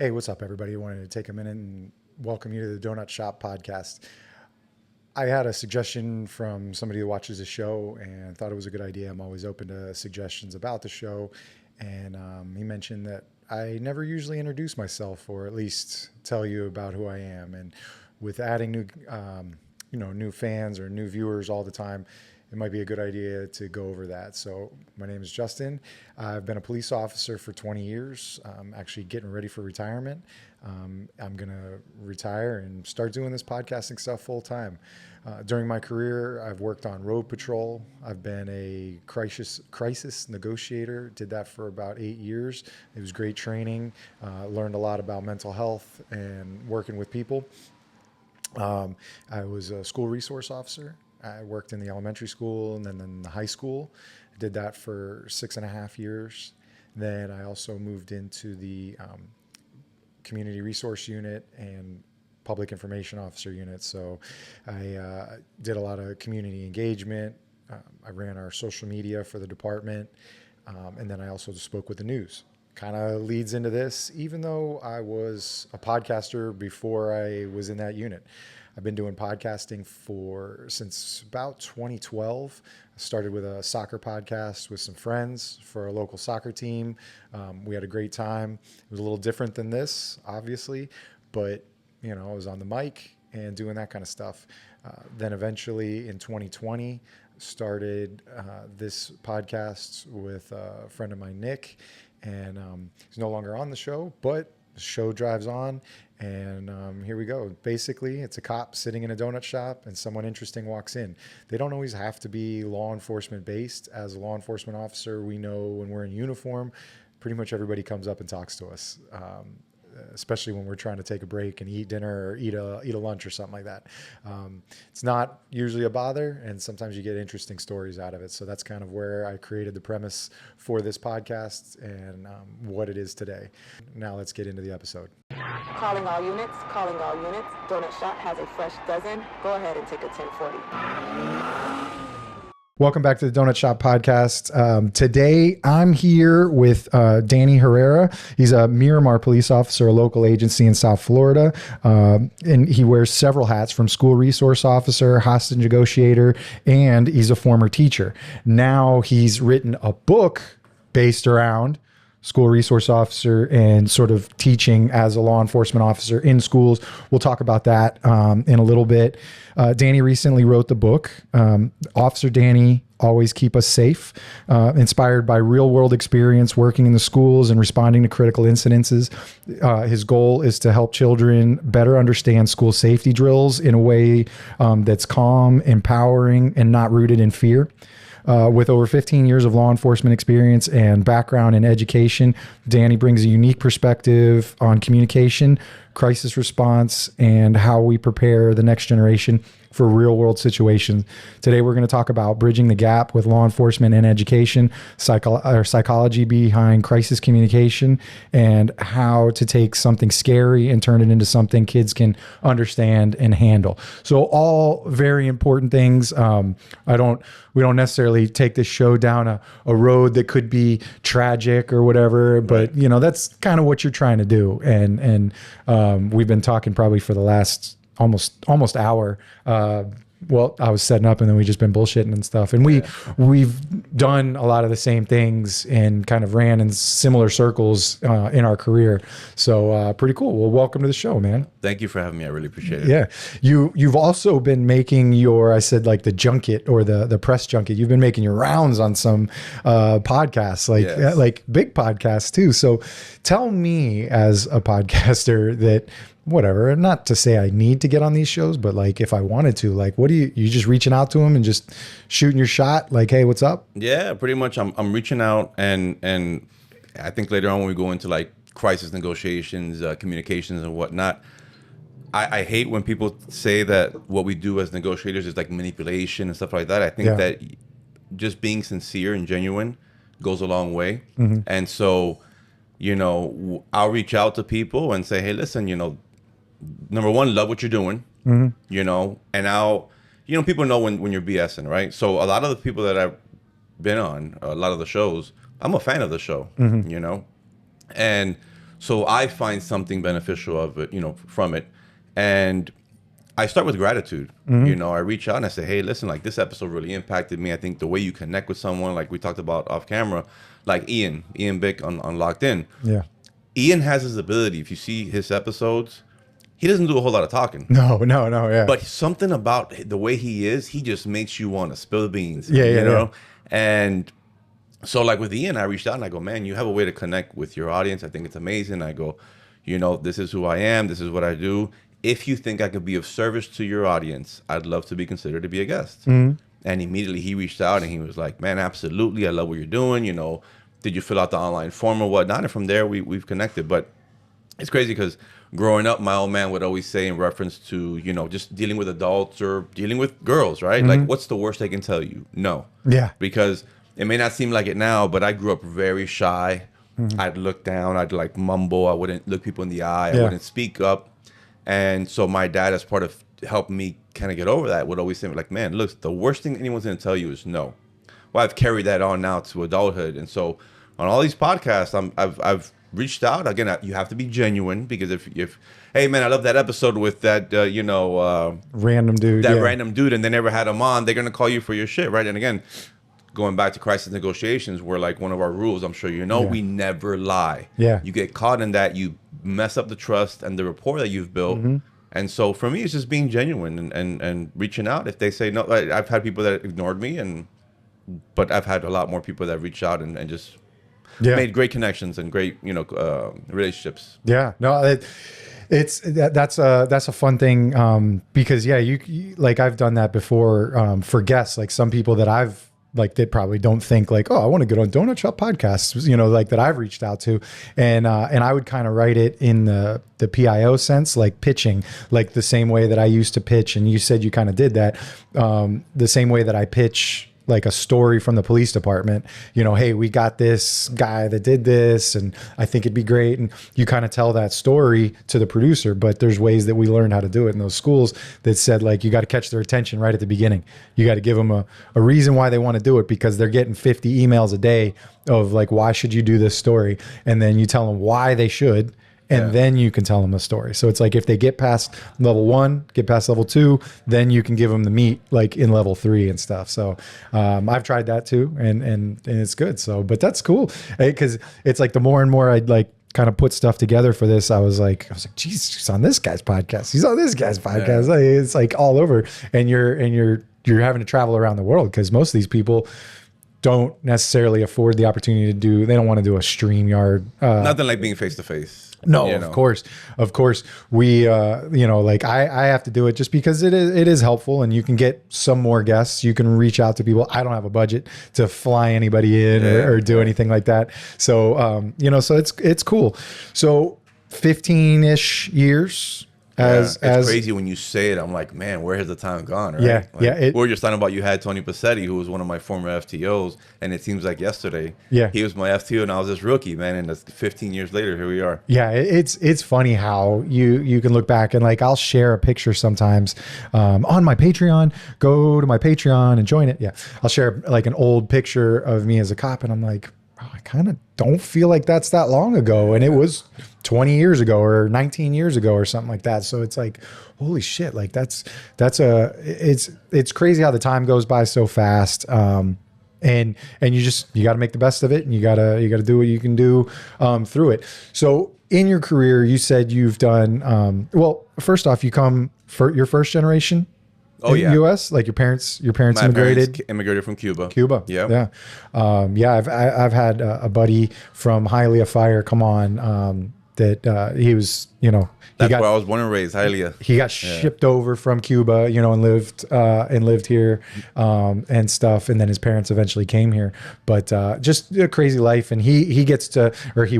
Hey, what's up, everybody? I wanted to take a minute and welcome you to the Donut Shop podcast. I had a suggestion from somebody who watches the show and thought it was a good idea. I'm always open to suggestions about the show. And he mentioned that I never usually introduce myself or at least tell you about who I am. And with adding new fans or new viewers all the time, it might be a good idea to go over that. So my name is Justin. I've been a police officer for 20 years. I'm actually getting ready for retirement. I'm going to retire and start doing this podcasting stuff full time. During my career, I've worked on road patrol. I've been a crisis negotiator, did that for about 8 years. It was great training, learned a lot about mental health and working with people. I was a school resource officer. I worked in the elementary school and then in the high school. I did that for 6.5 years. Then I also moved into the community resource unit and public information officer unit. So I did a lot of community engagement. I ran our social media for the department. And then I also spoke with the news. Kind of leads into this, even though I was a podcaster before I was in that unit. I've been doing podcasting since about 2012. I started with a soccer podcast with some friends for a local soccer team. We had a great time. It was a little different than this, obviously, but I was on the mic and doing that kind of stuff. Then eventually in 2020, started this podcast with a friend of mine, Nick, and he's no longer on the show, but the show drives on. And here we go. Basically, it's a cop sitting in a donut shop and someone interesting walks in. They don't always have to be law enforcement based. As a law enforcement officer, we know when we're in uniform, pretty much everybody comes up and talks to us, especially when we're trying to take a break and eat dinner or eat a lunch or something like that. It's not usually a bother, and sometimes you get interesting stories out of it. So that's kind of where I created the premise for this podcast and what it is today. Now let's get into the episode. Calling all units, calling all units. Donut Shop has a fresh dozen. Go ahead and take a 1040. Welcome back to the Donut Shop podcast. Today, I'm here with Danny Herrera. He's a Miramar police officer, a local agency in South Florida. And he wears several hats, from school resource officer, hostage negotiator, and he's a former teacher. Now he's written a book based around school resource officer and sort of teaching as a law enforcement officer in schools. We'll talk about that in a little bit. Danny recently wrote the book, Officer Danny, Always Keep Us Safe, inspired by real world experience working in the schools and responding to critical incidences. His goal is to help children better understand school safety drills in a way that's calm, empowering, and not rooted in fear. With over 15 years of law enforcement experience and background in education, Danny brings a unique perspective on communication, crisis response, and how we prepare the next generation for real world situations. Today, we're going to talk about bridging the gap with law enforcement and education, psychology behind crisis communication, and how to take something scary and turn it into something kids can understand and handle. So all very important things. We don't necessarily take this show down a road that could be tragic or whatever, but that's kind of what you're trying to do. And we've been talking probably for the last almost hour. Well, I was setting up and then we just been bullshitting and stuff. And we've done a lot of the same things and kind of ran in similar circles in our career. So pretty cool. Well, welcome to the show, man. Thank you for having me. I really appreciate it. Yeah. You've also been making the junket or the press junket. You've been making your rounds on some podcasts, like big podcasts too. So tell me, as a podcaster, that whatever, not to say I need to get on these shows, but like if I wanted to, like, what do you just reaching out to them and just shooting your shot? Like, hey, what's up? Yeah, pretty much. I'm reaching out, and I think later on when we go into like crisis negotiations, communications and whatnot, I hate when people say that what we do as negotiators is like manipulation and stuff like that. I think that just being sincere and genuine goes a long way. Mm-hmm. And so, I'll reach out to people and say, hey, listen, number one, love what you're doing, and I'll, people know when you're BSing, right? So a lot of the people that I've been on, a lot of the shows, I'm a fan of the show, and So I find something beneficial of it, from it. And I start with gratitude. I reach out and I say, hey, listen, like this episode really impacted me. I think the way you connect with someone, like we talked about off camera, like Ian Bick on Locked In. Yeah. Ian has his ability. If you see his episodes, he doesn't do a whole lot of talking. No, yeah. But something about the way he is, he just makes you want to spill the beans. Yeah. And so like with Ian, I reached out and I go, man, you have a way to connect with your audience. I think it's amazing. I go, this is who I am. This is what I do. If you think I could be of service to your audience, I'd love to be considered to be a guest. And immediately he reached out and he was like, man, absolutely. I love what you're doing. Did you fill out the online form or whatnot? And from there, we've connected. But it's crazy because growing up, my old man would always say in reference to, just dealing with adults or dealing with girls, right? Like, what's the worst they can tell you? No. Yeah. Because it may not seem like it now, but I grew up very shy. I'd look down. I'd like mumble. I wouldn't look people in the eye. I wouldn't speak up. And so my dad, as part of helping me kind of get over that, would always say, like, man, look, the worst thing anyone's going to tell you is no. Well, I've carried that on now to adulthood. And so on all these podcasts, I've reached out. Again, you have to be genuine because if hey, man, I love that episode with that, random dude. Random dude, and they never had him on, they're going to call you for your shit, right? And again, going back to crisis negotiations, where like one of our rules, I'm sure we never lie. Yeah. You get caught in that, you mess up the trust and the rapport that you've built. And so for me, it's just being genuine and reaching out. If they say no, I've had people that ignored me, but I've had a lot more people that reached out and just made great connections and great, relationships. Yeah, no, that's a fun thing because you like I've done that before for guests. Like some people that I've like they probably don't think like, oh, I want to get on Donut Shop podcasts, like that I've reached out to, and I would kind of write it in the PIO sense, like pitching, like the same way that I used to pitch, and you said you kind of did that, the same way that I pitch like a story from the police department, hey, we got this guy that did this and I think it'd be great. And you kind of tell that story to the producer, but there's ways that we learned how to do it in those schools that said like, you got to catch their attention right at the beginning. You got to give them a reason why they want to do it because they're getting 50 emails a day of like, why should you do this story? And then you tell them why they should. And then you can tell them a story. So it's like if they get past level 1, get past level 2, then you can give them the meat like in level 3 and stuff. So I've tried that too, and it's good. So, but that's cool because it's like the more and more I'd like kind of put stuff together for this, I was like, geez, he's on this guy's podcast. He's on this guy's podcast. Yeah. Like, it's like all over, and you're having to travel around the world because most of these people don't necessarily afford the opportunity to do. They don't want to do a StreamYard. Nothing like being face to face. No, of course. We, like I have to do it just because it is helpful and you can get some more guests. You can reach out to people. I don't have a budget to fly anybody in or do anything like that. So, so it's cool. So 15-ish years. It's crazy when you say it. I'm like, man, where has the time gone? Right? Yeah, like, we were just talking about you had Tony Passetti, who was one of my former FTOs, and it seems like yesterday. Yeah, he was my FTO, and I was this rookie, man. And that's 15 years later, here we are. Yeah, it's funny how you can look back and like I'll share a picture sometimes on my Patreon. Go to my Patreon and join it. Yeah, I'll share like an old picture of me as a cop, and I'm like, oh, I kind of don't feel like that's that long ago, and it was 20 years ago or 19 years ago or something like that. So it's like, holy shit, like it's crazy how the time goes by so fast. And you got to make the best of it, and you got to do what you can do through it. So in your career, you said you've done well. First off, you come for your first generation. Oh in the U.S. Like your parents immigrated from Cuba. Yeah. I've had a buddy from Hialeah Fire come on. That he was, that's where I was born and raised, Hialeah. He got shipped over from Cuba, and lived here and stuff. And then his parents eventually came here, but just a crazy life. And he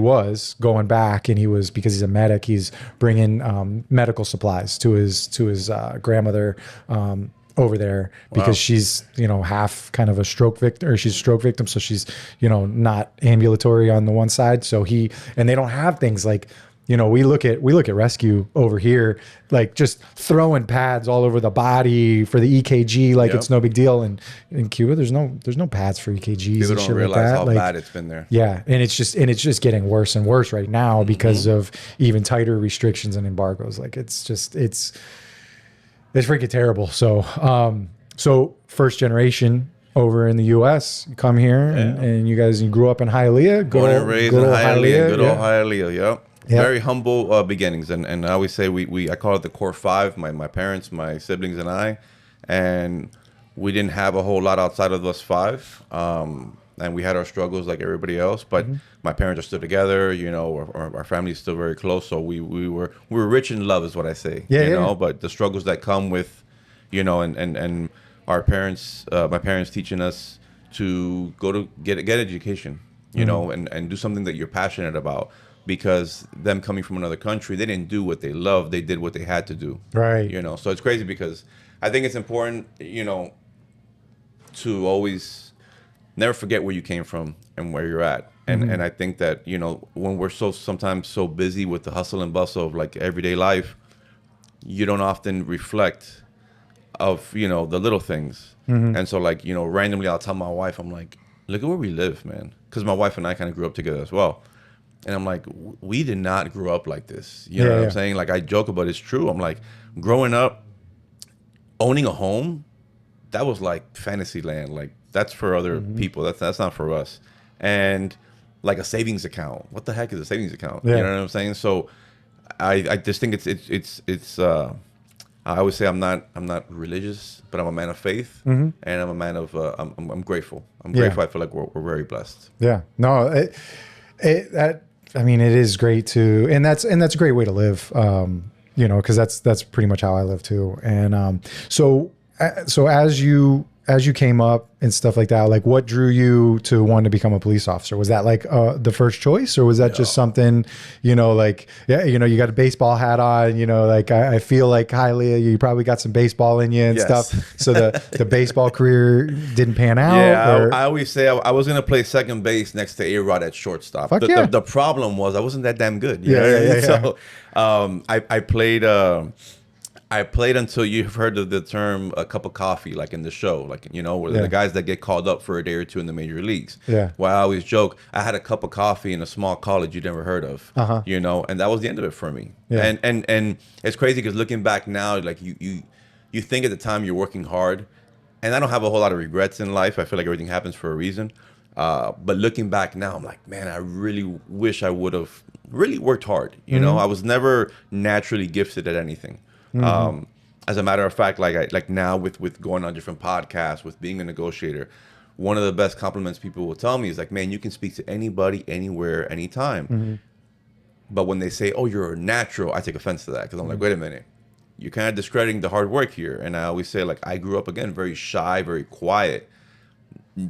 was going back, and because he's a medic, he's bringing medical supplies to his grandmother. Over there because she's half kind of a stroke victim, or she's a stroke victim, so she's not ambulatory on the one side. So and they don't have things like we look at rescue over here, like just throwing pads all over the body for the EKG, like it's no big deal. And in Cuba, there's no pads for EKGs People and don't shit like realize that. how Like, bad it's been there. yeah, and it's just getting worse and worse right now because of even tighter restrictions and embargoes. Like it's freaking terrible. So first generation over in the U.S. You come here and you grew up in Hialeah, Born and raised in Hialeah, good old Hialeah. Yep. Yep. Very humble beginnings, and I always say I call it the core five. My parents, my siblings, and I, and we didn't have a whole lot outside of us five. And we had our struggles like everybody else, but my parents are still together. Our family is still very close. So we were rich in love, is what I say. But the struggles that come with, and our parents, my parents teaching us to go to get education, and do something that you're passionate about. Because them coming from another country, they didn't do what they loved. They did what they had to do. Right. So it's crazy because I think it's important, to always never forget where you came from and where you're at. And I think that, when we're sometimes so busy with the hustle and bustle of like everyday life, you don't often reflect of, the little things. And so like, randomly I'll tell my wife, I'm like, look at where we live, man. Because my wife and I kind of grew up together as well. And I'm like, we did not grow up like this. You know what I'm saying? Like I joke about it's true. I'm like, growing up, owning a home, that was like fantasy land. Like that's for other people. That's not for us. And like a savings account. What the heck is a savings account? Yeah. You know what I'm saying? So I just think it's I always say I'm not religious, but I'm a man of faith, and I'm a man of I'm grateful. I'm grateful. I feel like we're very blessed. Yeah. No. It is great to, and that's a great way to live. Because that's pretty much how I live too. And so as you came up and stuff like that, like what drew you to want to become a police officer? Was that like the first choice, or was that just something, you got a baseball hat on, like I feel like Hialeah, you probably got some baseball in you and stuff. So the baseball career didn't pan out. Yeah, I always say I was gonna play second base next to A-Rod at shortstop. The problem was I wasn't that damn good. So I played until you've heard of the term a cup of coffee, like in the show, like, where the guys that get called up for a day or two in the major leagues. Yeah. Well, I always joke, I had a cup of coffee in a small college you'd never heard of, and that was the end of it for me. Yeah. And it's crazy because looking back now, like you think at the time you're working hard, and I don't have a whole lot of regrets in life. I feel like everything happens for a reason. But looking back now, I'm like, man, I really wish I would have really worked hard. I was never naturally gifted at anything. As a matter of fact, like now with going on different podcasts, with being a negotiator, one of the best compliments people will tell me is like, man, you can speak to anybody, anywhere, anytime. But when they say, oh, you're a natural, I take offense to that because I'm like, wait a minute, you're kind of discrediting the hard work here. And I always say, like, I grew up again very shy, very quiet.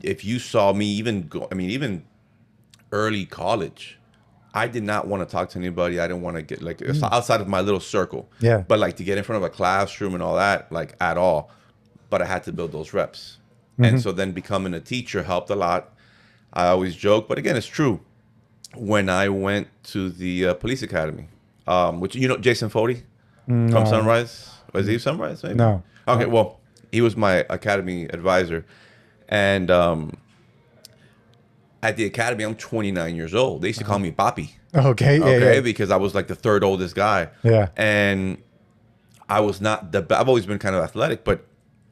If you saw me even early college, I did not want to talk to anybody. I didn't want to get like outside of my little circle. Yeah. But like to get in front of a classroom and all that, like at all. But I had to build those reps. And so then becoming a teacher helped a lot. I always joke, but again, it's true. When I went to the police academy, which, Jason Fody from Sunrise. Was he Sunrise? Maybe? No. Okay, well, he was my academy advisor. And at the academy, I'm 29 years old. They used to call me Papi. Okay, because I was like the third oldest guy. Yeah. And I was not I've always been kind of athletic, but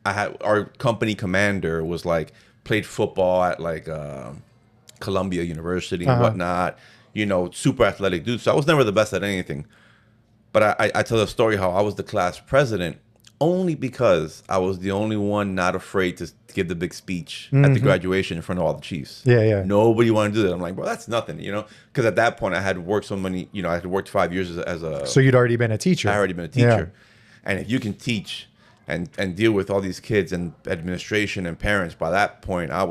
our company commander was like, played football at like Columbia University and whatnot, super athletic dude. So I was never the best at anything. But I tell the story how I was the class president only because I was the only one not afraid to give the big speech at the graduation in front of all the chiefs. Yeah. Nobody wanted to do that. I'm like, bro, that's nothing, because at that point I had worked so many, I had worked 5 years as a... So you'd already been a teacher. I already been a teacher. Yeah. And if you can teach and deal with all these kids and administration and parents, by that point I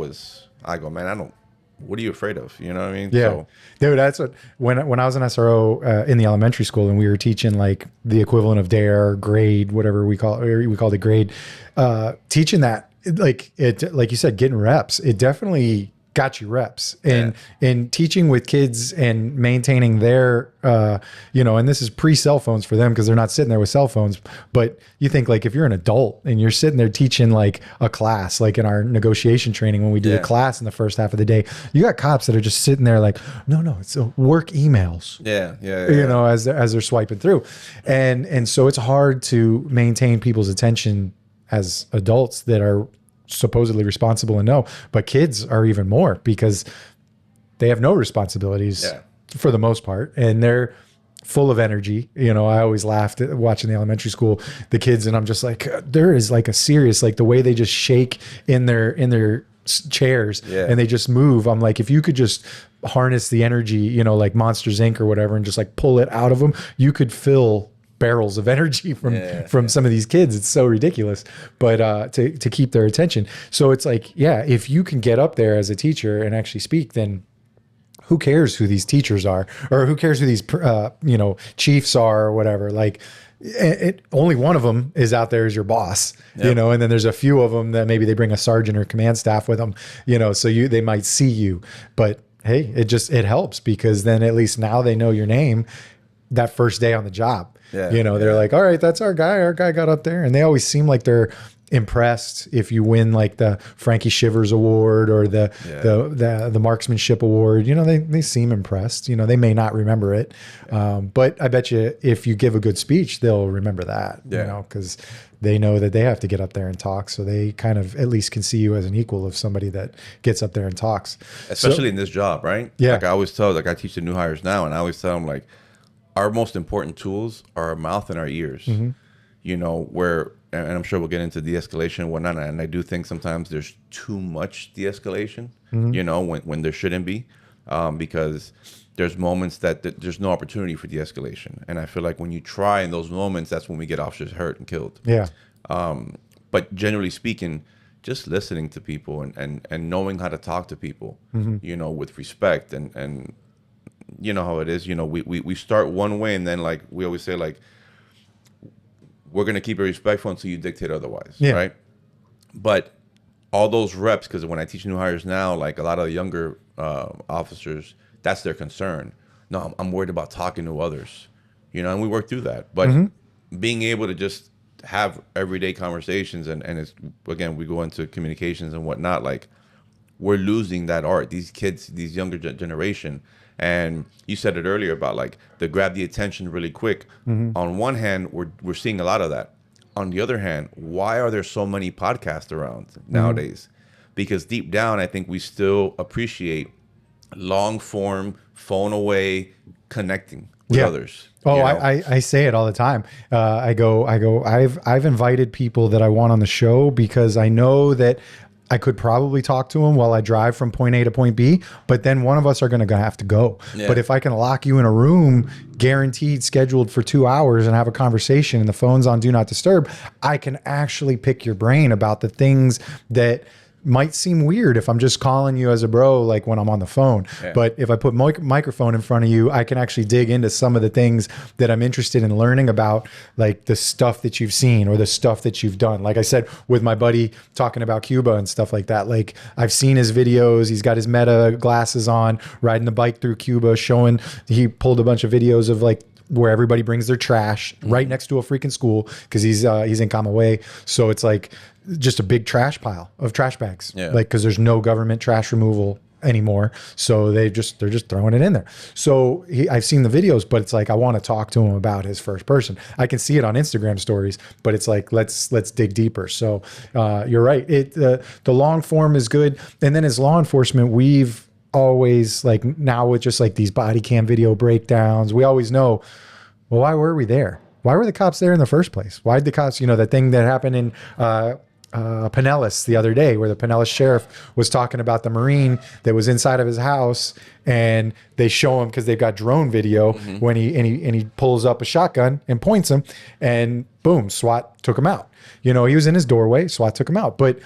go, man, what are you afraid of? You know what I mean? Yeah. So, dude, that's what, when I was an SRO in the elementary school and we were teaching like the equivalent of dare, grade, whatever we called it grade, teaching that, like you said, getting reps, it definitely got you reps. And in teaching with kids and maintaining their, and this is pre-cell phones for them because they're not sitting there with cell phones. But you think like if you're an adult and you're sitting there teaching like a class, like in our negotiation training when we do a class in the first half of the day, you got cops that are just sitting there like, no, it's work emails. As they're swiping through, and so it's hard to maintain people's attention as adults that are supposedly responsible and know, but kids are even more because they have no responsibilities for the most part, and they're full of energy. I always laughed at watching the elementary school, the kids, and I'm just like, there is like a serious, like the way they just shake in their chairs and they just move. I'm like, if you could just harness the energy, like Monsters Inc. or whatever, and just like pull it out of them, you could fill barrels of energy from some of these kids. It's so ridiculous, but to keep their attention. So it's like, if you can get up there as a teacher and actually speak, then who cares who these teachers are, or who cares who these chiefs are or whatever. Like only one of them is out there as your boss, and then there's a few of them that maybe they bring a sergeant or command staff with them, so they might see you, but hey, it helps because then at least now they know your name that first day on the job. They're like, all right, that's our guy. Our guy got up there. And they always seem like they're impressed if you win like the Frankie Shivers Award or the Marksmanship Award. They seem impressed. They may not remember it. But I bet you if you give a good speech, they'll remember that, because they know that they have to get up there and talk. So they kind of at least can see you as an equal of somebody that gets up there and talks. Especially in this job, right? Yeah. Like I always tell, like I teach the new hires now, and I always tell them like, our most important tools are our mouth and our ears, and I'm sure we'll get into de-escalation and whatnot. And I do think sometimes there's too much de-escalation, when there shouldn't be, because there's moments that there's no opportunity for de-escalation. And I feel like when you try in those moments, that's when we get officers hurt and killed. Yeah. But generally speaking, just listening to people and knowing how to talk to people, with respect and you know how it is, we start one way, and then like we always say, like, we're going to keep it respectful until you dictate otherwise. Right. But all those reps, because when I teach new hires now, like a lot of the younger officers, that's their concern. No, I'm worried about talking to others, and we work through that. But being able to just have everyday conversations, and it's, again, we go into communications and whatnot, like we're losing that art. These kids, these younger generation. And you said it earlier about like the grab the attention really quick. On one hand, we're seeing a lot of that. On the other hand, why are there so many podcasts around nowadays? Because deep down, I think we still appreciate long form, phone away, connecting with others. Oh, I say it all the time. I've invited people that I want on the show because I know that I could probably talk to them while I drive from point A to point B, but then one of us are going to have to go. But if I can lock you in a room, guaranteed, scheduled for 2 hours, and have a conversation, and the phone's on Do Not Disturb, I can actually pick your brain about the things that might seem weird if I'm just calling you as a bro, like when I'm on the phone. But if I put microphone in front of you, I can actually dig into some of the things that I'm interested in learning about, like the stuff that you've seen or the stuff that you've done. Like I said, with my buddy talking about Cuba and stuff like that, like I've seen his videos. He's got his Meta glasses on, riding the bike through Cuba, he pulled a bunch of videos of like where everybody brings their trash right next to a freaking school, because he's in Camagüey. So it's like just a big trash pile of trash bags, like, because there's no government trash removal anymore, so they're just throwing it in there. So I've seen the videos, but it's like I want to talk to him about his first person. I can see it on Instagram stories, but it's like let's dig deeper. So you're right. The long form is good, and then as law enforcement, we've always, like now with just like these body cam video breakdowns, we always know, well, why were we there? Why were the cops there in the first place? Why did the cops, that thing that happened in Pinellas the other day, where the Pinellas sheriff was talking about the Marine that was inside of his house, and they show him, because they've got drone video, when he pulls up a shotgun and points him, and boom, SWAT took him out. He was in his doorway, SWAT took him out. But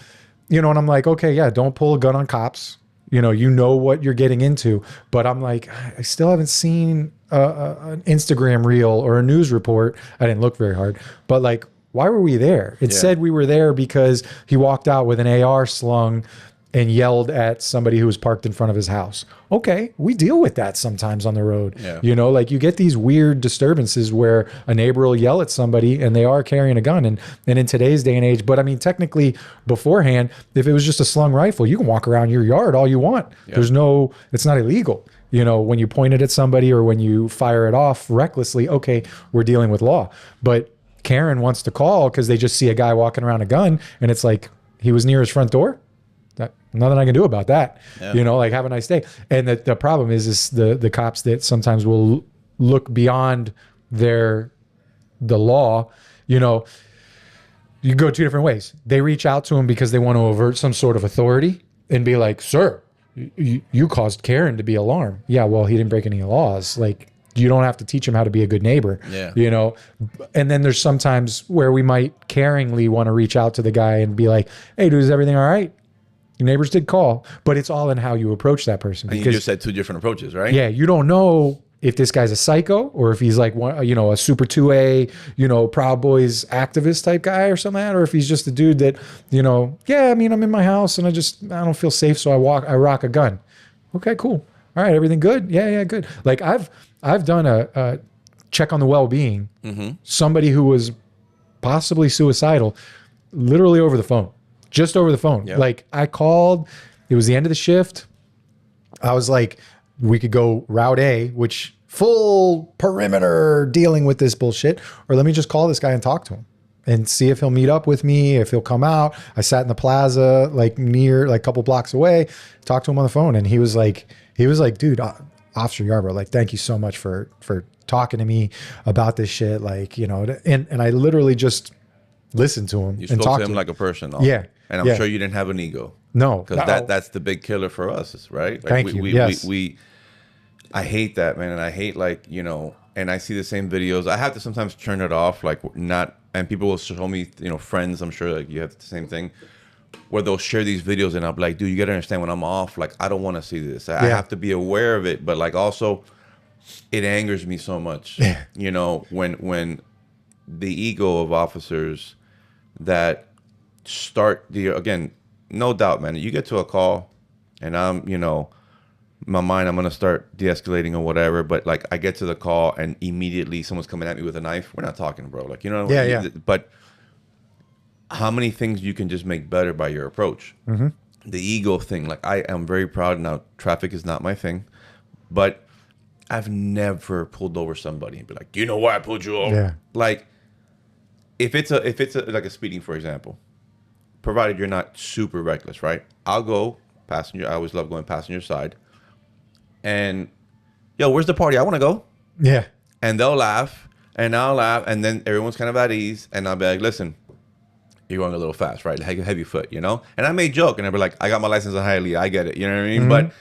and I'm like, okay, yeah, don't pull a gun on cops. You know what you're getting into. But I'm like, I still haven't seen an Instagram reel or a news report. I didn't look very hard, but like, why were we there? It said we were there because he walked out with an AR slung and yelled at somebody who was parked in front of his house. Okay, we deal with that sometimes on the road. Yeah. You know, like you get these weird disturbances where a neighbor will yell at somebody and they are carrying a gun. And in today's day and age, but I mean, technically beforehand, if it was just a slung rifle, you can walk around your yard all you want. Yeah. It's not illegal. You know, when you point it at somebody or when you fire it off recklessly, okay, we're dealing with law. But Karen wants to call because they just see a guy walking around a gun and it's like, he was near his front door. Nothing I can do about that. Yeah. You know, like have a nice day. And the problem is the cops that sometimes will look beyond the law. You know, you go two different ways. They reach out to him because they want to avert some sort of authority and be like, sir, you caused Karen to be alarmed. Yeah, well, he didn't break any laws. Like, you don't have to teach him how to be a good neighbor. Yeah. You know, and then there's sometimes where we might caringly want to reach out to the guy and be like, hey, dude, is everything all right? Your neighbors did call, but it's all in how you approach that person. And you just said 2 different approaches, right? Yeah, you don't know if this guy's a psycho or if he's like one, you know, a super 2A, you know, Proud Boys activist type guy or something like that, or if he's just a dude that, you know, yeah, I mean, I'm in my house and I don't feel safe, so I rock a gun. Okay, cool. All right, everything good? Yeah, good. Like I've done a check on the well-being, somebody who was possibly suicidal, literally over the phone. Just over the phone. Yep. Like I called, it was the end of the shift. I was like, we could go route A, which full perimeter dealing with this bullshit, or let me just call this guy and talk to him and see if he'll meet up with me, if he'll come out. I sat in the plaza, like a couple blocks away, talked to him on the phone. And he was like, dude, Officer Yarbrough, like, thank you so much for talking to me about this shit. Like, you know, and I literally just listened to him You and spoke talked to him like a person. Yeah. And I'm sure you didn't have an ego. No. Because that's the big killer for us, right? Like Thank you. Yes. I hate that, man. And I hate, like, you know, and I see the same videos. I have to sometimes turn it off, like and people will show me, you know, friends, I'm sure like you have the same thing, where they'll share these videos and I'm like, dude, you got to understand when I'm off, like, I don't want to see this. I have to be aware of it. But like also it angers me so much, you know, when the ego of officers that again, no doubt, man, you get to a call and I'm, you know, my mind, I'm going to start de-escalating or whatever. But like I get to the call and immediately someone's coming at me with a knife. We're not talking, bro. Like, you know, Yeah. But how many things you can just make better by your approach? The ego thing. Like I am very proud now. Traffic is not my thing, but I've never pulled over somebody and be like, you know why I pulled you over? Yeah. Like if it's like a speeding, for example, provided you're not super reckless, right? I'll go passenger. I always love going passenger side. And, yo, where's the party? I want to go. Yeah. And they'll laugh, and I'll laugh, and then everyone's kind of at ease, and I'll be like, listen, you're going a little fast, right? Heavy foot, you know? And I may joke, and I'll be like, I got my license on highly, I get it, you know what I mean? But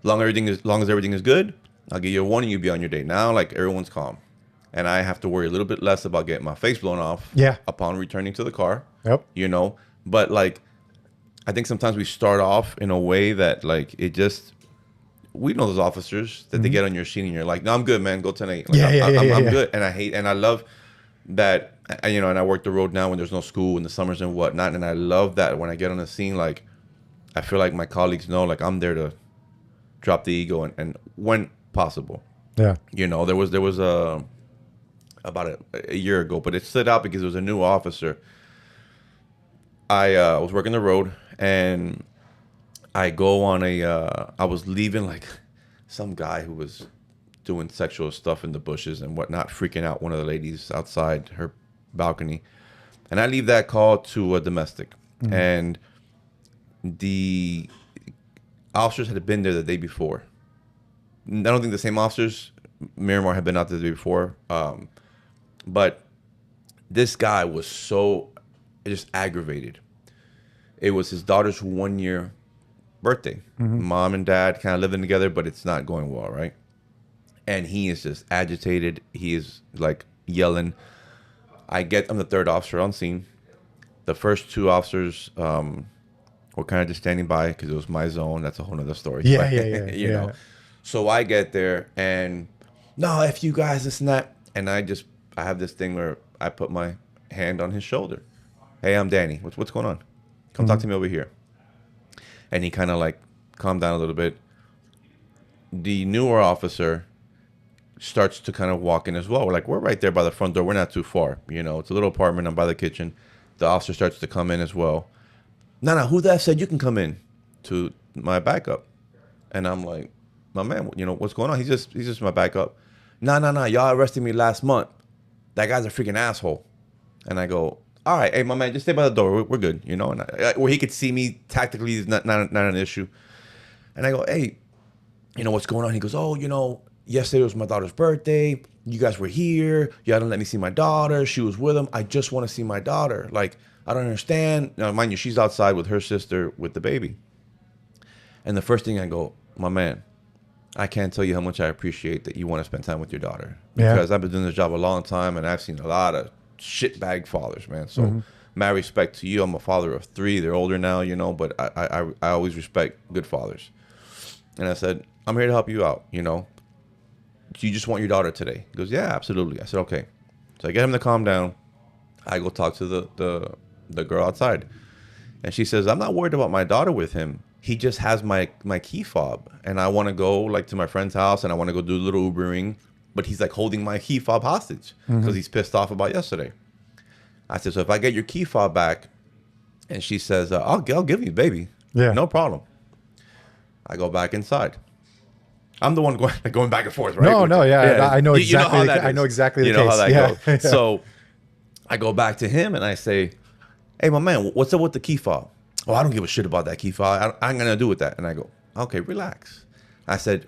long as everything is good, I'll give you a warning, you'll be on your day. Now, like, everyone's calm. And I have to worry a little bit less about getting my face blown off upon returning to the car. Yep. You know? But, like, I think sometimes we start off in a way that, like, it just... We know those officers that they get on your scene and you're like, no, I'm good, man. Go 10-8. Like, I'm good. And I love that, you know, and I work the road now when there's no school in the summers and whatnot. And I love that when I get on the scene, like, I feel like my colleagues know, like, I'm there to drop the ego and when possible. Yeah. You know, there was about a year ago, but it stood out because it was a new officer. I was working the road and I go on I was leaving like some guy who was doing sexual stuff in the bushes and whatnot, freaking out one of the ladies outside her balcony. And I leave that call to a domestic. And the officers had been there the day before. I don't think the same officers, Miramar, had been out there the day before. But this guy was so just aggravated. It was his daughter's 1-year birthday. Mom and dad kind of living together, but it's not going well, right? And he is just agitated. He is like yelling. I'm the third officer on scene. The first 2 officers were kind of just standing by because it was my zone. That's a whole nother story. Yeah, But, you know. So I get there and no, F you guys, this and that. And I have this thing where I put my hand on his shoulder. Hey, I'm Danny. What's going on? Come talk to me over here. And he kind of like calmed down a little bit. The newer officer starts to kind of walk in as well. We're right there by the front door. We're not too far. You know, it's a little apartment. I'm by the kitchen. The officer starts to come in as well. No, who the F said you can come in? To my backup. And I'm like, my man, you know, what's going on? He's just my backup. No. Y'all arrested me last month. That guy's a freaking asshole. And I go, all right, hey, my man, just stay by the door. We're good, you know. And where he could see me tactically is not an issue. And I go, hey, you know, what's going on? He goes, oh, you know, yesterday was my daughter's birthday. You guys were here. You didn't let me see my daughter. She was with him. I just want to see my daughter. Like, I don't understand. Now, mind you, she's outside with her sister with the baby. And the first thing I go, my man, I can't tell you how much I appreciate that you want to spend time with your daughter. Because I've been doing this job a long time, and I've seen a lot of shitbag fathers, man. So mad respect to you. I'm a father of 3. They're older now, you know, but I always respect good fathers. And I said, I'm here to help you out, you know. Do you just want your daughter today? He goes, yeah, absolutely. I said, okay. So I get him to calm down. I go talk to the girl outside. And she says, I'm not worried about my daughter with him. He just has my key fob, and I want to go like to my friend's house, and I want to go do a little Ubering, but he's like holding my key fob hostage because he's pissed off about yesterday. I said, so if I get your key fob back, and she says, I'll give you, baby. Yeah, no problem. I go back inside. I'm the one going back and forth, right? I know exactly. I know exactly the case. How that goes. So I go back to him and I say, hey, my man, what's up with the key fob? Oh, I don't give a shit about that key fob. I'm going to do with that. And I go, okay, relax. I said,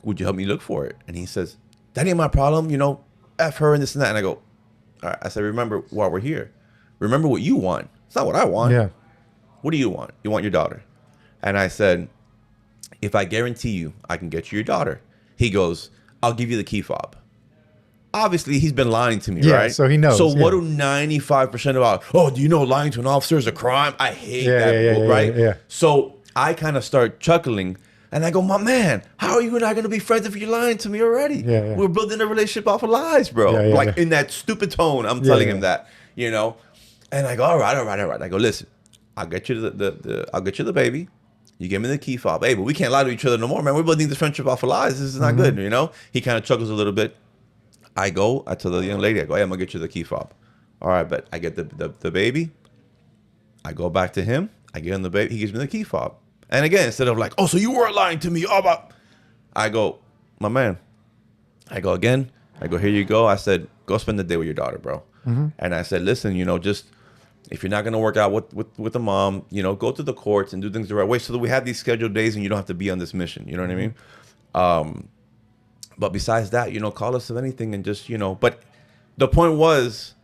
would you help me look for it? And he says, that ain't my problem. You know, F her and this and that. And I go, all right. I said, remember why we're here. Remember what you want. It's not what I want. Yeah. What do you want? You want your daughter. And I said, if I guarantee you I can get you your daughter. He goes, I'll give you the key fob. Obviously, he's been lying to me, right? So he knows. So what do 95% about, oh, do you know lying to an officer is a crime? I hate that, right? Yeah. So I kind of start chuckling, and I go, my man, how are you and I going to be friends if you're lying to me already? Yeah. We're building a relationship off of lies, bro. In that stupid tone, I'm telling him that, you know? And I go, all right. I go, listen, I'll get you I'll get you the baby. You give me the key fob. Hey, but we can't lie to each other no more, man. We're building this friendship off of lies. This is not good, you know? He kind of chuckles a little bit. I tell the young lady, I go, hey, I'm going to get you the key fob. All right, but I get the baby. I go back to him. I give him the baby. He gives me the key fob. And again, instead of like, oh, so you were lying to me. I go, my man. I go again. I go, here you go. I said, go spend the day with your daughter, bro. And I said, listen, you know, just if you're not going to work out with the mom, you know, go to the courts and do things the right way so that we have these scheduled days and you don't have to be on this mission. You know what I mean? But besides that, you know, call us if anything and just, you know. But the point was,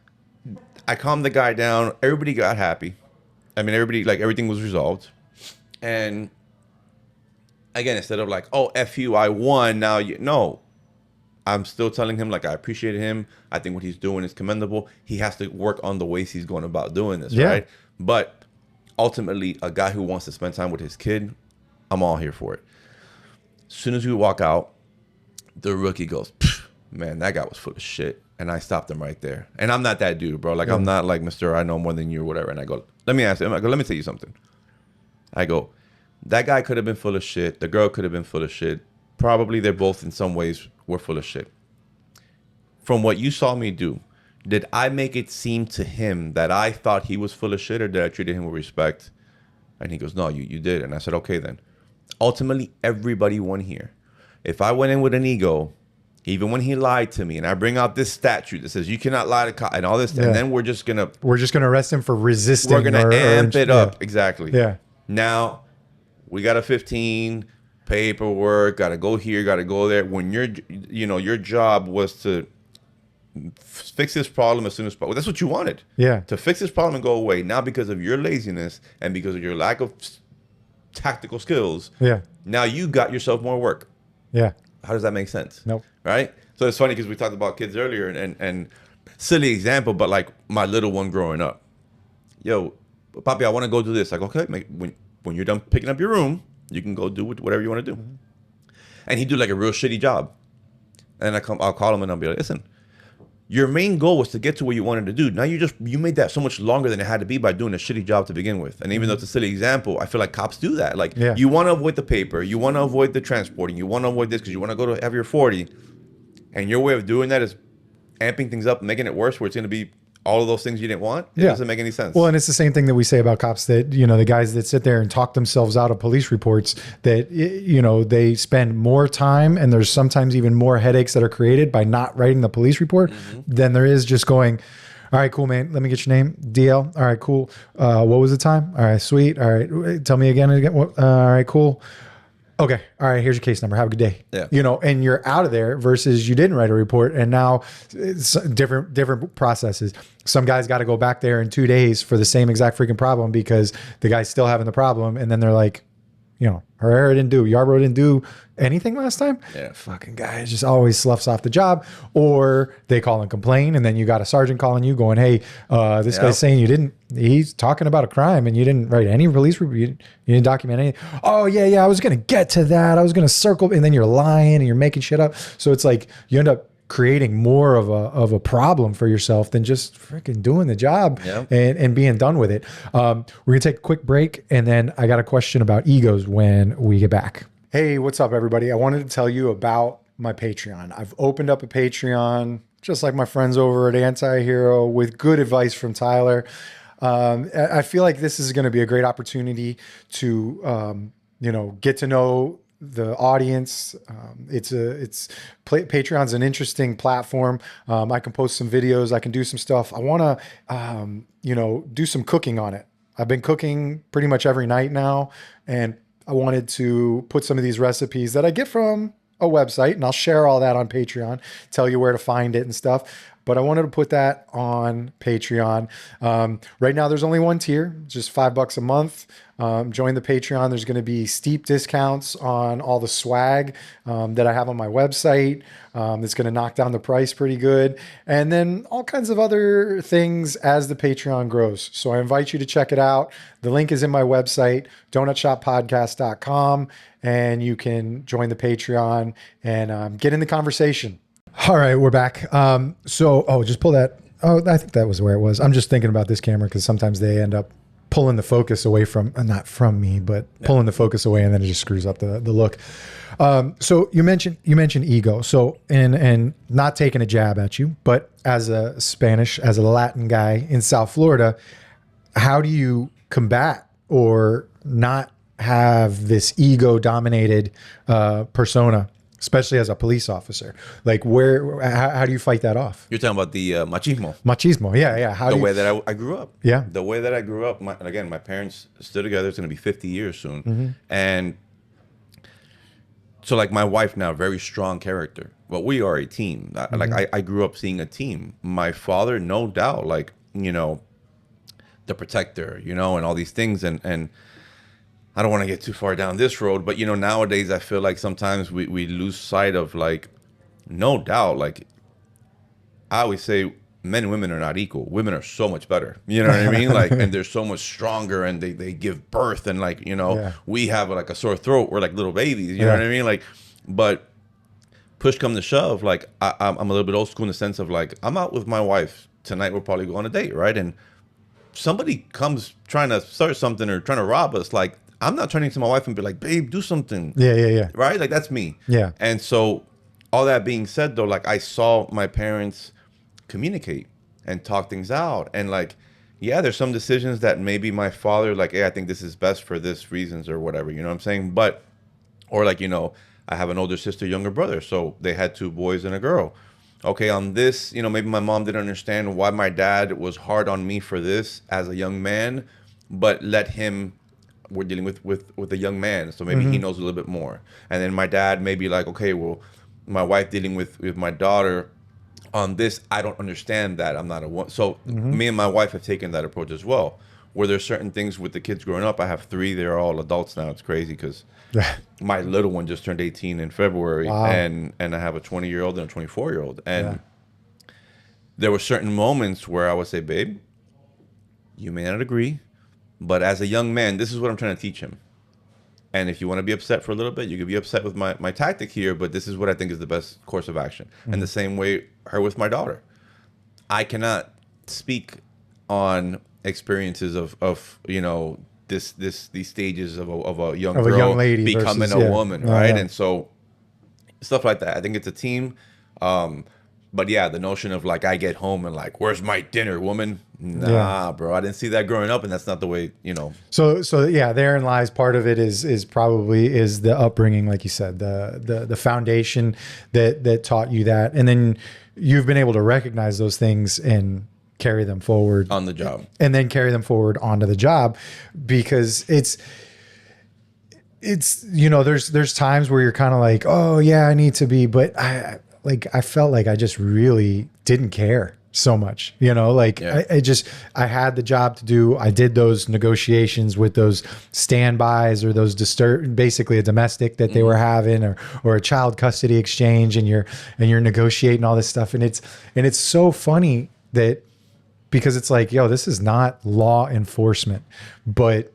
I calmed the guy down. Everybody got happy. I mean, everything was resolved. And again, instead of like, oh, F you, I won. Now, no. I'm still telling him, like, I appreciate him. I think what he's doing is commendable. He has to work on the ways he's going about doing this, right? But ultimately, a guy who wants to spend time with his kid, I'm all here for it. As soon as we walk out, the rookie goes, man, that guy was full of shit. And I stopped him right there. And I'm not that dude, bro. Like, I'm not like, Mr. I know more than you or whatever. And I go, let me ask him. I go, let me tell you something. I go, that guy could have been full of shit. The girl could have been full of shit. Probably they're both in some ways were full of shit. From what you saw me do, did I make it seem to him that I thought he was full of shit, or did I treat him with respect? And he goes, no, you did. And I said, okay, then. Ultimately, everybody won here. If I went in with an ego, even when he lied to me, and I bring out this statute that says you cannot lie to cops and all this, and then we're just gonna arrest him for resisting. We're gonna amp it up. Exactly. Yeah. Now we got a 15 paperwork. Got to go here. Got to go there. When your job was to fix this problem as soon as possible. That's what you wanted. Yeah. To fix this problem and go away. Now because of your laziness and because of your lack of tactical skills. Yeah. Now you got yourself more work. Yeah. How does that make sense? Nope. Right? So it's funny because we talked about kids earlier and silly example, but like my little one growing up. Yo, Papi, I want to go do this. Like, okay, when you're done picking up your room, you can go do whatever you want to do. And he'd do like a real shitty job. And I'll call him and I'll be like, listen, Your main goal was to get to what you wanted to do. Now you made that so much longer than it had to be by doing a shitty job to begin with. And even though it's a silly example, I feel like cops do that. Like you want to avoid the paper, you want to avoid the transporting, you want to avoid this because you want to go to have your 40. And your way of doing that is amping things up, making it worse, where it's going to be all of those things you didn't want. It doesn't make any sense. Well, and it's the same thing that we say about cops, that, you know, the guys that sit there and talk themselves out of police reports, that, you know, they spend more time and there's sometimes even more headaches that are created by not writing the police report than there is just going, all right, cool, man. Let me get your name. DL. All right, cool. What was the time? All right, sweet. All right. Tell me again and again. All right, cool. Okay. All right. Here's your case number. Have a good day. Yeah. You know, and you're out of there versus you didn't write a report. And now it's different processes. Some guys got to go back there in 2 days for the same exact freaking problem because the guy's still having the problem. And then they're like, you know, Herrera didn't do, Yarbrough didn't do anything last time. Yeah. Fucking guy just always sloughs off the job, or they call and complain. And then you got a sergeant calling you going, hey, this guy's saying he's talking about a crime and you didn't write any police report. You didn't document anything. Oh yeah. I was going to get to that. I was going to circle, and then you're lying and you're making shit up. So it's like you end up creating more of a problem for yourself than just freaking doing the job and being done with it. We're gonna take a quick break, and then I got a question about egos when we get back. Hey, what's up, everybody? I wanted to tell you about my Patreon. I've opened up a Patreon, just like my friends over at Anti-Hero, with good advice from Tyler. I feel like this is going to be a great opportunity to, you know, get to know the audience. Patreon's an interesting platform. I can post some videos. I can do some stuff. I want to, you know, do some cooking on it. I've been cooking pretty much every night now, and I wanted to put some of these recipes that I get from a website, and I'll share all that on Patreon, tell you where to find it and stuff. But I wanted to put that on Patreon. Right now, there's only one tier, just $5 a month. Join the Patreon. There's going to be steep discounts on all the swag that I have on my website. It's going to knock down the price pretty good. And then all kinds of other things as the Patreon grows. So I invite you to check it out. The link is in my website, donutshoppodcast.com, and you can join the Patreon and get in the conversation. All right, we're back. Just pull that. Oh, I think that was where it was. I'm just thinking about this camera because sometimes they end up pulling the focus away from, not from me, but pulling the focus away, and then it just screws up the look. So you mentioned ego. So, and not taking a jab at you, but as a Latin guy in South Florida, how do you combat or not have this ego dominated persona, especially as a police officer? Like, how do you fight that off? You're talking about the machismo. Machismo, yeah. The way that I grew up. Yeah. The way that I grew up. My parents stood together. It's going to be 50 years soon. And so, like, my wife now, very strong character. But we are a team. I grew up seeing a team. My father, no doubt, like, you know, the protector, you know, and all these things. And I don't want to get too far down this road, but, you know, nowadays I feel like sometimes we lose sight of, like, no doubt, like, I always say men and women are not equal. Women are so much better. You know what I mean? Like, and they're so much stronger, and they give birth, and, like, you know, we have like a sore throat. We're like little babies. You know what I mean? Like, but push come to shove, like, I'm a little bit old school in the sense of, like, I'm out with my wife tonight. We'll probably go on a date, right? And somebody comes trying to start something or trying to rob us, like, I'm not turning to my wife and be like, babe, do something. Yeah. Right? Like, that's me. Yeah. And so, all that being said, though, like, I saw my parents communicate and talk things out. And, like, yeah, there's some decisions that maybe my father, like, hey, I think this is best for this reasons or whatever, you know what I'm saying? But, or, like, you know, I have an older sister, younger brother. So they had 2 boys and a girl. Okay, on this, you know, maybe my mom didn't understand why my dad was hard on me for this as a young man, but we're dealing with a young man, so maybe he knows a little bit more. And then my dad may be like, okay, well, my wife dealing with my daughter on this, I don't understand that. I'm not a woman. So me and my wife have taken that approach as well, where there's certain things with the kids growing up. I have 3, they're all adults now. It's crazy because my little one just turned 18 in February. Wow. and I have a 20-year-old and a 24-year-old. And there were certain moments where I would say, babe, you may not agree, but as a young man, this is what I'm trying to teach him. And if you want to be upset for a little bit, you can be upset with my tactic here, but this is what I think is the best course of action. And the same way, her with my daughter. I cannot speak on experiences of these stages of a young Of a girl young lady becoming versus, a yeah. woman, Yeah, right? yeah. And so stuff like that. I think it's a team. But yeah, the notion of like I get home and like, where's my dinner, woman? Nah, bro, I didn't see that growing up, and that's not the way, So yeah, therein lies part of it is probably the upbringing, like you said, the foundation that taught you that, and then you've been able to recognize those things and carry them forward on the job. and then carry them forward onto the job, because it's there's times where you're kind of like, oh yeah, I need to be, but I felt like I just really didn't care so much, like Yeah. I had the job to do. I did those negotiations with those standbys or those basically a domestic that they were having, or a child custody exchange, and you're negotiating all this stuff. And it's so funny that, because it's like, yo, this is not law enforcement, but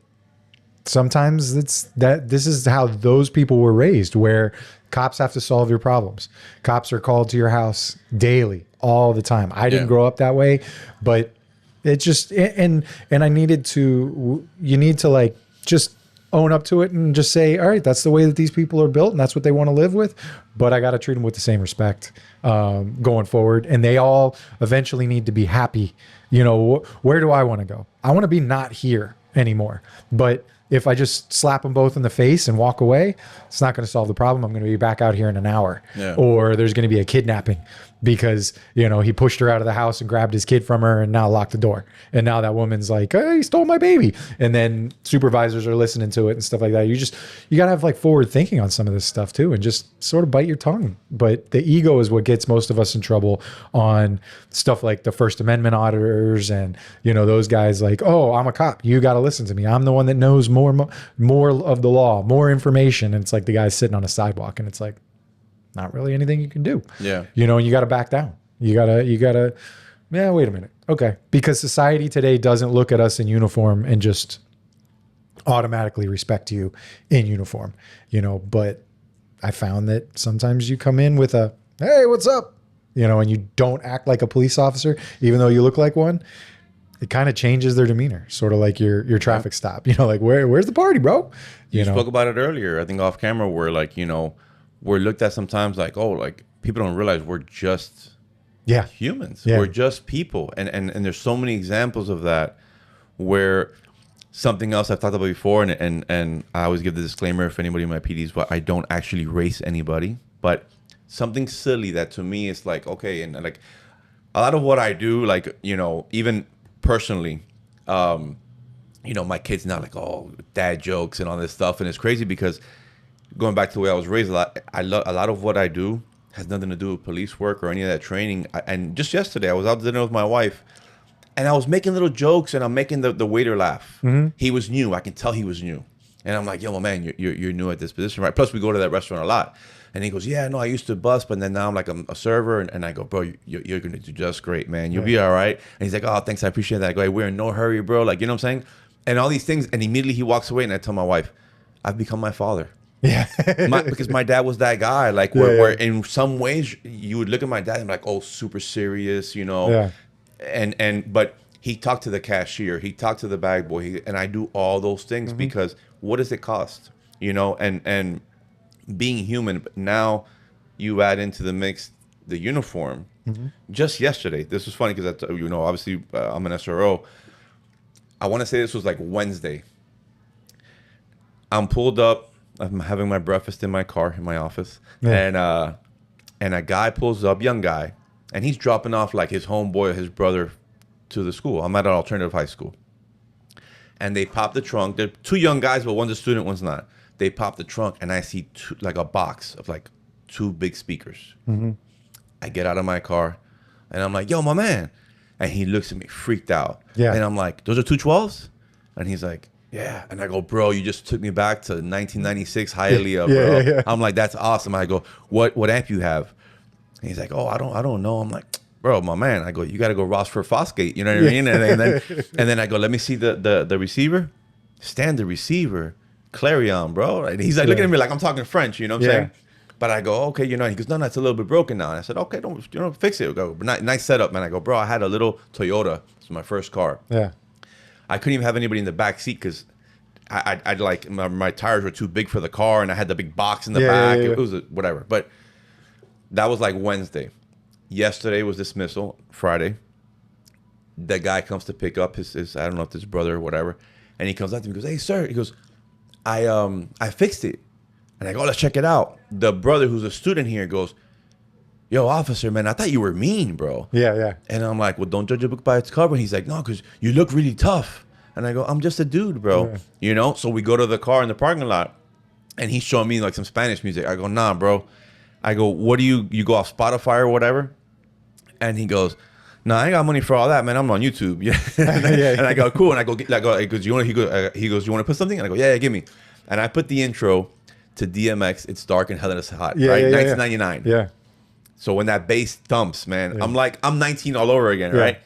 sometimes this is how those people were raised, where cops have to solve your problems. Cops are called to your house daily, all the time. I didn't grow up that way, but it just, and I needed to, you need to like just own up to it and just say, all right, that's the way that these people are built and that's what they want to live with. But I got to treat them with the same respect going forward. And they all eventually need to be happy. Where do I want to go? I want to be not here anymore. But if I just slap them both in the face and walk away, it's not going to solve the problem. I'm going to be back out here in an hour. Yeah. Or there's going to be a kidnapping because, he pushed her out of the house and grabbed his kid from her and now locked the door. And now that woman's like, hey, he stole my baby. And then supervisors are listening to it and stuff like that. You got to have like forward thinking on some of this stuff too, and just sort of bite your tongue. But the ego is what gets most of us in trouble on stuff like the First Amendment auditors and, those guys like, oh, I'm a cop. You got to listen to me. I'm the one that knows more of the law, more information. And it's like the guy's sitting on a sidewalk and it's like, not really anything you can do. Yeah. And you got to back down. You gotta, yeah, wait a minute. Okay. Because society today doesn't look at us in uniform and just automatically respect you in uniform, but I found that sometimes you come in with a, hey, what's up? And you don't act like a police officer, even though you look like one. It kind of changes their demeanor, sort of like your traffic stop, like where's the party, bro? You spoke about it earlier, I think off camera, where like, we're looked at sometimes like, oh, like people don't realize we're just humans. Yeah. We're just people. And there's so many examples of that, where something else I've talked about before, and I always give the disclaimer if anybody in my PDs, but I don't actually race anybody, but something silly that to me is like, okay, and like a lot of what I do, like, even personally, my kids now like, oh, dad jokes and all this stuff, and it's crazy because going back to the way I was raised, a lot of what I do has nothing to do with police work or any of that training. And just yesterday, I was out to dinner with my wife, and I was making little jokes, and I'm making the waiter laugh. Mm-hmm. He was new. I can tell he was new. And I'm like, yo, my man, you're new at this position, right? Plus, we go to that restaurant a lot. And he goes, yeah, no, I used to bus, but then now I'm like a server. And I go, bro, you're going to do just great, man. You'll be all right. And he's like, oh, thanks, I appreciate that. I go, hey, we're in no hurry, bro. Like, you know what I'm saying? And all these things. And immediately he walks away, and I tell my wife, I've become my father. Yeah. Because my dad was that guy. Like, where in some ways you would look at my dad and be like, oh, super serious, Yeah. But he talked to the cashier, he talked to the bag boy, and I do all those things because what does it cost? And being human. But now you add into the mix the uniform. Just yesterday, this was funny because obviously I'm an SRO. I want to say this was like Wednesday. I'm pulled up. I'm having my breakfast in my car in my office, and a guy pulls up, young guy, and he's dropping off like his homeboy or his brother to the school. I'm at an alternative high school, and they pop the trunk. They're two young guys, but one's a student, one's not. They pop the trunk, and I see like a box of like 2 big speakers. I get out of my car, and I'm like, yo, my man. And he looks at me freaked out. Yeah. And I'm like, those are 212s? And he's like, yeah. And I go, bro, you just took me back to 1996 Hialeah, bro. Yeah. I'm like, that's awesome. I go, what amp you have? And he's like, oh, I don't know. I'm like, bro, my man. I go, you got to go Rossford Fosgate. You know what I mean? And then I go, let me see the receiver. Stand the receiver. Clarion, bro. And he's like looking at me like I'm talking French. You know what I'm saying? But I go, okay, you know, he goes, no, it's a little bit broken now. And I said, okay, don't fix it. I go, nice setup, man. I go, bro, I had a little Toyota. It's my first car. Yeah. I couldn't even have anybody in the back seat because I'd like my tires were too big for the car, and I had the big box in the back. It was whatever. But that was like Wednesday. Yesterday was dismissal. Friday, the guy comes to pick up his I don't know if it's his brother or whatever, and he comes up to me and goes, hey sir, he goes, I fixed it. And I go, let's check it out. The brother who's a student here goes, yo, officer, man, I thought you were mean, bro. Yeah. And I'm like, well, don't judge a book by its cover. And he's like, no, because you look really tough. And I go, I'm just a dude, bro. Yeah. You know? So we go to the car in the parking lot, and he's showing me like some Spanish music. I go, nah, bro. I go, what do you go off Spotify or whatever? And he goes, nah, I ain't got money for all that, man. I'm on YouTube. Yeah. And I go, cool. And he goes, you want to put something? And I go, yeah, give me. And I put the intro to DMX, It's Dark and Hell is Hot, right? 1999. Yeah. So when that bass thumps, man, I'm like, I'm 19 all over again, right?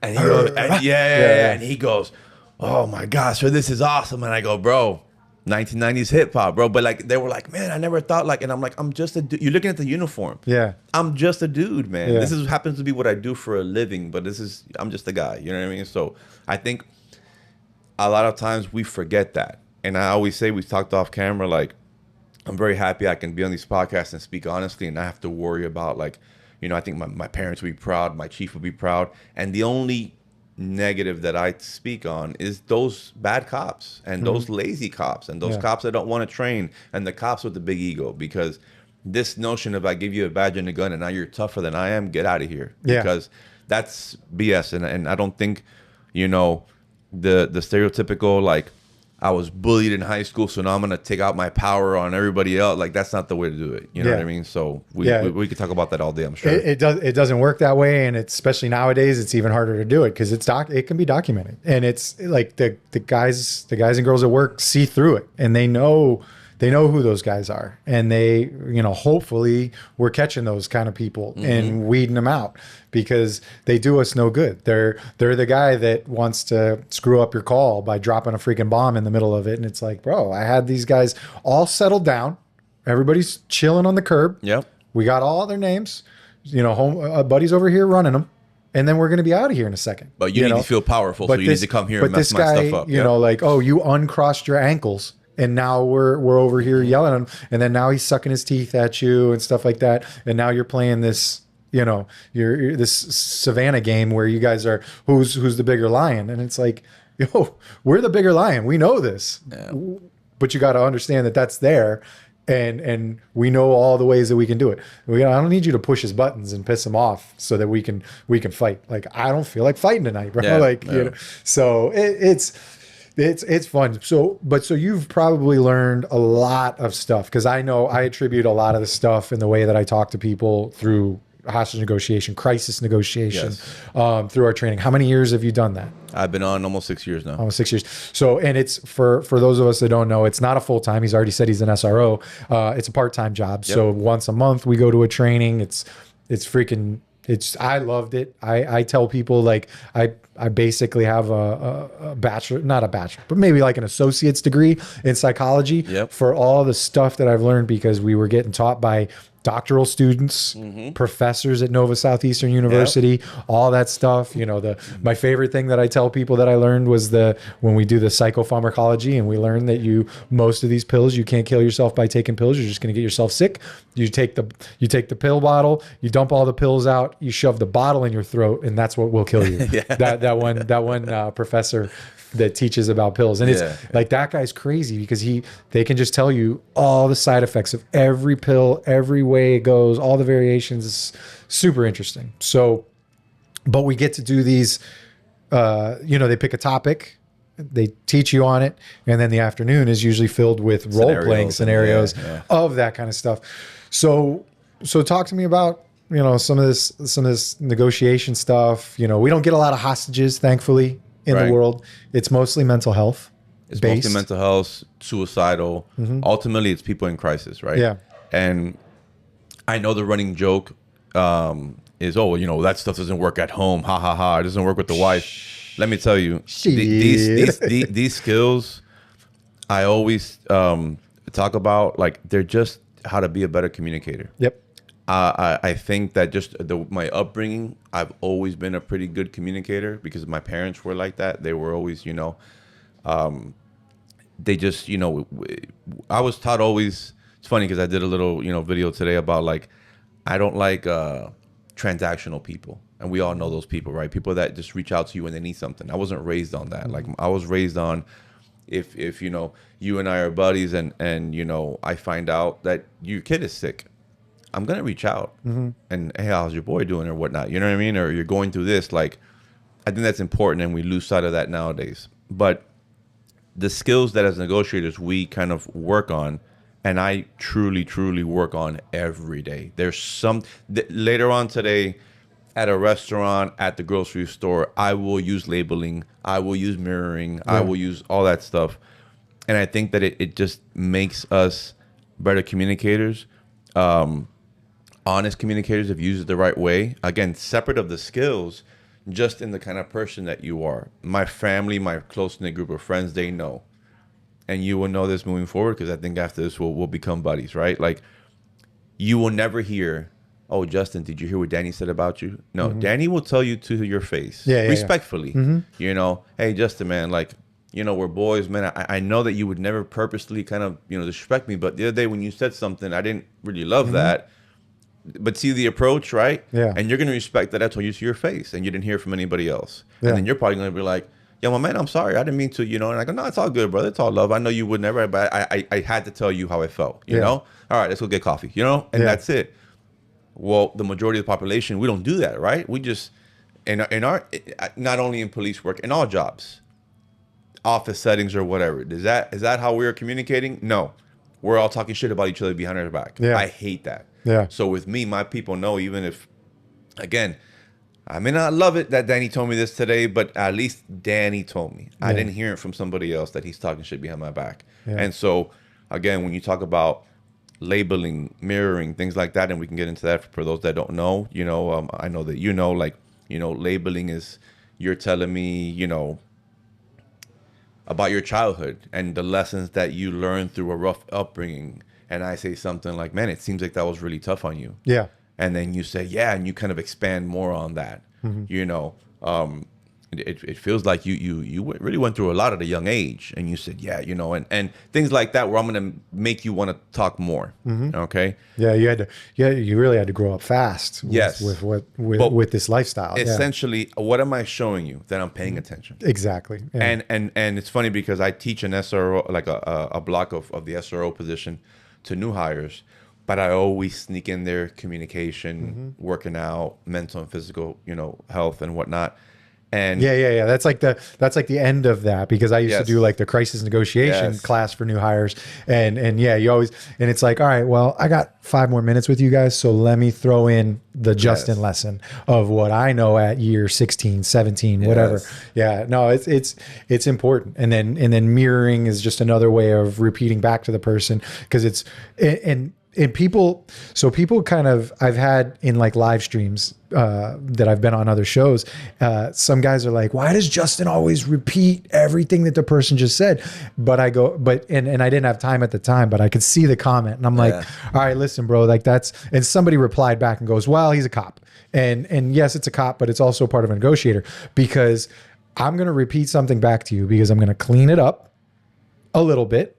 And he goes, and he goes, oh my gosh, so this is awesome. And I go, bro, 1990s hip hop, bro. But like, they were like, man, I never thought like, and I'm like, I'm just a dude. You're looking at the uniform. Yeah. I'm just a dude, man. Yeah. This is happens to be what I do for a living, but I'm just a guy. You know what I mean? So I think a lot of times we forget that. And I always say, we talked off camera, like, I'm very happy I can be on these podcasts and speak honestly and not have to worry about, like, you know, I think my parents would be proud, my chief would be proud. And the only negative that I speak on is those bad cops and those lazy cops and those cops that don't want to train and the cops with the big ego, because this notion of I give you a badge and a gun and now you're tougher than I am, get out of here. Yeah. Because that's BS. And I don't think, you know, the stereotypical, like, I was bullied in high school, so now I'm gonna take out my power on everybody else. Like, that's not the way to do it. You know what I mean? So we could talk about that all day, I'm sure. It doesn't work that way, and it's, especially nowadays, it's even harder to do it because it can be documented, and it's like the guys and girls at work see through it, and they know who those guys are, and they, you know, hopefully we're catching those kind of people and weeding them out, because they do us no good. They're the guy that wants to screw up your call by dropping a freaking bomb in the middle of it. And it's like, bro, I had these guys all settled down. Everybody's chilling on the curb. Yep. We got all their names, you know, buddies over here running them. And then we're going to be out of here in a second. But you need to feel powerful, so you need to come here and mess my stuff up. You know, like, oh, you uncrossed your ankles. And now we're over here yelling at him. And then now he's sucking his teeth at you and stuff like that. And now you're playing this, you know, you're this Savannah game where you guys are, who's the bigger lion? And it's like, yo, we're the bigger lion. We know this. Yeah. But you got to understand that that's there. And we know all the ways that we can do it. I don't need you to push his buttons and piss him off so that we can fight. Like, I don't feel like fighting tonight, bro. Yeah, like, you know, so it's fun. So you've probably learned a lot of stuff, because I know I attribute a lot of the stuff in the way that I talk to people through hostage negotiation, crisis negotiation, through our training. How many years have you done that? I've been on almost 6 years now. Almost 6 years. So, and it's for those of us that don't know, it's not a full-time. He's already said he's an SRO. It's a part-time job. Yep. So once a month we go to a training. I loved it. I tell people, like, I basically have a bachelor, not a bachelor, but maybe like an associate's degree in psychology for all the stuff that I've learned, because we were getting taught by doctoral students, professors at Nova Southeastern University, all that stuff. You know, my favorite thing that I tell people that I learned was when we do the psychopharmacology, and we learn that most of these pills, you can't kill yourself by taking pills. You're just going to get yourself sick. You take the pill bottle, you dump all the pills out, you shove the bottle in your throat, and that's what will kill you. That one professor that teaches about pills, and it's like, that guy's crazy, because they can just tell you all the side effects of every pill, every way it goes, all the variations. It's super interesting. So, but we get to do these, you know, they pick a topic, they teach you on it, and then the afternoon is usually filled with role-playing scenarios of that kind of stuff. So talk to me about, you know, some of this negotiation stuff. You know, we don't get a lot of hostages, thankfully, in the world. It's mostly mental health. It's mostly mental health, suicidal. Ultimately, it's people in crisis, right? Yeah. And I know the running joke is, oh, you know, that stuff doesn't work at home. Ha ha ha. It doesn't work with the wife. Let me tell you, these skills, I always talk about, like, they're just, how to be a better communicator. Yep. I think that just my upbringing, I've always been a pretty good communicator because my parents were like that. They were always, they just, I was taught always. It's funny because I did a little, video today about like, I don't like transactional people. And we all know those people, right? People that just reach out to you when they need something. I wasn't raised on that. Like I was raised on if you and I are buddies and I find out that your kid is sick, I'm going to reach out and, hey, how's your boy doing or whatnot? You know what I mean? Or you're going through this. Like, I think that's important and we lose sight of that nowadays. But the skills that as negotiators we kind of work on, and I truly, truly work on every day. There's later on today at a restaurant, at the grocery store, I will use labeling, I will use mirroring, I will use all that stuff. And I think that it just makes us better communicators, honest communicators if you use it the right way. Again, separate of the skills, just in the kind of person that you are. My family, my close-knit group of friends, they know. And you will know this moving forward because I think after this we'll become buddies, right? Like, you will never hear, oh, Justin, did you hear what Danny said about you? No, Danny will tell you to your face, respectfully. Hey, Justin, man, like, we're boys, man. I know that you would never purposely kind of, disrespect me. But the other day when you said something, I didn't really love that. But see the approach, right? Yeah. And you're going to respect that I told you to your face and you didn't hear from anybody else. Yeah. And then you're probably going to be like, yo, my man, I'm sorry. I didn't mean to, And I go, no, it's all good, brother. It's all love. I know you would never, but I had to tell you how I felt, you know? All right, let's go get coffee, And that's it. Well, the majority of the population, we don't do that, right? We just, in our, not only in police work, in all jobs, office settings or whatever. Is that how we're communicating? No. We're all talking shit about each other behind our back. Yeah. I hate that. Yeah. So with me, my people know, even if, again, I may not love it that Danny told me this today, but at least Danny told me. I didn't hear it from somebody else that he's talking shit behind my back. Yeah. And so, again, when you talk about labeling, mirroring, things like that, and we can get into that for those that don't know, I know that labeling is you're telling me, about your childhood and the lessons that you learned through a rough upbringing. And I say something like, man, it seems like that was really tough on you. Yeah. And then you say, yeah, and you kind of expand more on that. It feels like you really went through a lot at a young age, and you said, yeah, and things like that, where I'm going to make you want to talk more. Okay. Yeah. You really had to grow up fast. With this lifestyle. Essentially, what am I showing you? That I'm paying attention. Exactly. Yeah. And it's funny because I teach an SRO, like a block of the SRO position to new hires. But I always sneak in there communication, working out, mental and physical, health and whatnot. And yeah. That's like the end of that, because I used to do like the crisis negotiation class for new hires, and you always, and it's like, all right, well, I got 5 more minutes with you guys, so let me throw in the Justin lesson of what I know at year 16, 17, whatever. Yeah, no, it's important, and then mirroring is just another way of repeating back to the person, because it's and people kind of, I've had in like live streams that I've been on other shows, some guys are like, why does Justin always repeat everything that the person just said? But I go, and I didn't have time at the time, but I could see the comment, and I'm like, all right, listen, bro, like and somebody replied back and goes, well, he's a cop. And yes, it's a cop, but it's also part of a negotiator, because I'm going to repeat something back to you because I'm going to clean it up a little bit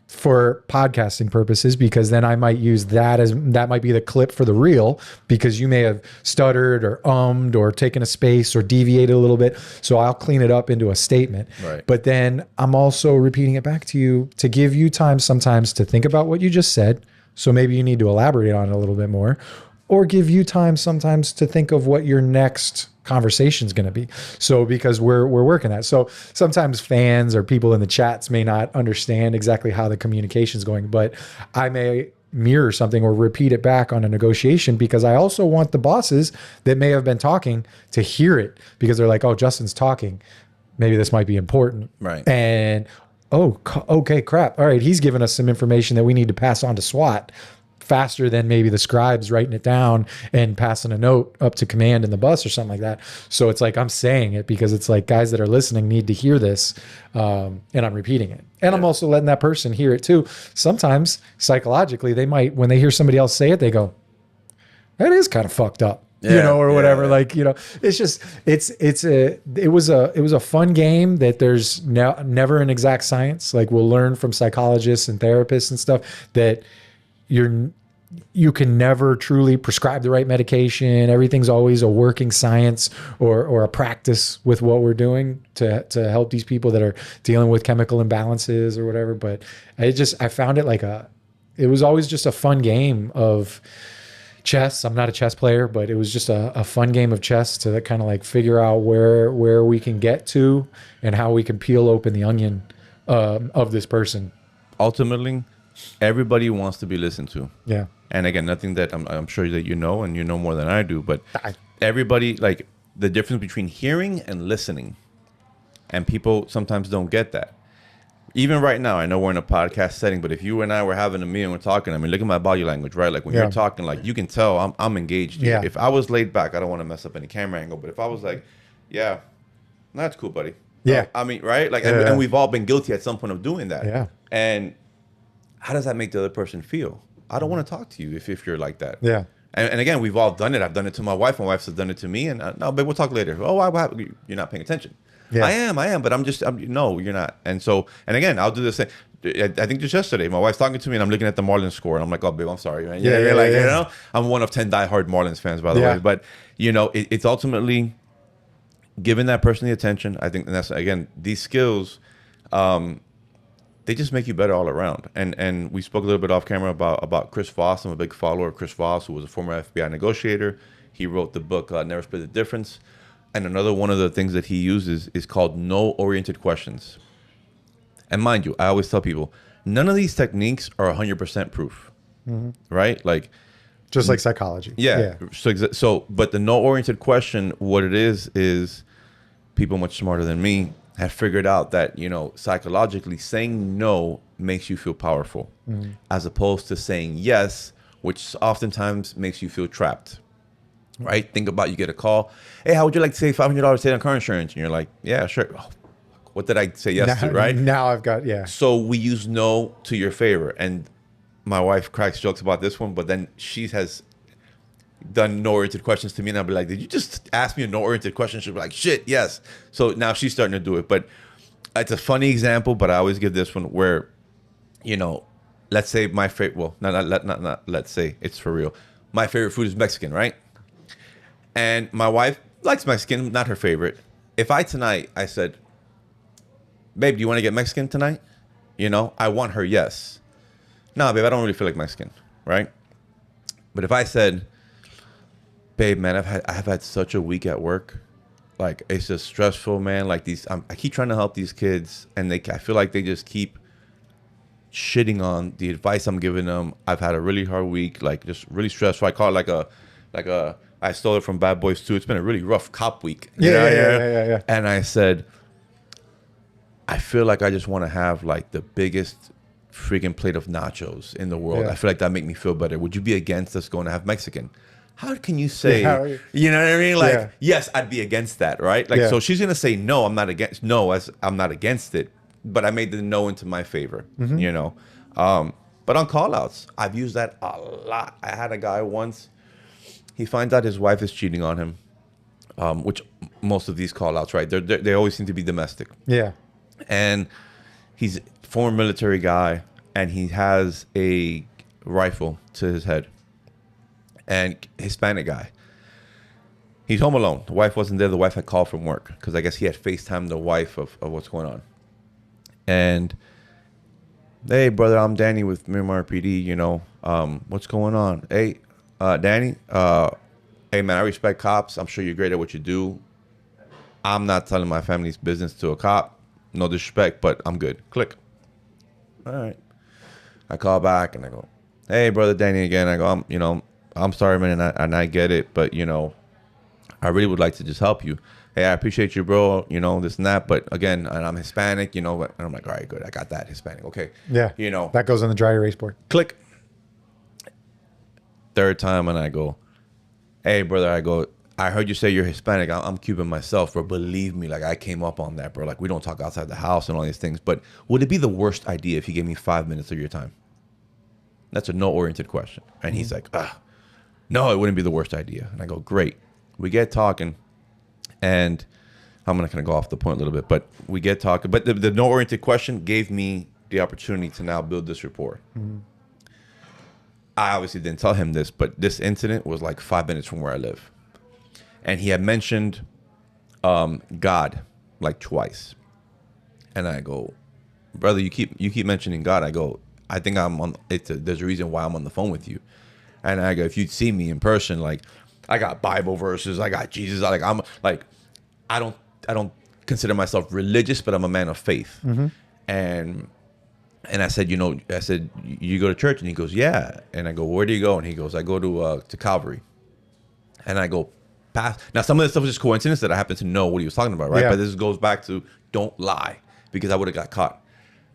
for podcasting purposes, because then I might use that might be the clip for the reel, because you may have stuttered or ummed or taken a space or deviated a little bit. So I'll clean it up into a statement. Right. But then I'm also repeating it back to you to give you time sometimes to think about what you just said. So maybe you need to elaborate on it a little bit more, or give you time sometimes to think of what your next conversation is going to be. So because we're working that. So sometimes fans or people in the chats may not understand exactly how the communication is going, but I may mirror something or repeat it back on a negotiation, because I also want the bosses that may have been talking to hear it, because they're like, oh, Justin's talking, maybe this might be important. Right. And, oh, okay, crap. All right. He's giving us some information that we need to pass on to SWAT. faster than maybe the scribes writing it down and passing a note up to command in the bus or something like that. So it's like I'm saying it because it's like guys that are listening need to hear this, and I'm repeating it. And I'm also letting that person hear it too. Sometimes psychologically, they might, when they hear somebody else say it, they go, that is kind of fucked up. Or whatever. Like, it's just, it was a fun game that there's never an exact science. Like we'll learn from psychologists and therapists and stuff that you can never truly prescribe the right medication. Everything's always a working science or a practice with what we're doing to help these people that are dealing with chemical imbalances or whatever. But I found it it was always just a fun game of chess. I'm not a chess player, but it was just a fun game of chess to kind of like figure out where we can get to and how we can peel open the onion of this person. Ultimately, everybody wants to be listened to. Yeah. And again, nothing that I'm sure that you know, and you know more than I do, but everybody, like the difference between hearing and listening, and people sometimes don't get that. Even right now, I know we're in a podcast setting, but if you and I were having a meal and we're talking, I mean, look at my body language, right? Like when you're talking, like you can tell I'm engaged. Yeah. If I was laid back, I don't want to mess up any camera angle, but if I was like, yeah, that's cool, buddy. Yeah. I mean, right? Like, and we've all been guilty at some point of doing that. Yeah. And how does that make the other person feel? I don't want to talk to you if you're like that. Yeah. And again, we've all done it. I've done it to my wife. My wife's done it to me. And no, babe, we'll talk later. Oh, you're not paying attention. Yeah. I am. But no, you're not. And so, and again, I'll do the same. I think just yesterday, my wife's talking to me and I'm looking at the Marlins score and I'm like, oh, babe, I'm sorry, man. Yeah. I'm one of 10 diehard Marlins fans, by the way. But, it's ultimately giving that person the attention. I think, and that's, again, these skills, they just make you better all around. And we spoke a little bit off camera about Chris Voss. I'm a big follower of Chris Voss, who was a former FBI negotiator. He wrote the book, Never Split the Difference. And another one of the things that he uses is called no-oriented questions. And mind you, I always tell people, none of these techniques are 100% proof, right? Like, just like psychology. Yeah. So, but the no-oriented question, what it is people much smarter than me have figured out that, psychologically saying no makes you feel powerful, as opposed to saying yes, which oftentimes makes you feel trapped. Right? Think about, you get a call. Hey, how would you like to save $500 today on car insurance? And you're like, yeah, sure. Oh, what did I say yes to, right? Now I've got, So we use no to your favor. And my wife cracks jokes about this one, but then she has done no-oriented questions to me. And I'll be like, did you just ask me a no-oriented question? She'll be like, shit, yes. So now she's starting to do it. But it's a funny example, but I always give this one where, let's say my favorite, well, not let's say, it's for real. My favorite food is Mexican, right? And my wife likes Mexican, not her favorite. If I said, babe, do you want to get Mexican tonight? I want her yes. No, babe, I don't really feel like Mexican, right? But if I said, babe, man, I've had such a week at work. Like, it's just stressful, man. Like I keep trying to help these kids, and I feel like they just keep shitting on the advice I'm giving them. I've had a really hard week, like just really stressful. I call it like a I stole it from Bad Boys 2. It's been a really rough cop week. Yeah. And I said, I feel like I just want to have like the biggest freaking plate of nachos in the world. Yeah. I feel like that make me feel better. Would you be against us going to have Mexican? How can you say, you know what I mean? Like, yes, I'd be against that, right? Like, so she's going to say, no, I'm not against it. But I made the no into my favor, But on call outs, I've used that a lot. I had a guy once, he finds out his wife is cheating on him, which most of these call outs, right? They always seem to be domestic. Yeah. And he's a former military guy, and he has a rifle to his head. And Hispanic guy. He's home alone. The wife wasn't there. The wife had called from work because I guess he had FaceTimed the wife of what's going on. And, hey, brother, I'm Danny with Miramar PD. What's going on? Hey, Danny, hey, man, I respect cops. I'm sure you're great at what you do. I'm not telling my family's business to a cop. No disrespect, but I'm good. Click. All right. I call back and I go, hey, brother Danny again. I go, I'm sorry, man, and I get it, but, I really would like to just help you. Hey, I appreciate you, bro, this and that, but again, and I'm Hispanic, and I'm like, all right, good, I got that, Hispanic, okay. Yeah, that goes on the dry erase board. Click. third time, and I go, hey, brother, I heard you say you're Hispanic. I'm Cuban myself, bro. Believe me, like, I came up on that, bro. Like, we don't talk outside the house and all these things. But would it be the worst idea if you gave me 5 minutes of your time? That's a no-oriented question. And he's like, no, it wouldn't be the worst idea. And I go, great. We get talking, and I'm not going to go off the point a little bit, but we get talking. But the no-oriented question gave me the opportunity to now build this rapport. I obviously didn't tell him this, but this incident was like 5 minutes from where I live. And he had mentioned God like twice. And I go, brother, you keep mentioning God. I go, I think there's a reason why I'm on the phone with you. And I go, if you'd see me in person, like, I got Bible verses, I got Jesus. I don't consider myself religious, but I'm a man of faith. And I said, you go to church? And he goes, yeah. And I go, where do you go? And he goes, I go to Calvary. And I go, now some of this stuff is just coincidence that I happen to know what he was talking about, right? Yeah. But this goes back to don't lie, because I would have got caught.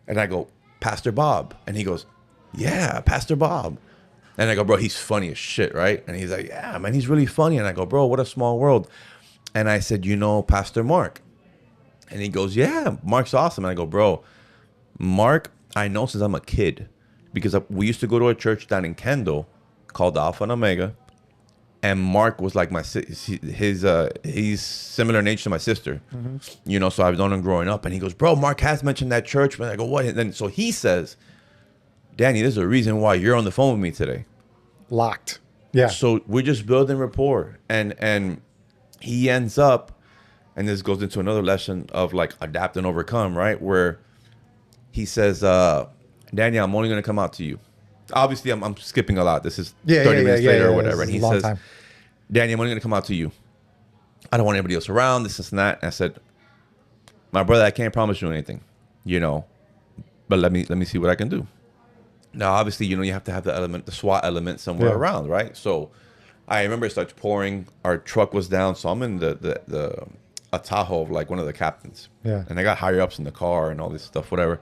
And I go, Pastor Bob. And he goes, yeah, Pastor Bob. And I go, bro, he's funny as shit, right? And he's like, yeah, man, he's really funny. And I go, bro, what a small world. And I said, Pastor Mark? And he goes, yeah, Mark's awesome. And I go, bro, Mark, I know since I'm a kid, because we used to go to a church down in Kendall called Alpha and Omega. And Mark was like he's similar in age to my sister, so I've known him growing up. And he goes, bro, Mark has mentioned that church. And I go, what? And then so he says, Danny, there's a reason why you're on the phone with me today. Locked. Yeah. So we're just building rapport. And he ends up, and this goes into another lesson of like adapt and overcome, right? Where he says, Danny, I'm only going to come out to you. Obviously, I'm skipping a lot. This is 30 minutes later or whatever. And he says, Danny, I'm only going to come out to you. I don't want anybody else around, this and that. And I said, my brother, I can't promise you anything, but let me see what I can do. Now, obviously, you have to have the SWAT element somewhere around, right? So I remember it starts pouring. Our truck was down. So I'm in a Tahoe of like one of the captains. Yeah. And I got higher ups in the car and all this stuff, whatever.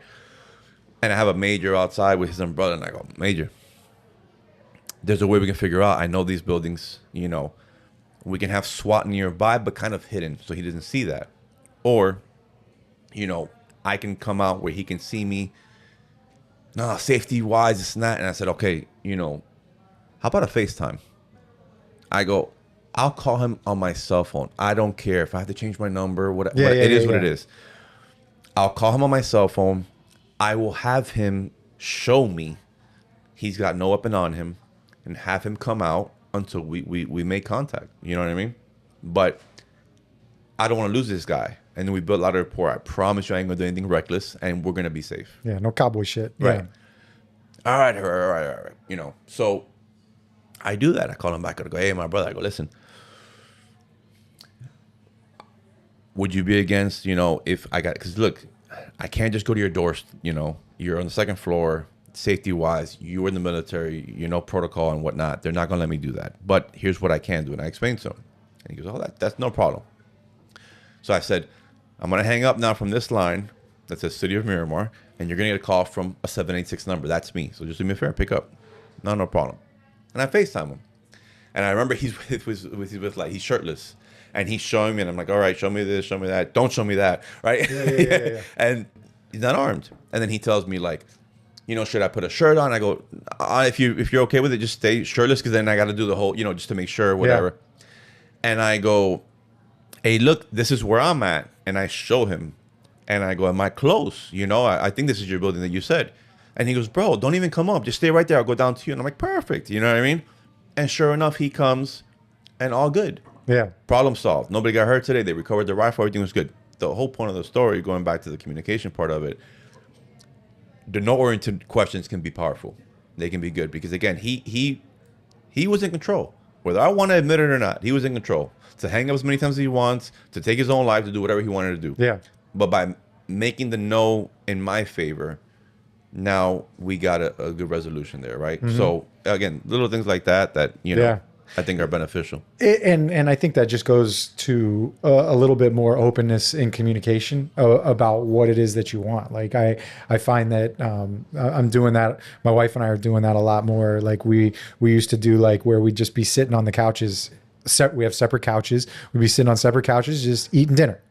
And I have a major outside with his umbrella, and I go, Major, there's a way we can figure out. I know these buildings, we can have SWAT nearby, but kind of hidden, so he doesn't see that. Or, I can come out where he can see me. No, safety-wise, this and that. And I said, okay, how about a FaceTime? I go, I'll call him on my cell phone. I don't care if I have to change my number. It is what it is. I'll call him on my cell phone. I will have him show me he's got no weapon on him, and have him come out until we make contact. You know what I mean? But I don't want to lose this guy. And then we built a lot of rapport. I promise you I ain't going to do anything reckless, and we're going to be safe. Yeah, no cowboy shit. Right. Yeah. All right. So I do that. I call him back. I go, hey, my brother. I go, listen, would you be against, if I got, because look, I can't just go to your door, you're on the second floor, safety-wise, you were in the military, protocol and whatnot. They're not going to let me do that. But here's what I can do. And I explained to him. And he goes, oh, that's no problem. So I said, I'm going to hang up now from this line that says City of Miramar, and you're going to get a call from a 786 number. That's me. So just do me a favor, pick up. No problem. And I FaceTime him. And I remember he's he's shirtless. And he's showing me, and I'm like, all right, show me this, show me that. Don't show me that, right? Yeah. And he's not armed. And then he tells me, like, should I put a shirt on? I go, if you're okay with it, just stay shirtless, because then I got to do the whole, just to make sure, whatever. Yeah. And I go, hey, look, this is where I'm at. And I show him. And I go, am I close? I think this is your building that you said. And he goes, bro, don't even come up. Just stay right there. I'll go down to you. And I'm like, perfect. You know what I mean? And sure enough, he comes, and all good. Yeah. Problem solved. Nobody got hurt today. They recovered the rifle. Everything was good. The whole point of the story, going back to the communication part of it, the no-oriented questions can be powerful. They can be good because, again, he was in control. Whether I want to admit it or not, he was in control. To hang up as many times as he wants, to take his own life, to do whatever he wanted to do. Yeah. But by making the no in my favor, now we got a good resolution there, right? Mm-hmm. So, again, little things like that, I think are beneficial. And I think that just goes to a little bit more openness in communication about what it is that you want. Like I find that I'm doing that. My wife and I are doing that a lot more. Like we used to do, like, where we'd just be sitting on the couches. We have separate couches. We'd be sitting on separate couches, just eating dinner.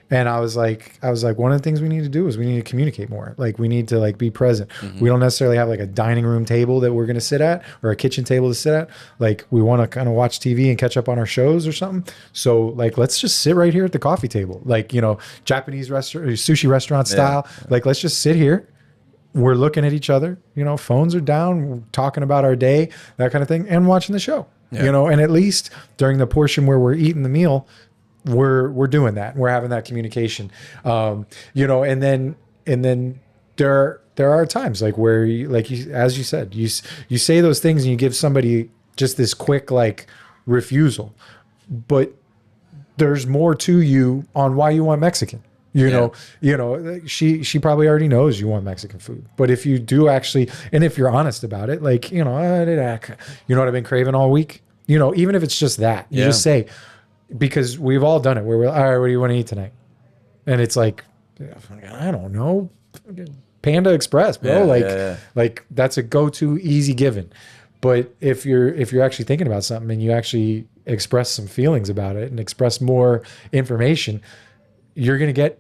And I was like, one of the things we need to do is we need to communicate more. Like, we need to, like, be present. We don't necessarily have like a dining room table that we're going to sit at, or a kitchen table to sit at. Like, we want to kind of watch TV and catch up on our shows or something. So, like, let's just sit right here at the coffee table, like, Japanese restaurant, sushi restaurant style. Like, let's just sit here. We're looking at each other, phones are down, we're talking about our day, that kind of thing, and watching the show, and at least during the portion where we're eating the meal, we're doing that. We're having that communication, and then there are times, like, where as you said, you say those things and you give somebody just this quick, like, refusal, but there's more to you on why you want Mexican. She probably already knows you want Mexican food, but if you do actually, and if you're honest about it, like, what I've been craving all week, even if it's just that, you just say. Because we've all done it, where we're, all right, what do you want to eat tonight? And it's like, I don't know, Panda Express, bro. Like that's a go-to, easy given. But if you're actually thinking about something and you actually express some feelings about it and express more information, you're gonna get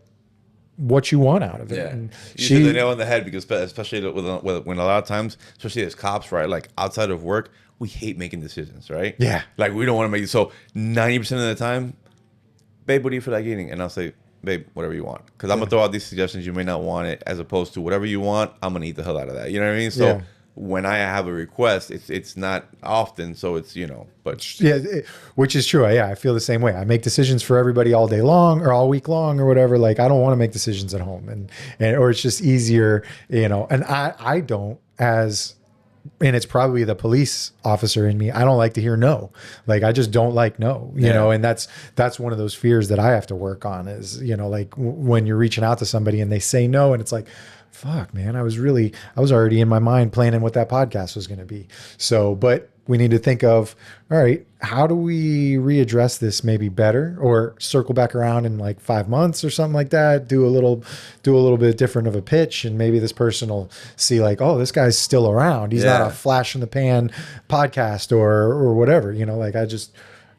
what you want out of it. And you hit the nail on the head, because especially when a lot of times, especially as cops, right, like outside of work, we hate making decisions, right? Yeah. Like, we don't want to make it. So 90% of the time, babe, what do you feel like eating? And I'll say, babe, whatever you want. Because I'm going to throw out these suggestions. You may not want it, as opposed to whatever you want, I'm going to eat the hell out of that. You know what I mean? So when I have a request, it's not often. So it's, but. Yeah, which is true. Yeah, I feel the same way. I make decisions for everybody all day long or all week long or whatever. Like, I don't want to make decisions at home, or it's just easier, and I don't, and it's probably the police officer in me. I don't like to hear no. Like, I just don't like no, and that's one of those fears that I have to work on is, like, when you're reaching out to somebody and they say no, and it's like, fuck, man, I was already in my mind planning what that podcast was going to be. So, but we need to think of, all right, how do we readdress this maybe better, or circle back around in like 5 months or something like that, do a little bit different of a pitch. And maybe this person will see, like, oh, this guy's still around. He's not a flash in the pan podcast or whatever, like, I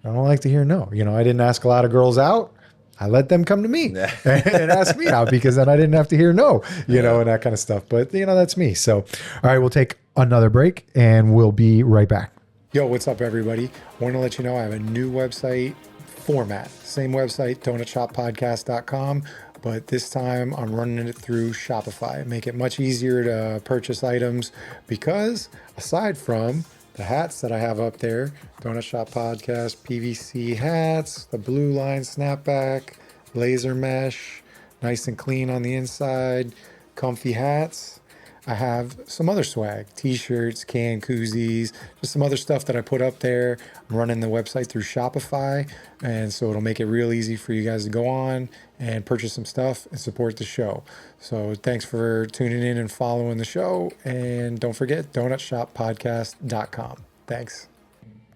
don't like to hear no. I didn't ask a lot of girls out. I let them come to me and ask me out, because then I didn't have to hear no, and that kind of stuff. But, that's me. So, all right, we'll take another break and we'll be right back. Yo, what's up, everybody? I want to let you know I have a new website format. Same website, donutshoppodcast.com, but this time I'm running it through Shopify. Make it much easier to purchase items, because aside from the hats that I have up there, Donut Shop Podcast, PVC hats, the blue line snapback, laser mesh, nice and clean on the inside, comfy hats, I have some other swag, t-shirts, can koozies, just some other stuff that I put up there. I'm running the website through Shopify, and so it'll make it real easy for you guys to go on and purchase some stuff and support the show. So thanks for tuning in and following the show, and don't forget, donutshoppodcast.com. Thanks.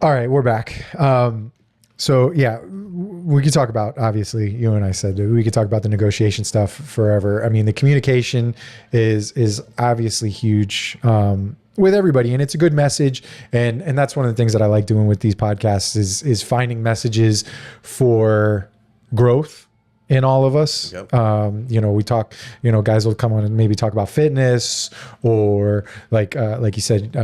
All right, we're back. So yeah, we could talk about, obviously, you and I said we could talk about the negotiation stuff forever. I mean, the communication is obviously huge with everybody, and it's a good message. And that's one of the things that I like doing with these podcasts is finding messages for growth in all of us. Yep. We talk, guys will come on and maybe talk about fitness, or like you said,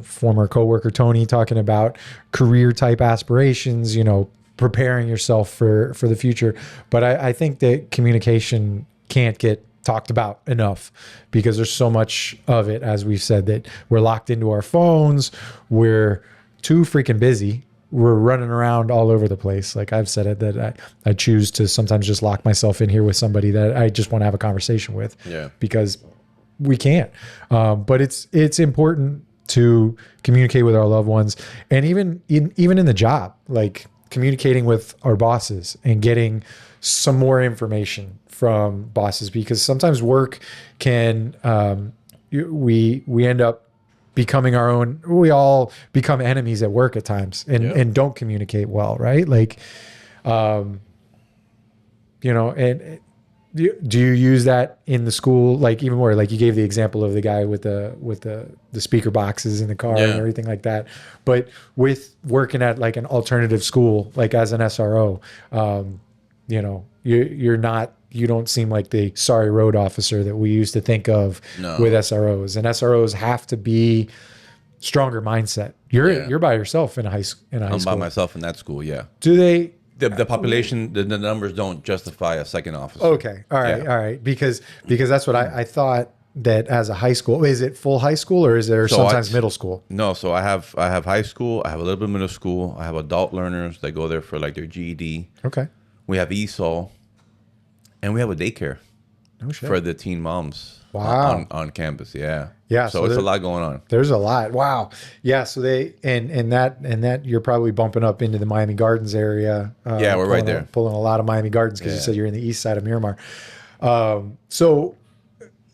former coworker Tony talking about career type aspirations, preparing yourself for the future. But I think that communication can't get talked about enough, because there's so much of it, as we've said, that we're locked into our phones. We're too freaking busy. We're running around all over the place. Like I've said it, that I choose to sometimes just lock myself in here with somebody that I just want to have a conversation with, because we can't. But it's important to communicate with our loved ones, and even in the job, like communicating with our bosses and getting some more information from bosses, because sometimes work can, we end up becoming our own, we all become enemies at work at times and don't communicate well. Right. Like, you know, and do you use that in the school? Like even more, like you gave the example of the guy with the speaker boxes in the car and everything like that. But with working at like an alternative school, like as an SRO, you know, you don't seem like the sorry road officer that we used to think of with SROs. And SROs have to be stronger mindset. You're by yourself in high school. I'm by myself in that school. Yeah. Do they? The population, the numbers don't justify a second officer. Okay. All right. Because that's what I thought, that as a high school, is it full high school or is there sometimes middle school? No. So I have high school. I have a little bit of middle school. I have adult learners that go there for like their GED. Okay. We have ESOL, and we have a daycare for the teen moms. Wow. On campus. Yeah. Yeah. So it's a lot going on. There's a lot. Wow. Yeah. So they and that you're probably bumping up into the Miami Gardens area. Yeah, we're right there. Pulling a lot of Miami Gardens because you said you're in the east side of Miramar. So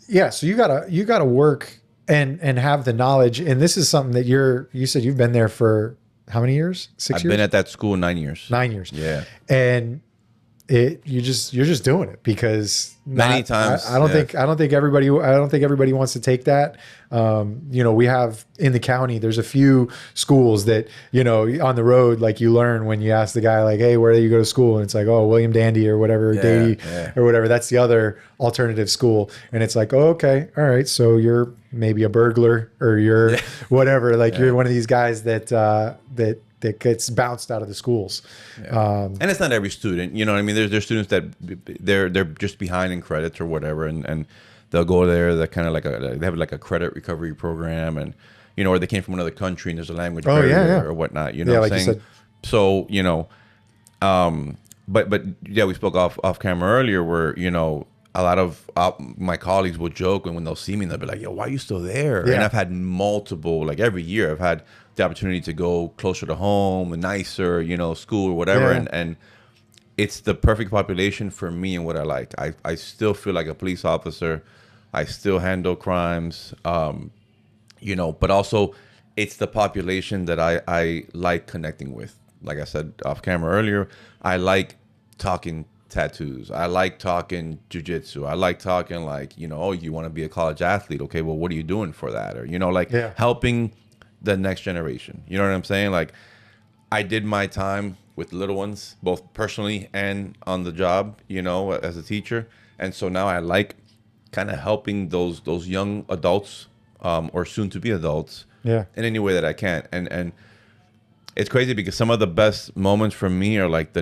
you gotta work and have the knowledge. And this is something that you said you've been there for how many years? 6 years? I've been at that school 9 years. 9 years. Yeah. And you're just doing it because many times I don't think everybody wants to take that. You know, we have in the county, there's a few schools that, you know, on the road, like you learn when you ask the guy like, hey, where do you go to school? And it's like, oh, William Dandy or whatever, Dady or whatever. That's the other alternative school. And it's like, oh, okay. All right. So you're maybe a burglar or you're whatever. Like you're one of these guys that gets bounced out of the schools. And it's not every student, you know what I mean? There's students that they're just behind in credits or whatever. And they'll go there. They're kind of like they have like a credit recovery program, and, you know, or they came from another country and there's a language barrier or whatnot, you know what I'm saying? You said. So, you know, but yeah, we spoke off camera earlier where, you know, a lot of my colleagues will joke, and when they'll see me, they'll be like, yo, why are you still there? And I've had multiple, like every year I've had the opportunity to go closer to home, a nicer, you know, school or whatever. And it's the perfect population for me and what I like. I still feel like a police officer. I still handle crimes, you know, but also it's the population that I like connecting with. Like I said off camera earlier, I like talking tattoos. I like talking jujitsu. I like talking like, you know, oh, you want to be a college athlete. Okay, well, what are you doing for that? Or, you know, like helping the next generation. You know what I'm saying? Like I did my time with little ones, both personally and on the job, you know, as a teacher. And so now I like kind of helping those young adults or soon to be adults in any way that I can. And it's crazy because some of the best moments for me are like the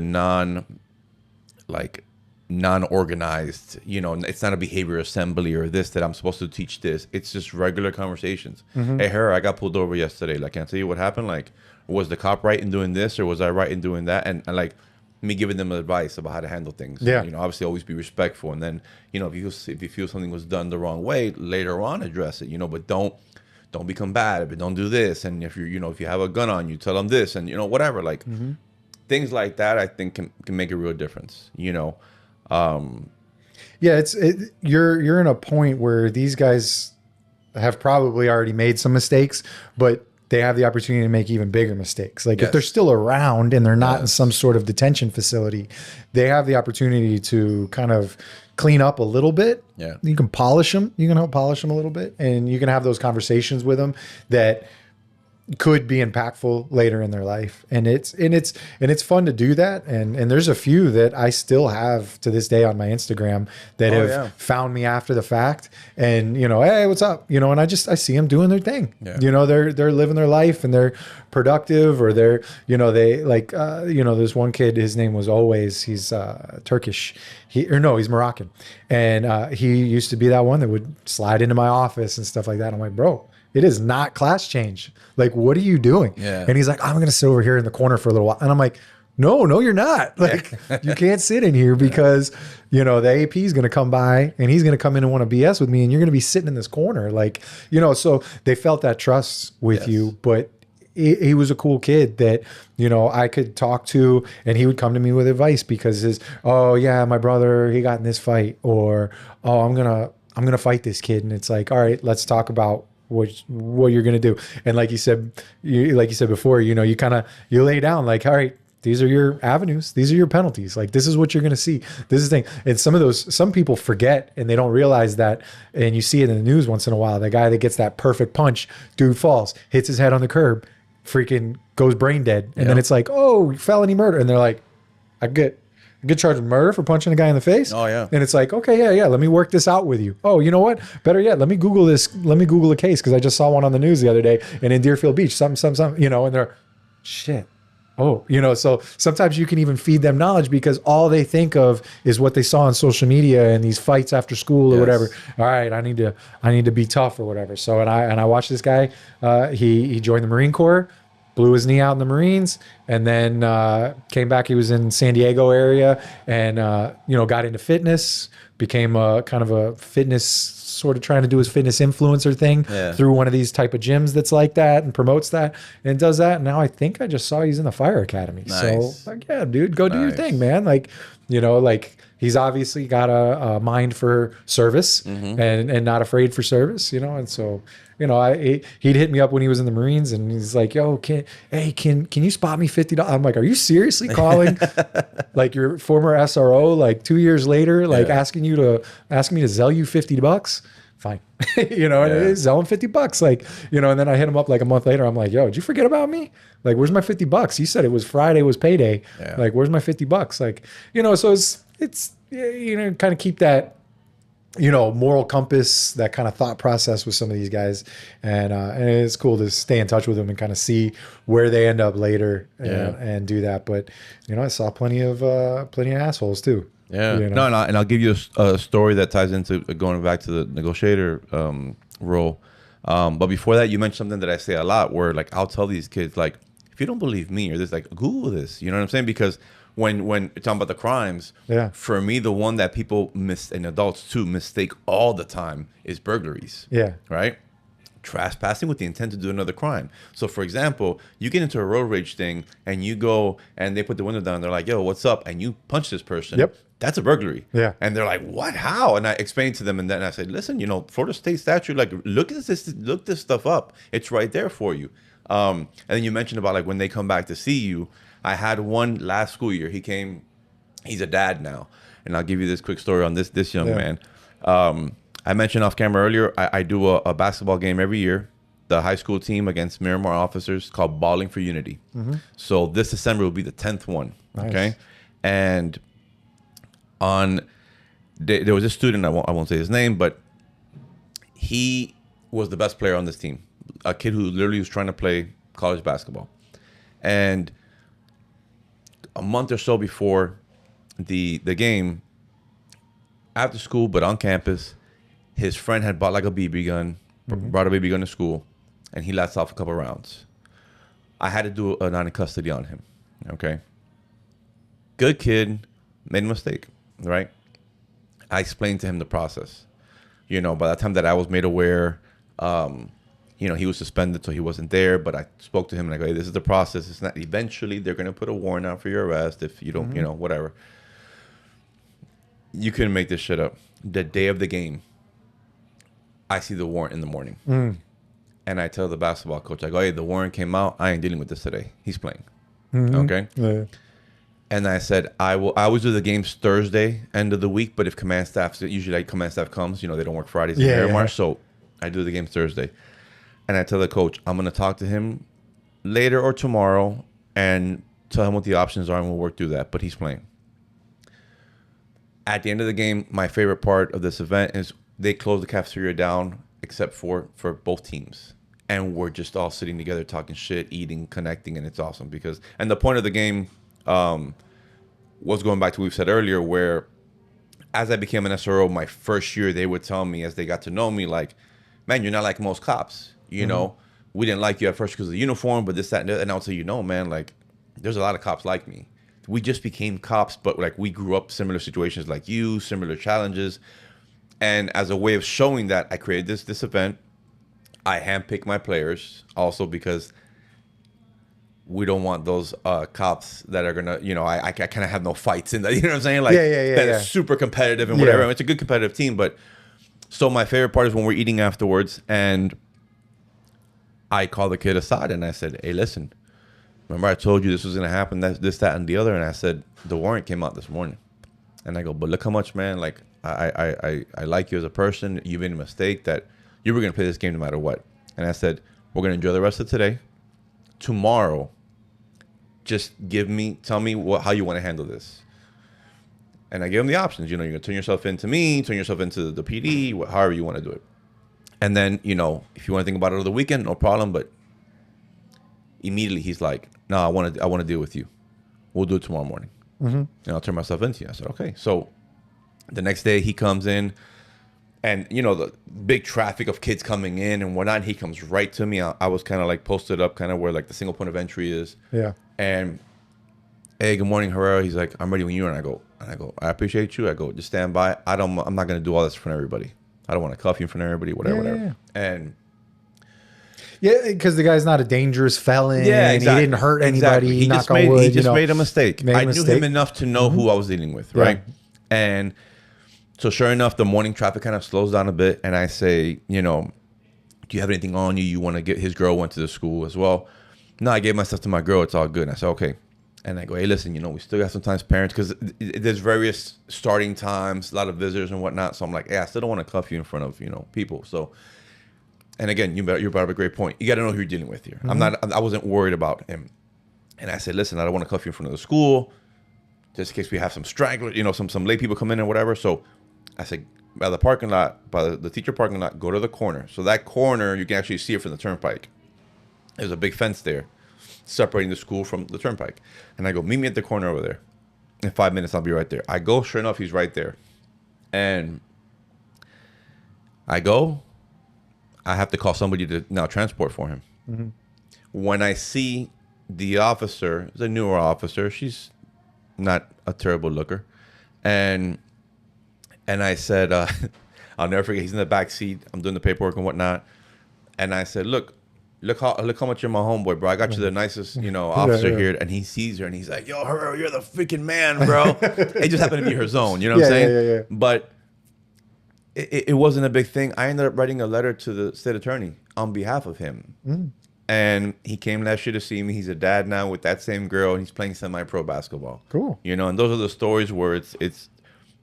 non-organized, you know, it's not a behavior assembly or this that I'm supposed to teach this. It's just regular conversations. Hey, Herrera, I got pulled over yesterday. Like, can I tell you what happened? Like, was the cop right in doing this or was I right in doing that? And like me giving them advice about how to handle things. Yeah. You know, obviously always be respectful. And then, you know, if you feel something was done the wrong way, later on address it, you know, but don't become bad, but don't do this. And if if you have a gun on you, tell them this and, you know, whatever, like things like that, I think can make a real difference, you know? You're in a point where these guys have probably already made some mistakes, but they have the opportunity to make even bigger mistakes. Like if they're still around and they're not in some sort of detention facility, they have the opportunity to kind of clean up a little bit. Yeah. You can polish them. You can help polish them a little bit, and you can have those conversations with them that could be impactful later in their life. And it's fun to do that. And there's a few that I still have to this day on my Instagram that have found me after the fact and, you know, hey, what's up? You know, and I see them doing their thing. Yeah. You know, they're living their life and they're productive, or they're, you know, they like, you know, there's one kid, his name was Always, he's Turkish. He's Moroccan. And he used to be that one that would slide into my office and stuff like that. I'm like, bro, it is not class change. Like, what are you doing? Yeah. And he's like, I'm going to sit over here in the corner for a little while. And I'm like, no, you're not. Like, you can't sit in here because, you know, the AP is going to come by and he's going to come in and want to BS with me. And you're going to be sitting in this corner. Like, you know, so they felt that trust with you, but he was a cool kid that, you know, I could talk to, and he would come to me with advice because oh yeah, my brother, he got in this fight, or, oh, I'm going to fight this kid. And it's like, all right, let's talk about what you're gonna do. And like you said before, you know, you lay down like, all right, these are your avenues, these are your penalties. Like, this is what you're gonna see. This is the thing. And some people forget and they don't realize that. And you see it in the news once in a while. The guy that gets that perfect punch, dude falls, hits his head on the curb, freaking goes brain dead. And then it's like, oh, felony murder. And they're like, I get charged with murder for punching a guy in the face. Oh, yeah. And it's like, okay, yeah. Let me work this out with you. Oh, you know what? Better yet, let me Google this. Let me Google a case because I just saw one on the news the other day. And in Deerfield Beach, something, you know, and they're, shit. Oh, you know, so sometimes you can even feed them knowledge because all they think of is what they saw on social media and these fights after school or whatever. All right, I need to be tough or whatever. So and I watched this guy. He joined the Marine Corps, blew his knee out in the Marines, and then came back. He was in San Diego area and you know, got into fitness, became a kind of a fitness, sort of trying to do his fitness influencer thing through one of these type of gyms that's like that and promotes that and does that. And now I think I just saw he's in the fire academy. Nice. So like, yeah, dude, go do your thing, man. Like, you know, like he's obviously got a mind for service and not afraid for service, you know? And so, you know, he'd hit me up when he was in the Marines and he's like, yo, can you spot me $50? I'm like, are you seriously calling like your former SRO, like 2 years later, like asking me to sell you $50? Fine. You know, and sell him $50. Like, you know, and then I hit him up like a month later. I'm like, yo, did you forget about me? Like, where's my $50? He said it was Friday was payday. Yeah. Like, where's my $50? Like, you know, so it's, you know, kind of keep that, you know, moral compass, that kind of thought process with some of these guys. And it's cool to stay in touch with them and kind of see where they end up later and do that. But, you know, I saw plenty of assholes too. Yeah. You know? No, and I'll give you a story that ties into going back to the negotiator role. But before that, you mentioned something that I say a lot where, like, I'll tell these kids, like, if you don't believe me or this, like, Google this. You know what I'm saying? Because when you're talking about the crimes, for me, the one that people and adults too mistake all the time is burglaries. Yeah. Right? Trespassing with the intent to do another crime. So, for example, you get into a road rage thing and you go and they put the window down and they're like, yo, what's up? And you punch this person. Yep. That's a burglary. Yeah. And they're like, what? How? And I explained to them and then I said, listen, you know, Florida State statute, like, look this stuff up. It's right there for you. And then you mentioned about, like, when they come back to see you. I had one last school year. He came, he's a dad now. And I'll give you this quick story on this young man. I mentioned off camera earlier, I do a basketball game every year, the high school team against Miramar officers, called Balling for Unity. So this December will be the 10th one. Nice. Okay. And there was a student, I won't say his name, but he was the best player on this team. A kid who literally was trying to play college basketball. And a month or so before the game, after school, but on campus, his friend had bought like a BB gun, brought a BB gun to school, and he lets off a couple rounds. I had to do a non-custody on him, okay? Good kid, made a mistake, right? I explained to him the process. You know, by the time that I was made aware, you know, he was suspended, so he wasn't there, but I spoke to him and I go, hey, this is the process. It's not, eventually they're going to put a warrant out for your arrest if you don't, you know, whatever. You couldn't make this shit up. The day of the game, I see the warrant in the morning. And I tell the basketball coach, I go, hey, the warrant came out. I ain't dealing with this today. He's playing. Okay? Yeah. And I said, I always do the games Thursday, end of the week, but if command staff, usually like command staff comes, you know, they don't work Fridays in Miramar, so I do the games Thursday. And I tell the coach, I'm going to talk to him later or tomorrow and tell him what the options are and we'll work through that, but he's playing. At the end of the game, my favorite part of this event is they close the cafeteria down except for both teams. And we're just all sitting together talking shit, eating, connecting, and it's awesome because, and the point of the game was going back to what we've said earlier, where as I became an SRO, my first year, they would tell me as they got to know me, like, man, you're not like most cops. You know, we didn't like you at first because of the uniform, but this, that, and that. And I'll tell you, no, man, like, there's a lot of cops like me. We just became cops, but like we grew up similar situations like you, similar challenges. And as a way of showing that, I created this event. I handpicked my players also because we don't want those cops that are gonna, you know, I kind of have no fights in that. You know what I'm saying? Like, that's super competitive and whatever. It's a good competitive team, but so my favorite part is when we're eating afterwards, and I called the kid aside and I said, hey, listen, remember I told you this was going to happen, that, and the other. And I said, the warrant came out this morning. And I go, but look how much, man, like, I like you as a person. You made a mistake that you were going to play this game no matter what. And I said, we're going to enjoy the rest of today. Tomorrow, just tell me how you want to handle this. And I gave him the options. You know, you're going to turn yourself into me, turn yourself into the PD, however you want to do it. And then, you know, if you want to think about it over the weekend, no problem. But immediately he's like, no, I want to deal with you. We'll do it tomorrow morning. Mm-hmm. And I'll turn myself into you. I said, okay. So the next day he comes in and, you know, the big traffic of kids coming in and whatnot. He comes right to me. I was kind of like posted up kind of where like the single point of entry is. Yeah. And, hey, good morning, Herrera. He's like, I'm ready when you are. And I go, I appreciate you. I go, just stand by. I'm not going to do all this in front of everybody. I don't want to cuff you in front of everybody, whatever. Yeah. And yeah, because the guy's not a dangerous felon. yeah, exactly. He didn't hurt anybody. Exactly. He just made a mistake. I knew him enough to know who I was dealing with, right? Yeah. And so sure enough, the morning traffic kind of slows down a bit. And I say, you know, do you have anything on you? You want to get, his girl went to the school as well. No, I gave my stuff to my girl. It's all good. And I said, okay. And I go, hey, listen, you know, we still got sometimes parents because there's various starting times, a lot of visitors and whatnot. So I'm like, hey, I still don't want to cuff you in front of, you know, people. So, and again, you brought up a great point. You got to know who you're dealing with here. Mm-hmm. I wasn't worried about him. And I said, listen, I don't want to cuff you in front of the school, just in case we have some stragglers, you know, some late people come in or whatever. So I said, by the parking lot, by the teacher parking lot, go to the corner. So that corner, you can actually see it from the turnpike. There's a big fence there separating the school from the turnpike. And I go, meet me at the corner over there. In 5 minutes, I'll be right there. I go, sure enough, he's right there. And I go, I have to call somebody to now transport for him. Mm-hmm. When I see the officer, the newer officer, she's not a terrible looker. And I said, I'll never forget, he's in the back seat. I'm doing the paperwork and whatnot. And I said, look how much you're my homeboy, bro. I got you the nicest, you know, officer here. And he sees her and he's like, yo, Herrera, you're the freaking man, bro. It just happened to be her zone, you know what I'm saying? Yeah. But it wasn't a big thing. I ended up writing a letter to the state attorney on behalf of him. Mm. And he came last year to see me. He's a dad now with that same girl, and he's playing semi-pro basketball. Cool. You know, and those are the stories where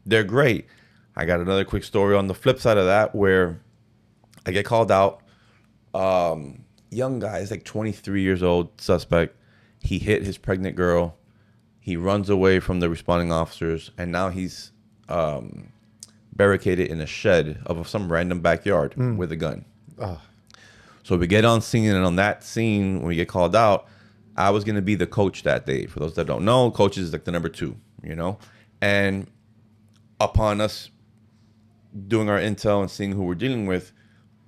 they're great. I got another quick story on the flip side of that where I get called out. Young guy, he's like 23 years old, suspect. He hit his pregnant girl. He runs away from the responding officers, and now he's barricaded in a shed of some random backyard with a gun. Oh. So we get on scene, and on that scene, when we get called out, I was going to be the coach that day. For those that don't know, coach is like the number 2, you know? And upon us doing our intel and seeing who we're dealing with,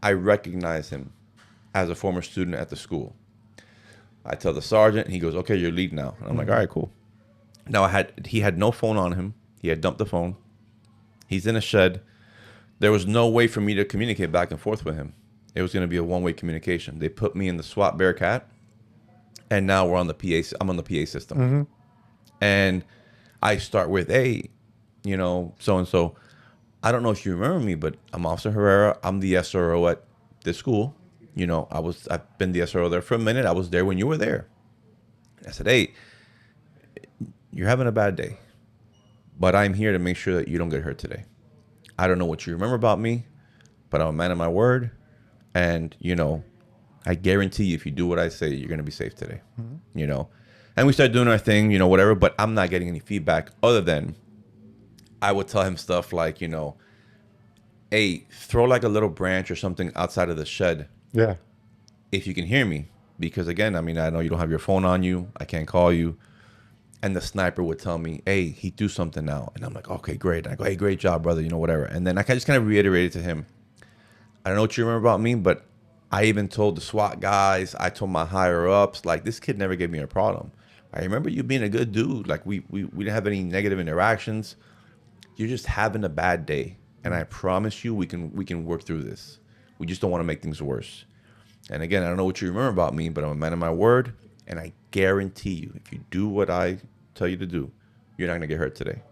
I recognize him as a former student at the school. I tell the sergeant, and he goes, okay, you're lead now. And I'm like, all right, cool. Now, he had no phone on him. He had dumped the phone. He's in a shed. There was no way for me to communicate back and forth with him. It was going to be a one-way communication. They put me in the SWAT Bearcat, and now we're on the PA. I'm on the PA system. Mm-hmm. And I start with, hey, you know, so-and-so. I don't know if you remember me, but I'm Officer Herrera. I'm the SRO at this school. You know, I've been the SRO there for a minute. I was there when you were there. I said, hey, you're having a bad day, but I'm here to make sure that you don't get hurt today. I don't know what you remember about me, but I'm a man of my word. And, you know, I guarantee you, if you do what I say, you're going to be safe today, you know. And we started doing our thing, you know, whatever, but I'm not getting any feedback other than I would tell him stuff like, you know, hey, throw like a little branch or something outside of the shed. Yeah. If you can hear me, because again, I mean, I know you don't have your phone on you. I can't call you. And the sniper would tell me, hey, he do something now. And I'm like, okay, great. And I go, hey, great job, brother, you know, whatever. And then I just kind of reiterated to him, I don't know what you remember about me, but I even told the SWAT guys, I told my higher ups, like, this kid never gave me a problem. I remember you being a good dude. Like, we didn't have any negative interactions. You're just having a bad day. And I promise you we can work through this. We just don't want to make things worse. And again, I don't know what you remember about me, but I'm a man of my word. And I guarantee you, if you do what I tell you to do, you're not going to get hurt today.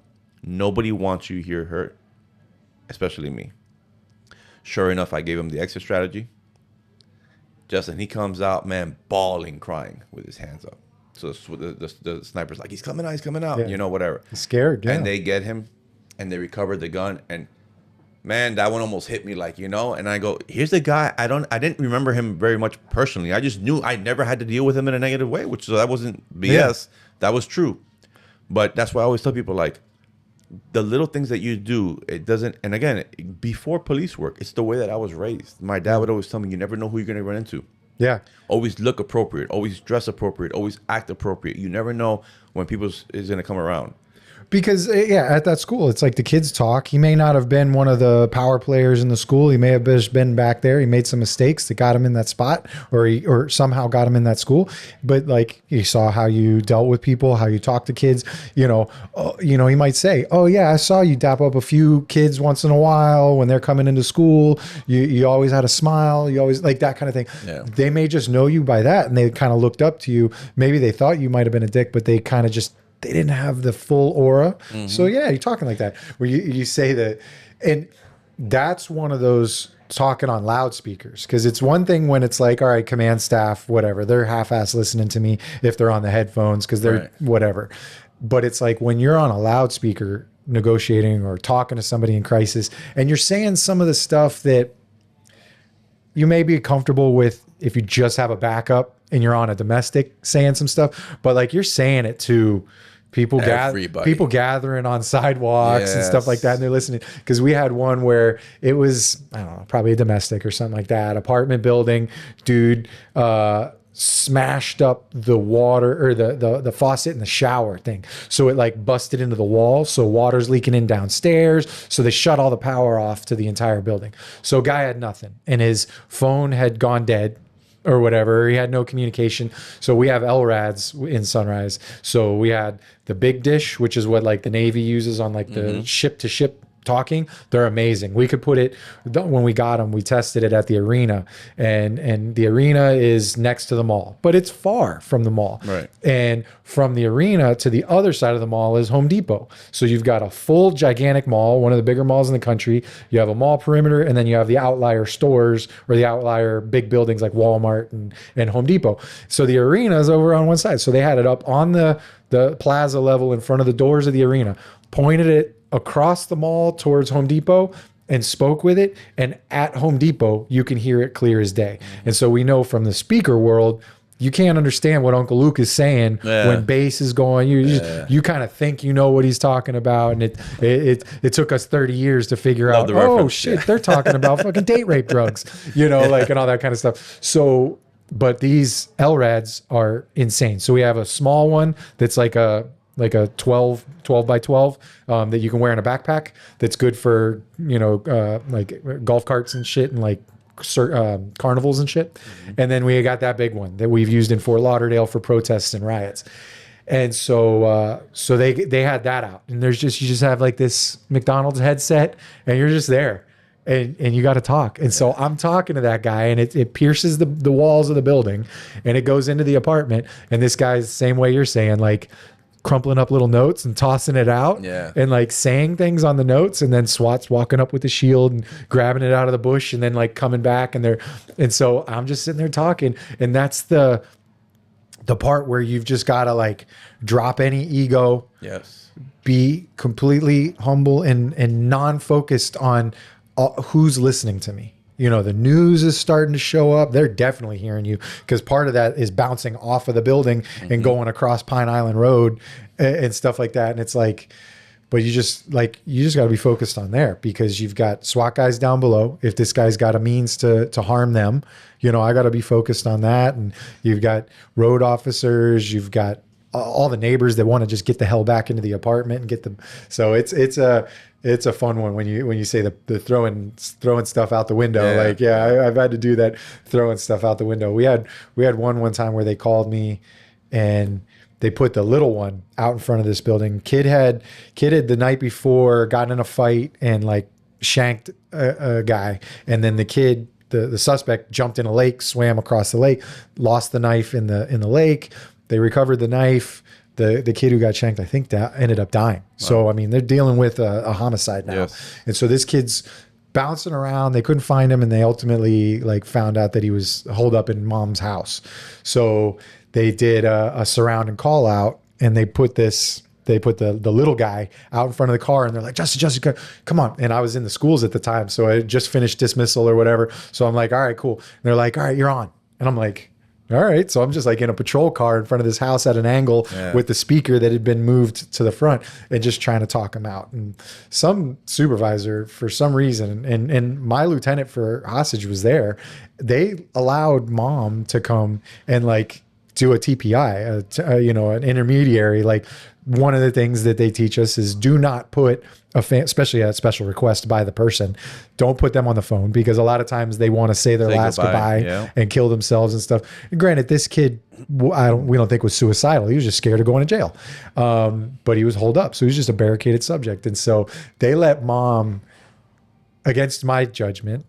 Nobody wants you here hurt, especially me. Sure enough, I gave him the exit strategy. Justin, he comes out, man, bawling, crying with his hands up. So the sniper's like, he's coming out, Yeah. you know, whatever. He's scared, yeah. And they get him, and they recovered the gun, and man, that one almost hit me, like, you know. And I go, here's the guy. I didn't remember him very much personally. I just knew I never had to deal with him in a negative way, which so that wasn't BS. Yeah. That was true. But that's why I always tell people, like, the little things that you do, it doesn't. And again, before police work, it's the way that I was raised. My dad would always tell me, you never know who you're gonna run into. Yeah. Always look appropriate. Always dress appropriate. Always act appropriate. You never know when people is gonna come around. Because at that school, it's like the kids talk. He may not have been one of the power players in the school. He may have just been back there. He made some mistakes that got him in that spot, or somehow got him in that school. But like, you saw how you dealt with people, how you talk to kids. You know, he might say, "Oh yeah, I saw you dap up a few kids once in a while when they're coming into school. You always had a smile. You always like that kind of thing." Yeah. They may just know you by that, and they kind of looked up to you. Maybe they thought you might have been a dick, but they kind of just. They didn't have the full aura. Mm-hmm. So yeah, you're talking like that where you say that. And that's one of those talking on loudspeakers. Cause it's one thing when it's like, all right, command staff, whatever, they're half-ass listening to me if they're on the headphones. Cause they're Right. whatever. But it's like when you're on a loudspeaker negotiating or talking to somebody in crisis and you're saying some of the stuff that you may be comfortable with if you just have a backup and you're on a domestic saying some stuff, but like you're saying it to people gathering on sidewalks and stuff like that, and they're listening. Because we had one where it was, I don't know, probably a domestic or something like that, apartment building, dude smashed up the water or the faucet in the shower thing, so it like busted into the wall, so water's leaking in downstairs, so they shut all the power off to the entire building. So guy had nothing, and his phone had gone dead or whatever. He had no communication. So we have LRADs in Sunrise. So we had the big dish, which is what like the Navy uses on like the ship to ship talking. They're amazing. We could put it, when we got them, we tested it at the arena, and the arena is next to the mall, but it's far from the mall. Right. And from the arena to the other side of the mall is Home Depot. So you've got a full gigantic mall, one of the bigger malls in the country. You have a mall perimeter, and then you have the outlier stores or the outlier big buildings like Walmart and Home Depot. So the arena is over on one side. So they had it up on the plaza level in front of the doors of the arena, pointed it across the mall towards Home Depot and spoke with it. And at Home Depot, you can hear it clear as day. And so we know from the speaker world, you can't understand what Uncle Luke is saying when bass is going. You kind of think you know what he's talking about, and it took us 30 years to figure out. Oh shit, they're talking about fucking date rape drugs, like and all that kind of stuff. So, but these LRADs are insane. So we have a small one that's like a 12 by 12 that you can wear in a backpack. That's good for like golf carts and shit and like carnivals and shit. And then we got that big one that we've used in Fort Lauderdale for protests and riots. And so they had that out, and you just have like this McDonald's headset, and you're just there, and you got to talk. And so I'm talking to that guy, and it pierces the walls of the building, and it goes into the apartment. And this guy's the same way you're saying, like crumpling up little notes and tossing it out, and like saying things on the notes, and then SWAT's walking up with the shield and grabbing it out of the bush, and then like coming back, and so I'm just sitting there talking, and that's the part where you've just got to like drop any ego, be completely humble and non-focused on who's listening to me. The news is starting to show up. They're definitely hearing you, because part of that is bouncing off of the building and going across Pine Island Road and stuff like that. And it's like, but you just got to be focused on there, because you've got SWAT guys down below. If this guy's got a means to harm them, I got to be focused on that. And you've got road officers, you've got all the neighbors that want to just get the hell back into the apartment and get them. So it's a fun one when you say the throwing stuff out the window. I've had to do that, throwing stuff out the window. We had one time where they called me, and they put the little one out in front of this building. Kid had the night before gotten in a fight and like shanked a guy, and then the kid, the suspect, jumped in a lake, swam across the lake, lost the knife in the lake. They recovered the knife. The kid who got shanked, I think, that ended up dying. Wow. So I mean, they're dealing with a homicide now, and so this kid's bouncing around. They couldn't find him, and they ultimately like found out that he was holed up in mom's house. So they did a surround and call out, and they put the little guy out in front of the car, and they're like, Justin, come on. And I was in the schools at the time, so I had just finished dismissal or whatever. So I'm like, all right, cool. And they're like, all right, you're on. And I'm like, all right. So I'm just like in a patrol car in front of this house at an angle with the speaker that had been moved to the front and just trying to talk him out. And some supervisor, for some reason, and my lieutenant for hostage was there, they allowed mom to come and like do a TPI, an intermediary. Like, one of the things that they teach us is do not put especially a special request by the person, don't put them on the phone, because a lot of times they want to say their last goodbye and kill themselves and stuff. And granted, this kid, we don't think was suicidal. He was just scared of going to jail. But he was holed up. So he was just a barricaded subject. And so they let mom, against my judgment,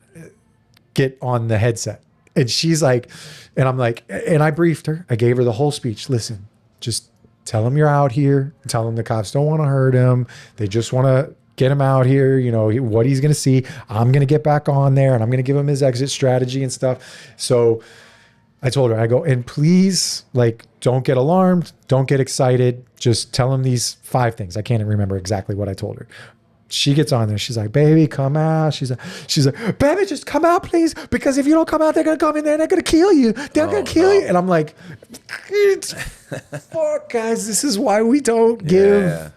get on the headset. And she's like, and I'm like, and I briefed her. I gave her the whole speech. Listen, just tell him you're out here. Tell him the cops don't want to hurt him. They just want to get him out here. You know, what he's going to see. I'm going to get back on there, and I'm going to give him his exit strategy and stuff. So I told her, I go, and please, like, don't get alarmed. Don't get excited. Just tell him these 5 things. I can't remember exactly what I told her. She gets on there. She's like, baby, come out. She's like, baby, just come out, please. Because if you don't come out, they're going to come in there and they're going to kill you. They're going to kill you. And I'm like, fuck, guys, this is why we don't give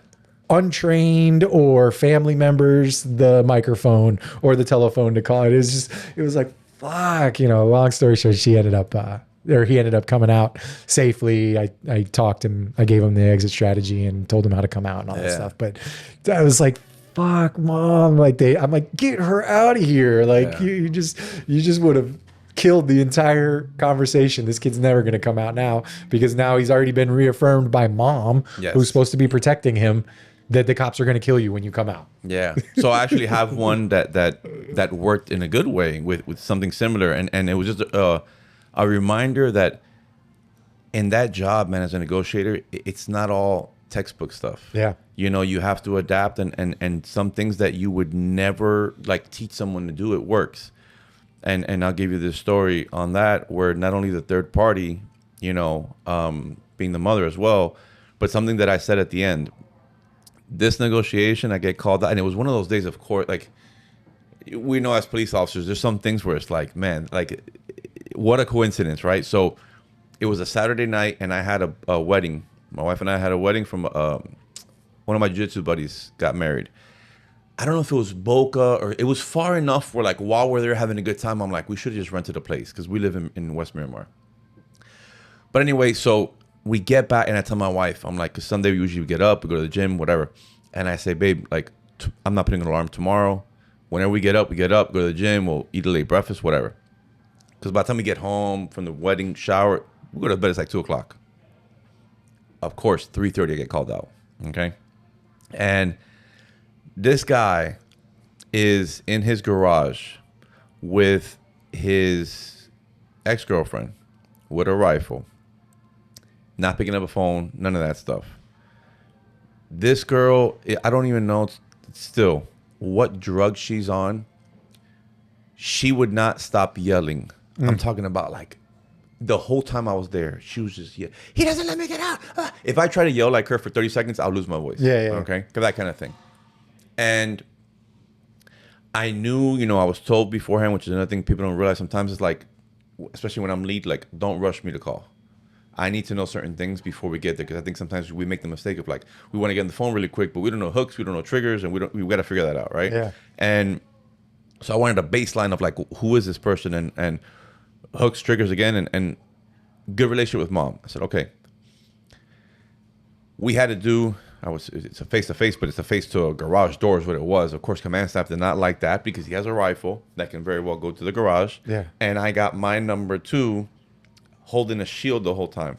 untrained or family members the microphone or the telephone to call. It was like, fuck, long story short, he ended up coming out safely. I talked him, I gave him the exit strategy and told him how to come out and all that stuff. But I was like, fuck, mom. I'm like, get her out of here. Like, you just would have killed the entire conversation. This kid's never going to come out now, because now he's already been reaffirmed by mom, who's supposed to be protecting him, that the cops are going to kill you when you come out. Yeah. So I actually have one that worked in a good way with something similar. And it was just a reminder that in that job, man, as a negotiator, it's not all textbook stuff. Yeah. You have to adapt, and some things that you would never like teach someone to do, it works. And I'll give you this story on that, where not only the third party, being the mother as well, but something that I said at the end. This negotiation, I get called out, and it was one of those days of court. Like, we know as police officers, there's some things where it's like, man, like, what a coincidence, right? So it was a Saturday night, and I had a wedding. My wife and I had a wedding from one of my jiu-jitsu buddies got married. I don't know if it was Boca or it was far enough where, like, while we're there having a good time, I'm like, we should have just rented a place, because we live in West Miramar. But anyway, so we get back, and I tell my wife, I'm like, because Sunday we usually get up, we go to the gym, whatever. And I say, babe, like, I'm not putting an alarm tomorrow. Whenever we get up, go to the gym, we'll eat a late breakfast, whatever. Because by the time we get home from the wedding shower, we go to bed, it's like 2 o'clock. Of course, 3:30 I get called out, okay? And this guy is in his garage with his ex-girlfriend with a rifle, not picking up a phone, none of that stuff. This girl, I don't even know still what drug she's on. She would not stop yelling. I'm talking about, like, the whole time I was there, she was just, he doesn't let me get out. If I try to yell like her for 30 seconds, I'll lose my voice. Yeah. Okay? That kind of thing. And I knew, I was told beforehand, which is another thing people don't realize sometimes, is like, especially when I'm lead, like, don't rush me to call. I need to know certain things before we get there, because I think sometimes we make the mistake of, like, we want to get on the phone really quick, but we don't know hooks, we don't know triggers, and we got to figure that out, right? Yeah. And so I wanted a baseline of, like, who is this person, and hooks, triggers again, and good relationship with mom. I said, okay. We had to do, it's a face-to-face, but it's a face to a garage door is what it was. Of course, command staff did not like that, because he has a rifle that can very well go to the garage. Yeah. And I got my number 2 holding a shield the whole time.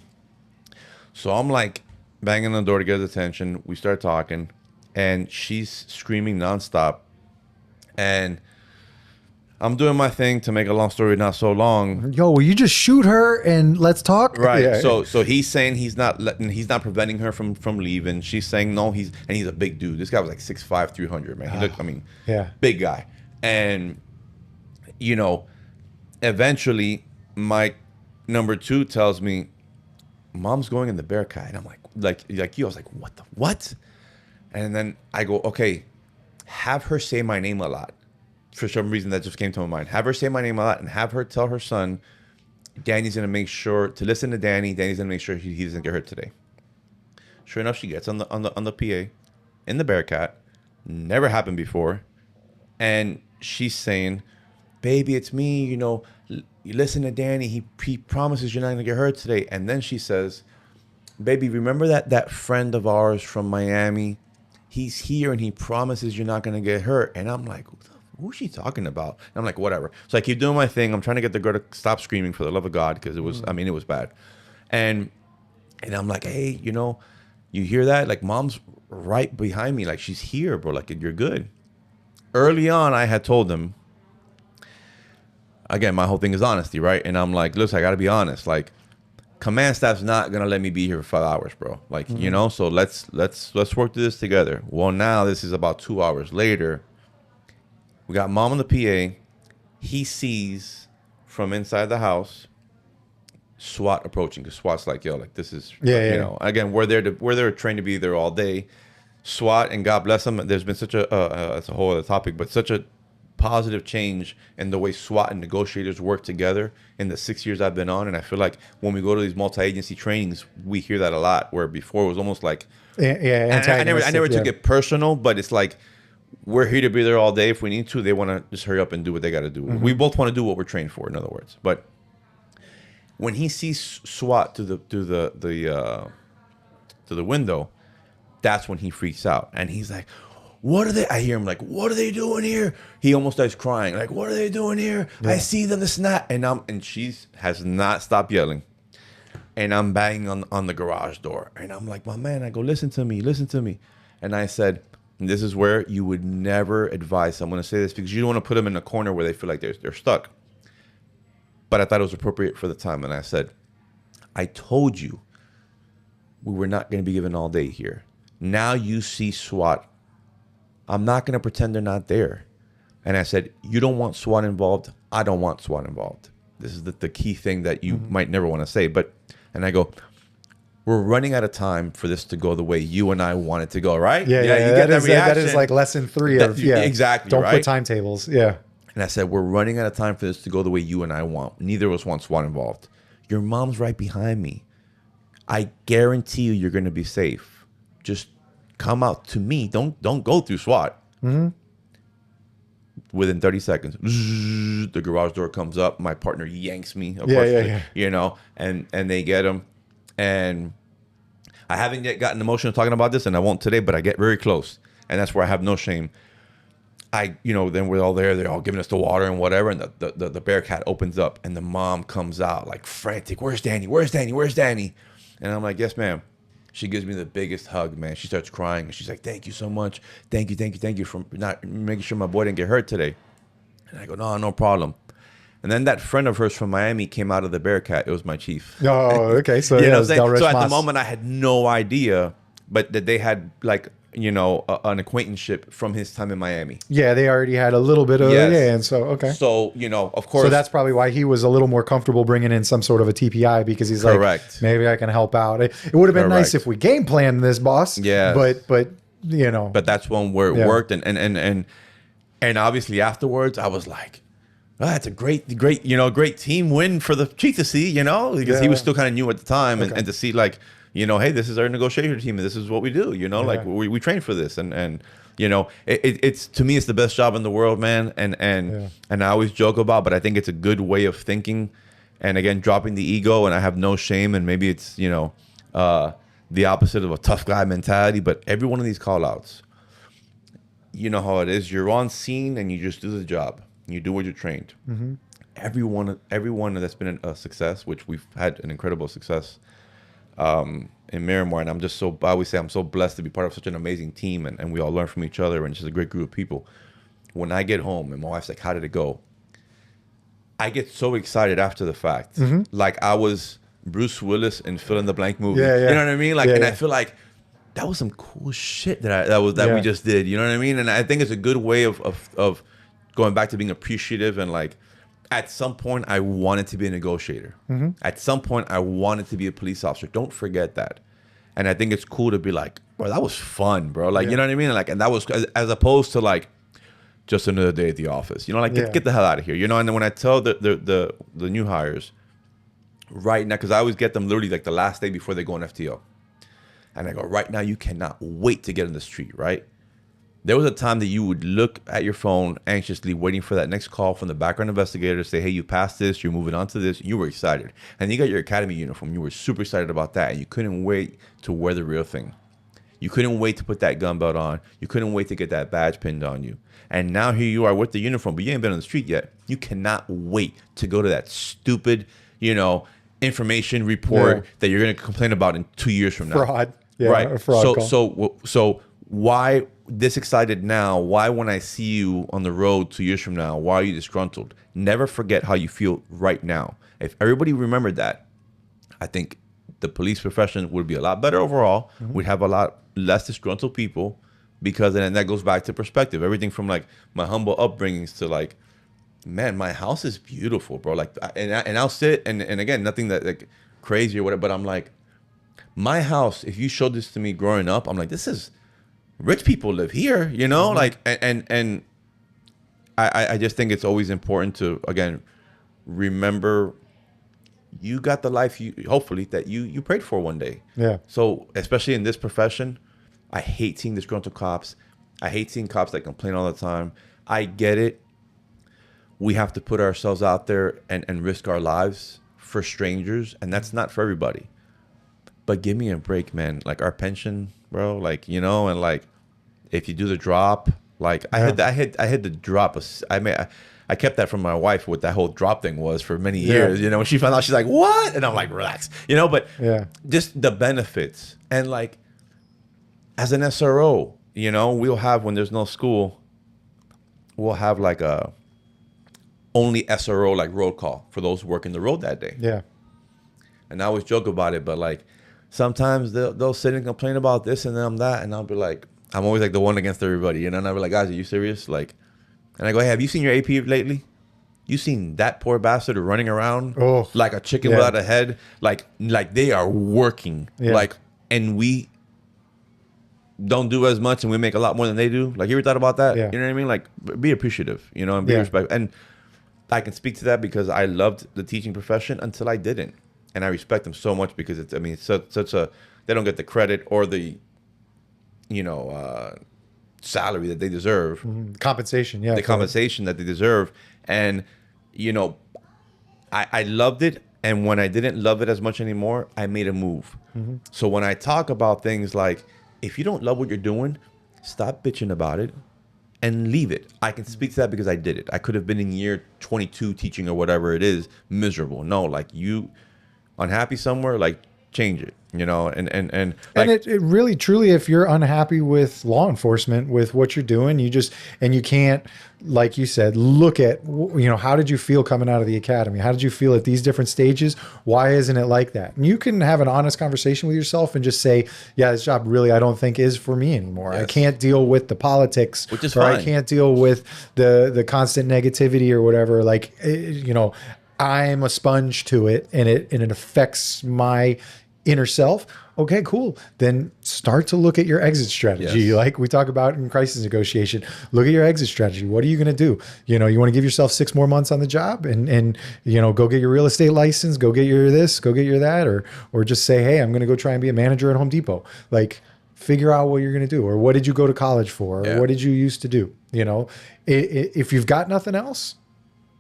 So I'm like banging on the door to get his attention. We start talking, and she's screaming nonstop. And I'm doing my thing, to make a long story not so long. Yo, will you just shoot her and let's talk? Right. Yeah. So he's saying he's not preventing her from leaving. She's saying no. He's a big dude. This guy was like 6'5", 300, man. He looked, big guy. And, you know, eventually my number 2 tells me, Mom's going in the Bearcat. And I'm like you, I was like, what? And then I go, okay, have her say my name a lot. For some reason that just came to my mind. Have her say my name a lot and have her tell her son, Danny's going to make sure to listen to Danny. Danny's going to make sure he doesn't get hurt today. Sure enough, she gets on the PA in the Bearcat. Never happened before. And she's saying, baby, it's me, you know, you listen to Danny. He promises you're not going to get hurt today. And then she says, baby, remember that friend of ours from Miami? He's here and he promises you're not going to get hurt. And I'm like, who's she talking about? And I'm like, whatever. So I keep doing my thing. I'm trying to get the girl to stop screaming for the love of God because it was, it was bad. And I'm like, hey, you know, you hear that? Like, Mom's right behind me. Like, she's here, bro. Like, you're good. Early on, I had told them, again, my whole thing is honesty, right? And I'm like, listen, I got to be honest. Like, command staff's not going to let me be here for 5 hours, bro. Like, you know, so let's work through this together. Well, now this is about 2 hours later. We got Mom on the PA. He sees from inside the house SWAT approaching, because SWAT's like, yo, like, this is, you know, again, we're there trained to be there all day. SWAT, and God bless them, there's been such it's a whole other topic, but such a positive change in the way SWAT and negotiators work together in the 6 years I've been on. And I feel like when we go to these multi-agency trainings, we hear that a lot, where before it was almost like, I never took it personal, but it's like, we're here to be there all day. If we need to, they want to just hurry up and do what they got to do. We both want to do what we're trained for, in other words. But when he sees SWAT through the window, that's when he freaks out. And he's like, what are they? I hear him like, what are they doing here? He almost starts crying. Like, what are they doing here? I see them, this and that. And she has not stopped yelling. And I'm banging on the garage door. And I'm like, my man, I go, listen to me. And I said, this is where you would never advise someone to say this, because you don't want to put them in a corner where they feel like they're stuck. But I thought it was appropriate for the time. And I said, I told you we were not going to be given all day here. Now you see SWAT. I'm not going to pretend they're not there. And I said, you don't want SWAT involved. I don't want SWAT involved. This is the key thing that you might never want to say. And I go, we're running out of time for this to go the way you and I want it to go, right? Yeah. You get that reaction. That is like lesson 3 of, exactly. Don't right? put timetables. Yeah. And I said, we're running out of time for this to go the way you and I want. Neither of us want SWAT involved. Your mom's right behind me. I guarantee you're going to be safe. Just come out to me. Don't go through SWAT. Within 30 seconds, the garage door comes up. My partner yanks me. Of course, you know, and they get him. And I haven't yet gotten emotional talking about this, and I won't today, but I get very close. And that's where I have no shame. Then we're all there. They're all giving us the water and whatever. And the Bearcat opens up, and the mom comes out like frantic. Where's Danny? Where's Danny? Where's Danny? And I'm like, yes, ma'am. She gives me the biggest hug, man. She starts crying, and she's like, thank you so much. Thank you for not making sure my boy didn't get hurt today. And I go, no problem. And then that friend of hers from Miami came out of the Bearcat. It was my chief. Oh, okay. So, you know what I'm saying? So at Mas. the moment, I had no idea, but that they had like, an acquaintanceship from his time in Miami. Yeah, they already had a little bit of, and so, okay. So, of course. So that's probably why he was a little more comfortable bringing in some sort of a TPI, because he's like, maybe I can help out. It would have been nice if we game planned this, boss. Yeah. But But that's when where it worked. And obviously afterwards, I was like, that's a great team win for the chief to see, because he was still kind of new at the time. And to see like, hey, this is our negotiator team, and this is what we do. Like we train for this, and it's to me, it's the best job in the world, man. And I always joke about, but I think it's a good way of thinking. And again, dropping the ego, and I have no shame. And maybe it's the opposite of a tough guy mentality. But every one of these call outs, you know how it is. You're on scene, and you just do the job. You do what you're trained. Everyone that's been a success, which we've had an incredible success. In Miramar, and I always say I'm so blessed to be part of such an amazing team, and we all learn from each other, and just a great group of people. When I get home and my wife's like, how did it go? I get so excited after the fact. Like I was Bruce Willis in Fill in the Blank movie. You know what I mean? Like, I feel like that was some cool shit that we just did. You know what I mean? And I think it's a good way of going back to being appreciative and like, at some point I wanted to be a negotiator. At some point I wanted to be a police officer. Don't forget that. And I think it's cool to be like, bro, that was fun, bro. Like, you know what I mean? Like, and that was as opposed to like just another day at the office. You know, like get the hell out of here. You know, and then when I tell the new hires right now, because I always get them literally like the last day before they go on FTO. And I go, right now, you cannot wait to get in the street, right? There was a time that you would look at your phone anxiously, waiting for that next call from the background investigator to say, hey, you passed this, you're moving on to this. You were excited. And you got your academy uniform. You were super excited about that. And you couldn't wait to wear the real thing. You couldn't wait to put that gun belt on. You couldn't wait to get that badge pinned on you. And now here you are with the uniform, but you ain't been on the street yet. You cannot wait to go to that stupid, you know, information report that you're going to complain about in 2 years from now. Fraud. Yeah, right. A fraud call. So why this excited now? Why when I see you on the road 2 years from now, why are you disgruntled? Never forget how you feel right now. If everybody remembered that, I think the police profession would be a lot better overall. We'd have a lot less disgruntled people because then that goes back to perspective. Everything from like my humble upbringings to like, man, my house is beautiful, bro. Like, and I'll sit and again, nothing that like crazy or whatever, but I'm like, my house, if you showed this to me growing up, I'm like, this is rich people live here, you know? Like, and I just think it's always important to, again, remember you got the life you hopefully that you prayed for one day. Yeah. So especially in this profession, I hate seeing disgruntled cops. I hate seeing cops that complain all the time. I get it. We have to put ourselves out there and risk our lives for strangers, and that's not for everybody. But give me a break, man. Like our pension, bro. Like, you know, and like if you do the drop, like I had the drop. I kept that from my wife. What that whole drop thing was for many years. You know, when she found out, she's like, "What?" And I'm like, "Relax." You know, but just the benefits and like as an SRO, you know, we'll have when there's no school, we'll have like a only SRO like road call for those working the road that day. Yeah. And I always joke about it, but like sometimes they'll sit and complain about this and then that, and I'll be like, I'm always like the one against everybody, you know. And I'll be like, guys, are you serious? Like, and I go, hey, have you seen your AP lately? You seen that poor bastard running around like a chicken without a head? Like they are working, like, and we don't do as much, and we make a lot more than they do. Like, you ever thought about that? You know what I mean? Like, be appreciative, you know, and be respectful. And I can speak to that because I loved the teaching profession until I didn't. And I respect them so much because it's, I mean, such a, they don't get the credit or the, you know, salary that they deserve. Compensation, the compensation that they deserve. And, you know, I loved it. And when I didn't love it as much anymore, I made a move. So when I talk about things like, if you don't love what you're doing, stop bitching about it and leave it. I can speak to that because I did it. I could have been in year 22 teaching or whatever it is, miserable. No, like, you unhappy somewhere, like, change it, you know. And like, it really truly, if you're unhappy with law enforcement, with what you're doing, you just, and you can't, like you said, look at, you know, how did you feel coming out of the academy? How did you feel at these different stages? Why isn't it like that? And you can have an honest conversation with yourself and just say, yeah, this job really, I don't think is for me anymore. I can't deal with the politics, which is or fine. I can't deal with the constant negativity or whatever. Like, you know, I'm a sponge to it, and it affects my inner self. Okay, cool. Then start to look at your exit strategy. Like we talk about in crisis negotiation, look at your exit strategy. What are you going to do? You know, you want to give yourself 6 more months on the job and, you know, go get your real estate license, go get your this, go get your that, or just say, hey, I'm going to go try and be a manager at Home Depot. Like, figure out what you're going to do, or what did you go to college for? Or what did you used to do? You know, if you've got nothing else,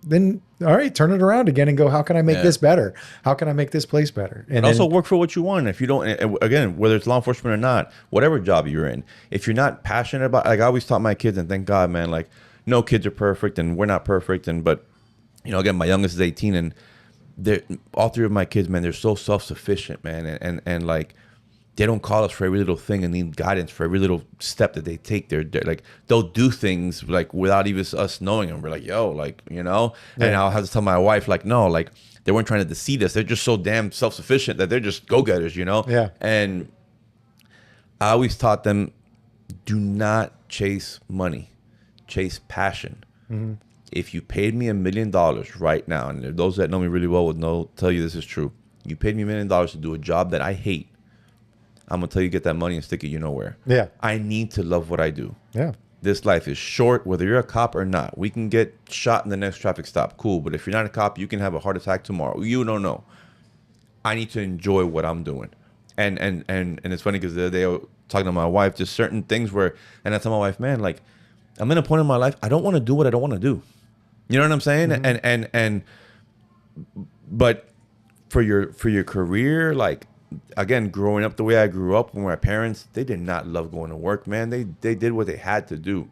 then all right, turn it around again and go, how can I make this better? How can I make this place better? And also work for what you want. If you don't, again, whether it's law enforcement or not, whatever job you're in, if you're not passionate about, like I always taught my kids, and thank God, man, like no kids are perfect and we're not perfect. But, you know, again, my youngest is 18 and all 3 of my kids, man, they're so self-sufficient, man. And like, they don't call us for every little thing and need guidance for every little step that they take. They're like, they'll do things like without even us knowing them. We're like, yo, like, you know, and I'll have to tell my wife, like, no, like, they weren't trying to deceive us. They're just so damn self-sufficient that they're just go-getters, you know? And I always taught them, do not chase money, chase passion. If you paid me $1 million right now, and those that know me really well would tell you this is true. You paid me $1 million to do a job that I hate. I'm gonna tell you, get that money and stick it nowhere. Yeah. I need to love what I do. Yeah. This life is short, whether you're a cop or not. We can get shot in the next traffic stop, cool. But if you're not a cop, you can have a heart attack tomorrow. You don't know. I need to enjoy what I'm doing. And it's funny because the other day I was talking to my wife, just certain things where, and I tell my wife, man, like, I'm in a point in my life, I don't want to do what I don't want to do. You know what I'm saying? But for your career, like, again, growing up the way I grew up, when my parents, they did not love going to work, man. They did what they had to do.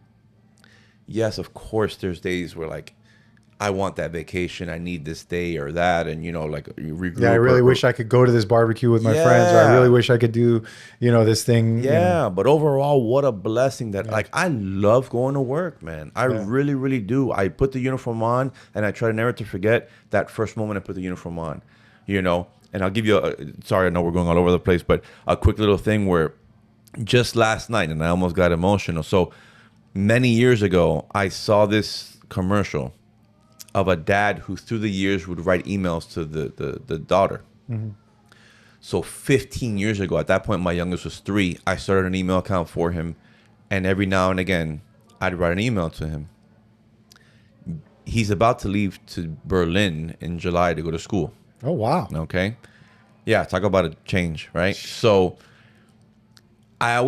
Yes, of course, there's days where, like, I want that vacation, I need this day or that, and, you know, like, you regroup. Yeah, I really wish I could go to this barbecue with my friends, or I really wish I could do, you know, this thing. Yeah, you know. but overall, what a blessing that, like, I love going to work, man. I really, really do. I put the uniform on, and I try never to forget that first moment I put the uniform on, you know. And I'll give you sorry, I know we're going all over the place, but a quick little thing where just last night, and I almost got emotional. So many years ago, I saw this commercial of a dad who through the years would write emails to the daughter. So 15 years ago, at that point, my youngest was 3. I started an email account for him. And every now and again, I'd write an email to him. He's about to leave to Berlin in July to go to school. Oh, wow. Okay. Yeah. Talk about a change, right? So I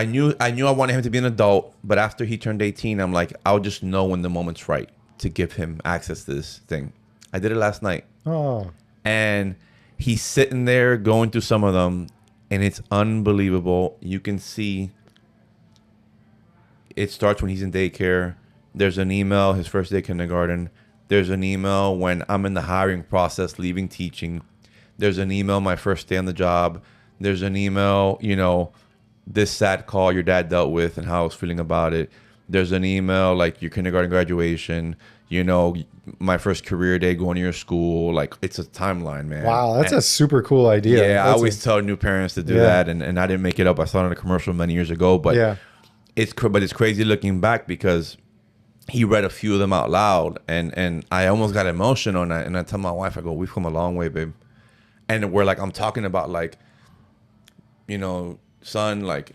knew I wanted him to be an adult, but after he turned 18, I'm like, I'll just know when the moment's right to give him access to this thing. I did it last night. Oh. And he's sitting there going through some of them, and it's unbelievable. You can see it starts when he's in daycare. There's an email, his first day kindergarten. There's an email when I'm in the hiring process, leaving teaching. There's an email my first day on the job. There's an email, you know, this sad call your dad dealt with and how I was feeling about it. There's an email like your kindergarten graduation, you know, my first career day going to your school. Like, it's a timeline, man. Wow, that's a super cool idea. Yeah, I always tell new parents to do that, and I didn't make it up. I saw it in a commercial many years ago, but it's crazy looking back because he read a few of them out loud, and I almost got emotional, and I tell my wife, I go, we've come a long way, babe. And we're like, I'm talking about, like, you know, son, like,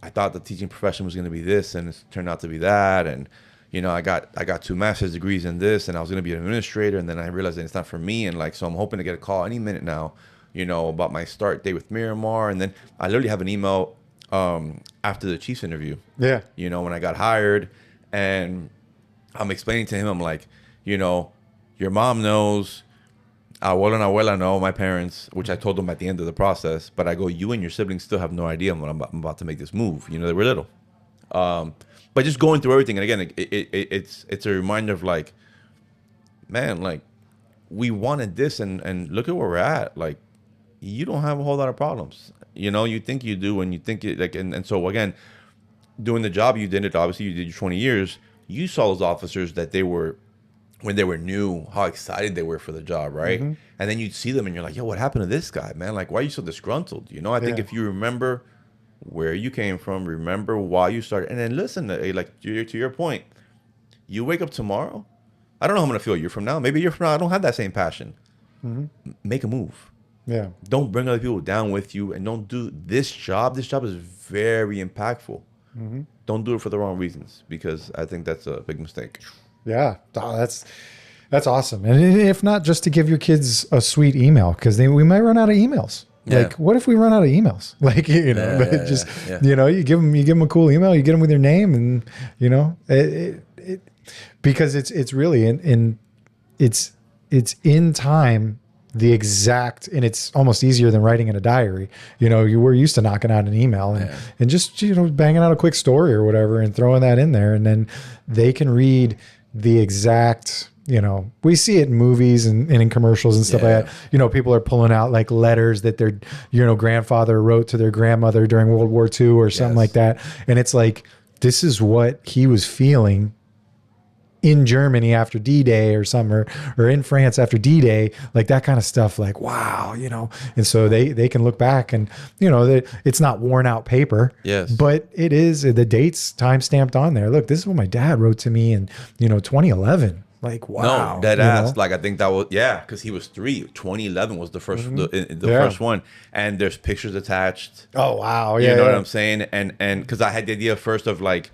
I thought the teaching profession was going to be this, and it's turned out to be that. And, you know, I got 2 master's degrees in this, and I was going to be an administrator. And then I realized that it's not for me. And, like, so I'm hoping to get a call any minute now, you know, about my start date with Miramar. And then I literally have an email after the Chiefs interview. Yeah. You know, when I got hired, and I'm explaining to him, I'm like, you know, your mom knows, abuelo and abuela know, my parents, which I told them at the end of the process. But I go, you and your siblings still have no idea when I'm about to make this move. You know, they were little. But just going through everything. And again, it's a reminder of, like, man, like, we wanted this, and look at where we're at. Like, you don't have a whole lot of problems. You know, you think you do, and you think it, like, and so again, doing the job you did, obviously you did your 20 years. You saw those officers that they were, when they were new, how excited they were for the job, right? And then you'd see them and you're like, yo, what happened to this guy, man? Like, why are you so disgruntled? You know, I think if you remember where you came from, remember why you started, and then listen, like, to your point, you wake up tomorrow, I don't know how I'm going to feel a year from now. Maybe a year from now, I don't have that same passion. Make a move. Yeah. Don't bring other people down with you, and don't do this job. This job is very impactful. Don't do it for the wrong reasons, because I think that's a big mistake. Yeah, oh, that's awesome. And if not, just to give your kids a sweet email, because we might run out of emails. Like, what if we run out of emails? Like, you know, you know, you give them a cool email, you get them with their name, and, you know, because it's really it's in time. The exact, and it's almost easier than writing in a diary. You know, we're used to knocking out an email and just, you know, banging out a quick story or whatever and throwing that in there. And then they can read the exact, you know, we see it in movies and in commercials and stuff like that. You know, people are pulling out like letters that their, you know, grandfather wrote to their grandmother during World War II or something like that. And it's like, this is what he was feeling in Germany after D-Day or something, or in France after D-Day, like that kind of stuff, like, wow, you know, and so they can look back and, you know, it's not worn out paper, Yes. but it is the dates time stamped on there. Look, this is what my dad wrote to me in, you know, 2011. Like, wow. No, dead you ass. know? Like I think that was because he was 3. 2011 was the first the Yeah. first one, and there's pictures attached. Oh, wow. Yeah. You know what yeah. I'm saying? And because I had the idea first of like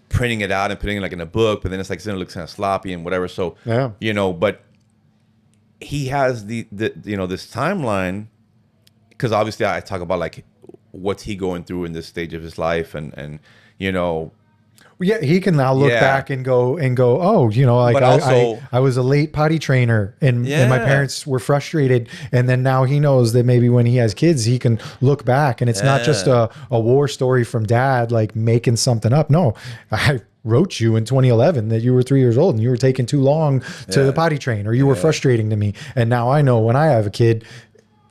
printing it out and putting it like in a book, but then it's like it looks kind of sloppy and whatever. So Yeah. you know, but he has the you know this timeline because obviously I talk about like what's he going through in this stage of his life and you know. Yeah, he can now look Yeah. back and go, oh, you know, like But also- I was a late potty trainer and my Yeah. parents were frustrated. And then now he knows that maybe when he has kids, he can look back and it's not just a war story from dad, like making something up. No, I wrote you in 2011 that you were 3 years old and you were taking too long to the potty train or you were frustrating to me. And now I know when I have a kid,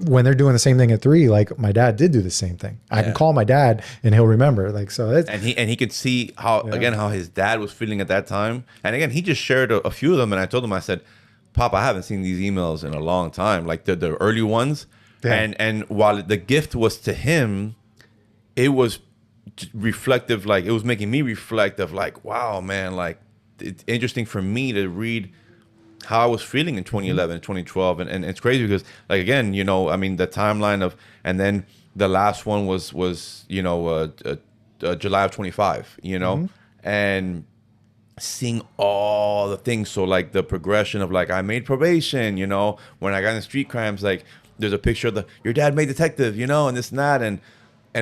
when they're doing the same thing at 3, like my dad did do the same thing. I can call my dad and he'll remember. Like, so it's, And he could see how again how his dad was feeling at that time. And again, he just shared a few of them. And I told him, I said, "Pop, I haven't seen these emails in a long time, like the early ones." Yeah. And while the gift was to him, it was reflective. Like it was making me reflect of like, wow, man, like it's interesting for me to read how I was feeling in 2011 and 2012. And it's crazy because like, again, you know, I mean, the timeline of, and then the last one was you know, July of 25, you know, and seeing all the things. So like the progression of like, I made probation, you know, when I got in street crimes, like there's a picture of your dad made detective, you know, and this and that, and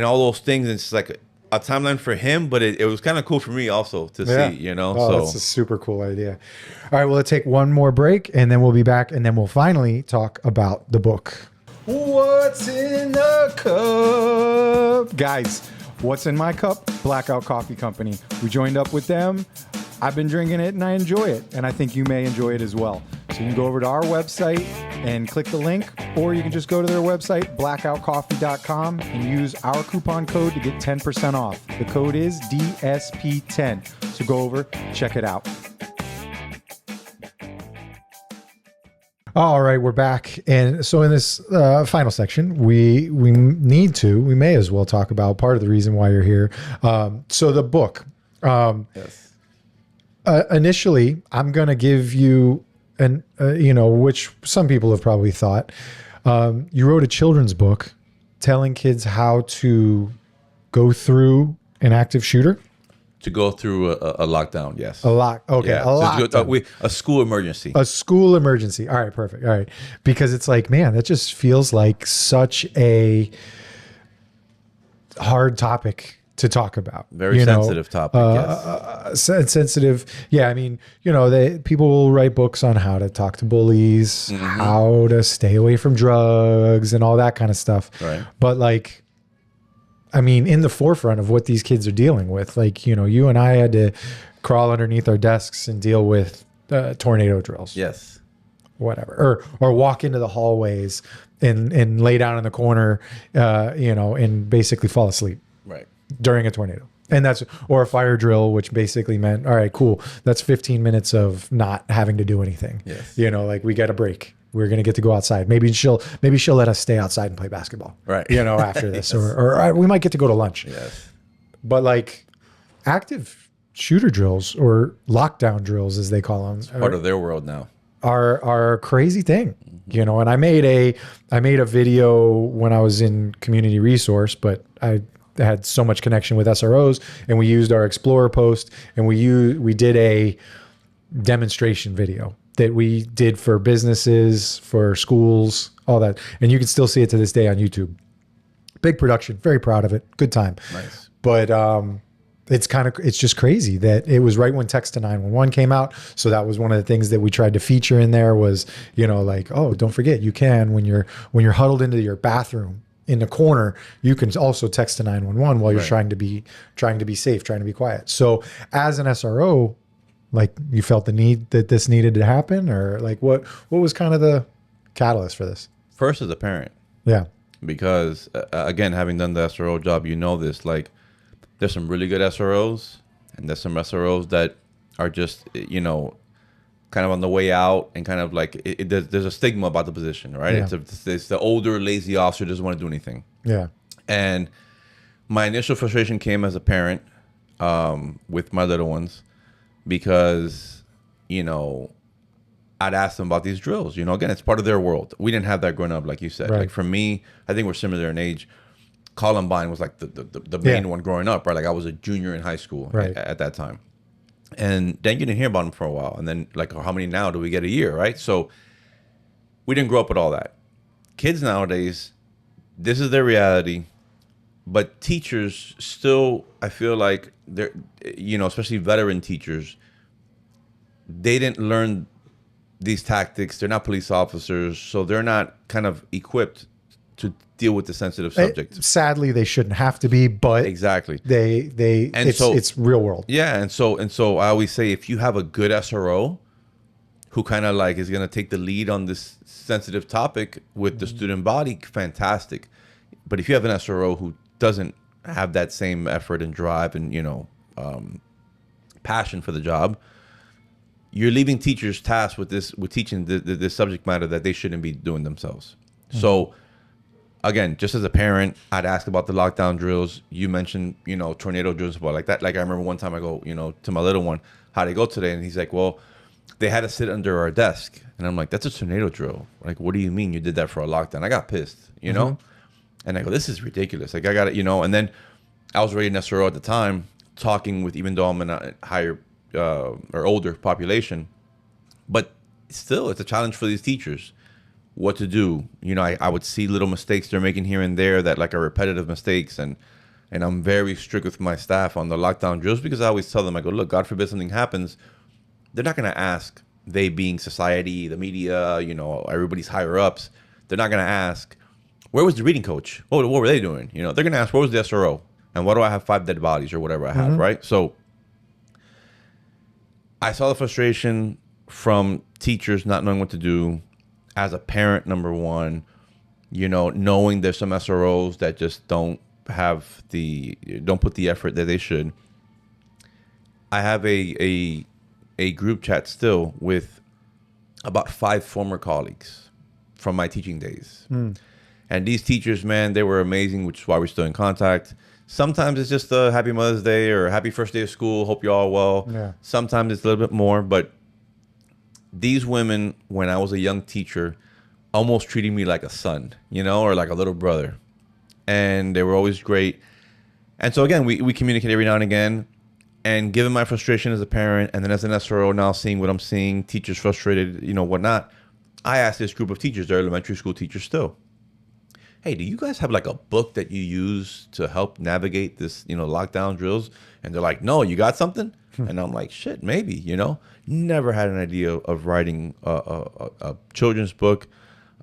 all those things. And it's like a timeline for him, but it was kind of cool for me also to see, you know. Oh, so that's a super cool idea. All right, well, let's take one more break and then we'll be back and then we'll finally talk about the book. What's in the cup? Guys, what's in my cup? Blackout Coffee Company. We joined up with them. I've been drinking it and I enjoy it. And I think you may enjoy it as well. So you can go over to our website and click the link, or you can just go to their website, blackoutcoffee.com, and use our coupon code to get 10% off. The code is DSP10. So go over, check it out. All right, we're back. And so in this final section, we may as well talk about part of the reason why you're here. So the book. yes. Initially, I'm going to give you which some people have probably thought. You wrote a children's book telling kids how to go through an active shooter. To go through a lockdown, yes. Okay, Yeah. a So lockdown. a school emergency. A school emergency. All right, perfect. All right. Because it's like, man, that just feels like such a hard topic to talk about. Very sensitive topic, yes. Sensitive. Yeah, I mean, you know, people will write books on how to talk to bullies, how to stay away from drugs and all that kind of stuff. Right. But like, I mean, in the forefront of what these kids are dealing with, like, you know, you and I had to crawl underneath our desks and deal with tornado drills. Yes. Whatever, or walk into the hallways and lay down in the corner, and basically fall asleep Right. during a tornado. And or a fire drill, which basically meant, all right, cool. That's 15 minutes of not having to do anything. Yes. You know, like we get a break. We're going to get to go outside. Maybe she'll let us stay outside and play basketball. Right. You know, after this, Yes. or we might get to go to lunch. Yes. But like active shooter drills or lockdown drills, as they call them, Part of their world now. are a crazy thing, you know. And I made a video when I was in community resource, but I had so much connection with SROs, and we used our Explorer post, and we did a demonstration video that we did for businesses, for schools, all that, and you can still see it to this day on YouTube. Big production, very proud of it, good time. Nice. But it's just crazy that it was right when text to 911 came out. So that was one of the things that we tried to feature in there was, you know, like, oh, don't forget, you can, when you're huddled into your bathroom in the corner, you can also text to 911 while you're trying to be safe, trying to be quiet. So as an SRO, like, you felt the need that this needed to happen, or like what was kind of the catalyst for this? First as a parent. Yeah. Because again, having done the SRO job, you know this, like there's some really good SROs and there's some SROs that are just, kind of on the way out, and kind of like there's a stigma about the position, right? Yeah. It's the older, lazy officer doesn't want to do anything. Yeah. And my initial frustration came as a parent with my little ones because, I'd ask them about these drills. Again, it's part of their world. We didn't have that growing up, like you said. Right. Like for me, I think we're similar in age. Columbine was like the main one growing up, right? Like I was a junior in high school at that time. And then you didn't hear about them for a while. And then like, how many now do we get a year, right? So we didn't grow up with all that. Kids nowadays, this is their reality. But teachers still, I feel like they're, especially veteran teachers, they didn't learn these tactics. They're not police officers, so they're not kind of equipped to deal with the sensitive subject. Sadly, they shouldn't have to be, but Exactly. It's real world. Yeah, and so I always say, if you have a good SRO who kind of like is going to take the lead on this sensitive topic with the student body, fantastic. But if you have an SRO who doesn't have that same effort and drive and passion for the job, you're leaving teachers tasked with teaching this subject matter that they shouldn't be doing themselves. So again, just as a parent, I'd ask about the lockdown drills. You mentioned, tornado drills and stuff like that. Like I remember one time I go, to my little one, how'd they go today? And he's like, well, they had to sit under our desk. And I'm like, that's a tornado drill. Like, what do you mean you did that for a lockdown? I got pissed, And I go, this is ridiculous. Like I got it, and then I was rated an SRO at the time, talking with, even though I'm in a higher or older population, but still it's a challenge for these teachers what to do. I would see little mistakes they're making here and there that like are repetitive mistakes, and I'm very strict with my staff on the lockdown drills, because I always tell them, I go, look, God forbid something happens, they're not going to ask, they being society, the media, everybody's higher ups, they're not going to ask, where was the reading coach? What were they doing? They're going to ask, where was the SRO? And why do I have 5 dead bodies or whatever I have, right? So I saw the frustration from teachers not knowing what to do. As a parent, number one, knowing there's some SROs that just don't put the effort that they should. I have a group chat still with about 5 former colleagues from my teaching days. And these teachers, man, they were amazing, which is why we're still in contact. Sometimes it's just a happy Mother's Day or happy first day of school. Hope you're all well. Yeah. Sometimes it's a little bit more, but these women, when I was a young teacher, almost treated me like a son, or like a little brother. And they were always great. And so again, we communicate every now and again. And given my frustration as a parent, and then as an SRO now seeing what I'm seeing, teachers frustrated, whatnot, I asked this group of teachers, they're elementary school teachers still, hey, do you guys have like a book that you use to help navigate this, lockdown drills? And they're like, no, you got something? And I'm like, shit, maybe, never had an idea of writing a children's book.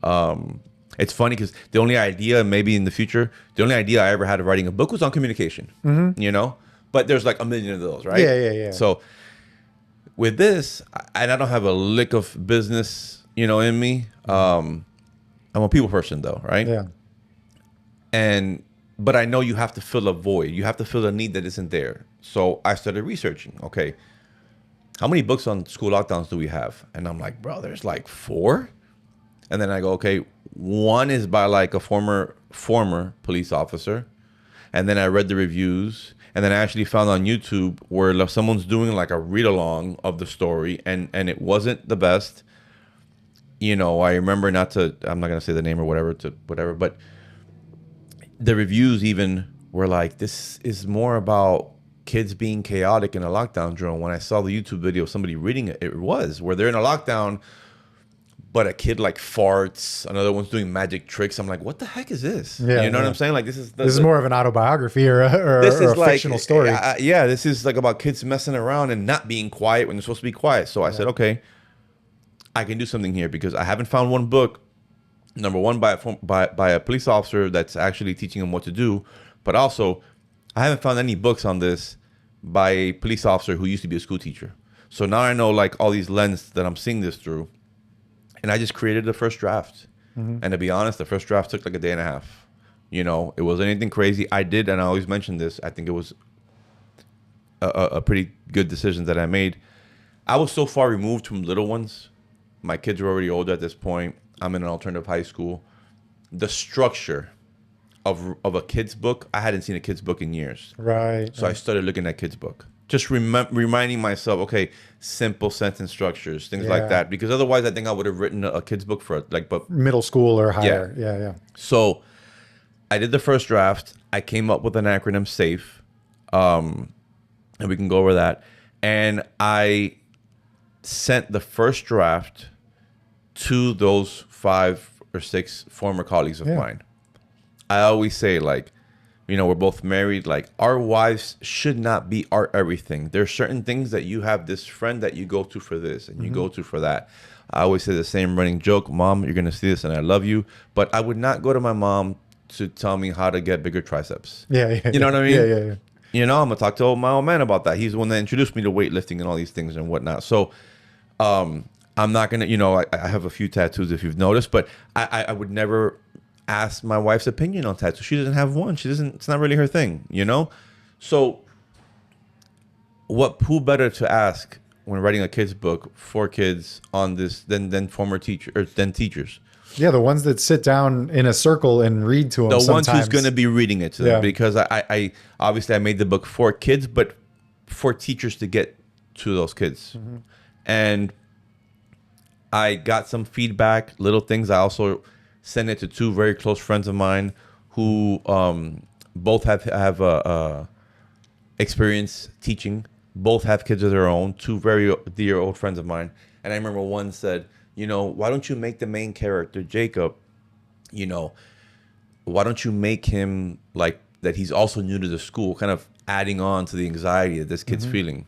It's funny because the only idea maybe in the future, the only idea I ever had of writing a book was on communication, but there's like a million of those, right? Yeah. So with this, and I don't have a lick of business, in me. I'm a people person though, right? Yeah. But I know you have to fill a void. You have to fill a need that isn't there. So I started researching. Okay, how many books on school lockdowns do we have? And I'm like, bro, there's like 4. And then I go, okay, one is by like a former police officer. And then I read the reviews. And then I actually found on YouTube where someone's doing like a read along of the story, and it wasn't the best. I remember I'm not going to say the name or whatever, but the reviews even were like, this is more about kids being chaotic in a lockdown drill. When I saw the YouTube video of somebody reading it, it was where they're in a lockdown, but a kid like farts, another one's doing magic tricks. I'm like, what the heck is this? Yeah, you know what I'm saying? Like this is more of an autobiography or a fictional story. Yeah, this is like about kids messing around and not being quiet when they're supposed to be quiet. So I said, okay, I can do something here, because I haven't found one book, number one, by a police officer that's actually teaching them what to do, but also I haven't found any books on this by a police officer who used to be a school teacher. So now I know like all these lenses that I'm seeing this through, and I just created the first draft. And to be honest, the first draft took like a day and a half. It wasn't anything crazy. I did, and I always mention this, I think it was a pretty good decision that I made. I was so far removed from little ones. My kids were already older at this point. I'm in an alternative high school. The structure of a kid's book, I hadn't seen a kid's book in years. Right. So I started looking at kids' book. Just reminding myself, okay, simple sentence structures, things like that. Because otherwise, I think I would have written a kid's book for but middle school or higher. Yeah. So I did the first draft. I came up with an acronym, SAFE, and we can go over that. And I sent the first draft to those 5 or 6 former colleagues of mine. I always say, like, you know, we're both married. Like, our wives should not be our everything. There's certain things that you have this friend that you go to for this and you go to for that. I always say the same running joke, Mom, you're going to see this and I love you. But I would not go to my mom to tell me how to get bigger triceps. Yeah. You know what I mean? Yeah. You know, I'm going to talk to my old man about that. He's the one that introduced me to weightlifting and all these things and whatnot. So I'm not going to, you know, I have a few tattoos if you've noticed, but I would never ask my wife's opinion on tattoos. She doesn't have one. She doesn't, it's not really her thing, you know? So who better to ask when writing a kid's book for kids on this than former teacher or than teachers? Yeah, the ones that sit down in a circle and read to them. The sometimes. ones who's going to be reading it to them, because I obviously I made the book for kids, but for teachers to get to those kids. And I got some feedback, little things. I also sent it to 2 very close friends of mine who both have experience teaching, both have kids of their own, 2 very dear old friends of mine. And I remember one said, you know, why don't you make the main character, Jacob, you know, why don't you make him like that he's also new to the school, kind of adding on to the anxiety that this kid's feeling.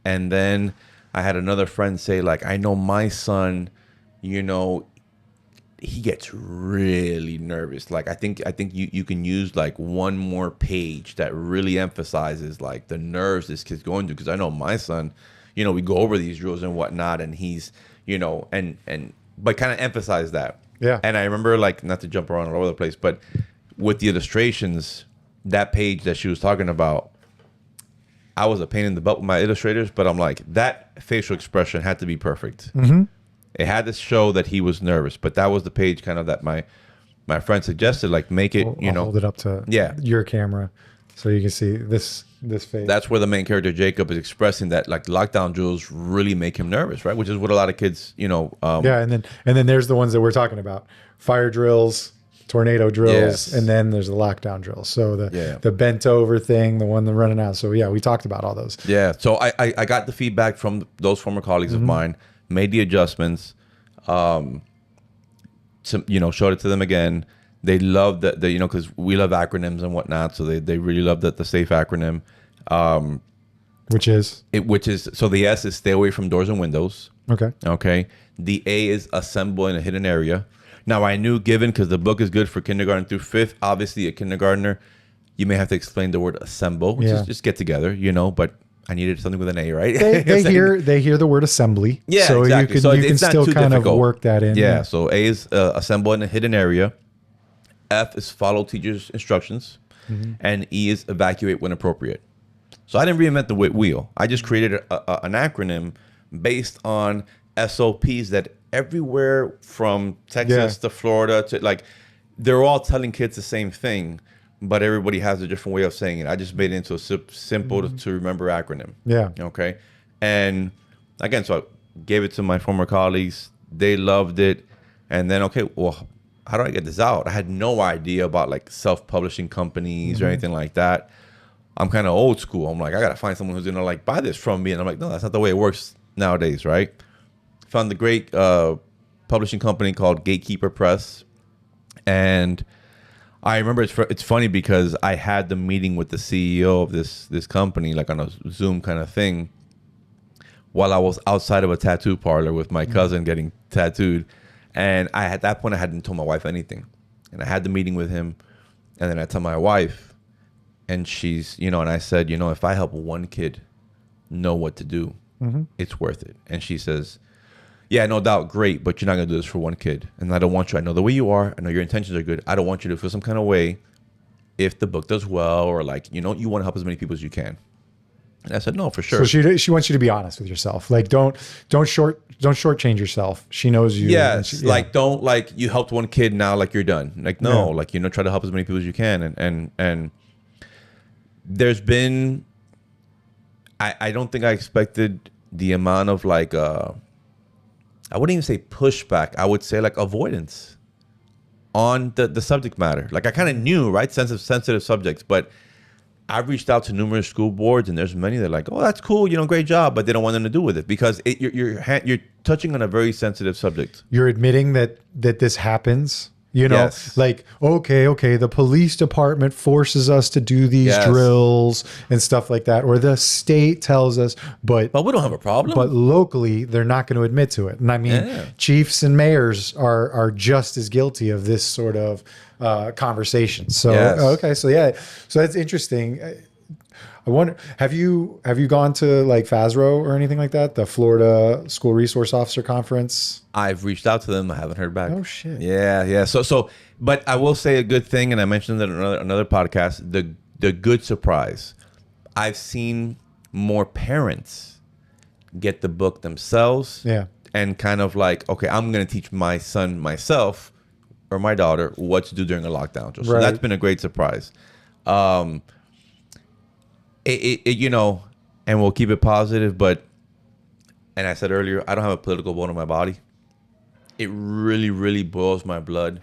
And then I had another friend say, like, I know my son, you know, he gets really nervous. Like, I think you can use like one more page that really emphasizes like the nerves this kid's going through. Because I know my son, you know, we go over these drills and whatnot, and he's, you know, but kind of emphasize that. Yeah. And I remember, like, not to jump around all over the place, but with the illustrations, that page that she was talking about, I was a pain in the butt with my illustrators, but I'm like, that facial expression had to be perfect. It had to show that he was nervous, but that was the page kind of that my friend suggested, like, make it, I'll hold it up to your camera so you can see this face. That's where the main character Jacob is expressing that, like, lockdown drills really make him nervous, right? Which is what a lot of kids, you know. And then there's the ones that we're talking about: fire drills, tornado drills, and then there's the lockdown drills. So the bent over thing, the one that's running out. So we talked about all those. Yeah. So I got the feedback from those former colleagues of mine, made the adjustments, you know, showed it to them again. They loved that, you know, because we love acronyms and whatnot. So they really loved the SAFE acronym. Which is? So the S is stay away from doors and windows. Okay. Okay. The A is assemble in a hidden area. Now, I knew, given, because the book is good for kindergarten through 5th, obviously a kindergartner, you may have to explain the word assemble, which is just get together, you know, but I needed something with an A, right? They hear the word assembly. Yeah, so exactly. You can still kind of work that in. Yeah, so A is assemble in a hidden area. F is follow teacher's instructions. And E is evacuate when appropriate. So I didn't reinvent the wheel. I just created an acronym based on SOPs that everywhere from Texas to Florida to, like, they're all telling kids the same thing, but everybody has a different way of saying it. I just made it into a simple to remember acronym. Yeah. Okay. And again, so I gave it to my former colleagues. They loved it. And then, okay, well, how do I get this out? I had no idea about like self-publishing companies or anything like that. I'm kind of old school. I'm like, I got to find someone who's going to like buy this from me. And I'm like, no, that's not the way it works nowadays, right? Found the great publishing company called Gatekeeper Press. And I remember it's funny because I had the meeting with the CEO of this company, like on a Zoom kind of thing, while I was outside of a tattoo parlor with my cousin getting tattooed. And at that point, I hadn't told my wife anything. And I had the meeting with him. And then I told my wife, and she's, you know, and I said, you know, if I help one kid know what to do, it's worth it. And she says, yeah, no doubt, great, but you're not going to do this for one kid. And I don't want you, I know the way you are, I know your intentions are good. I don't want you to feel some kind of way if the book does well, or like, you know, you want to help as many people as you can. And I said, no, for sure. So she wants you to be honest with yourself. Like don't shortchange yourself. She knows you. Yes, like don't like you helped one kid now like you're done. Like no, like try to help as many people as you can. And there's been I don't think I expected the amount of like I wouldn't even say pushback. I would say like avoidance on the subject matter. Like I kind of knew, right? Sensitive subjects, but I've reached out to numerous school boards, and there's many that are like, oh, that's cool, great job, but they don't want them to do with it because you're touching on a very sensitive subject. You're admitting that this happens. Yes. Like, okay, the police department forces us to do these drills and stuff like that, or the state tells us, but we don't have a problem. But locally, they're not going to admit to it. And I mean, chiefs and mayors are just as guilty of this sort of conversation. So, okay, so that's interesting. I wonder, have you gone to like FASRO or anything like that? The Florida School Resource Officer Conference? I've reached out to them. I haven't heard back. Oh shit. Yeah. So, but I will say a good thing, and I mentioned that in another podcast. The good surprise, I've seen more parents get the book themselves. Yeah. And kind of like, okay, I'm going to teach my son myself or my daughter what to do during a lockdown. So that's been a great surprise. And we'll keep it positive, but, and I said earlier, I don't have a political bone in my body. It really, really boils my blood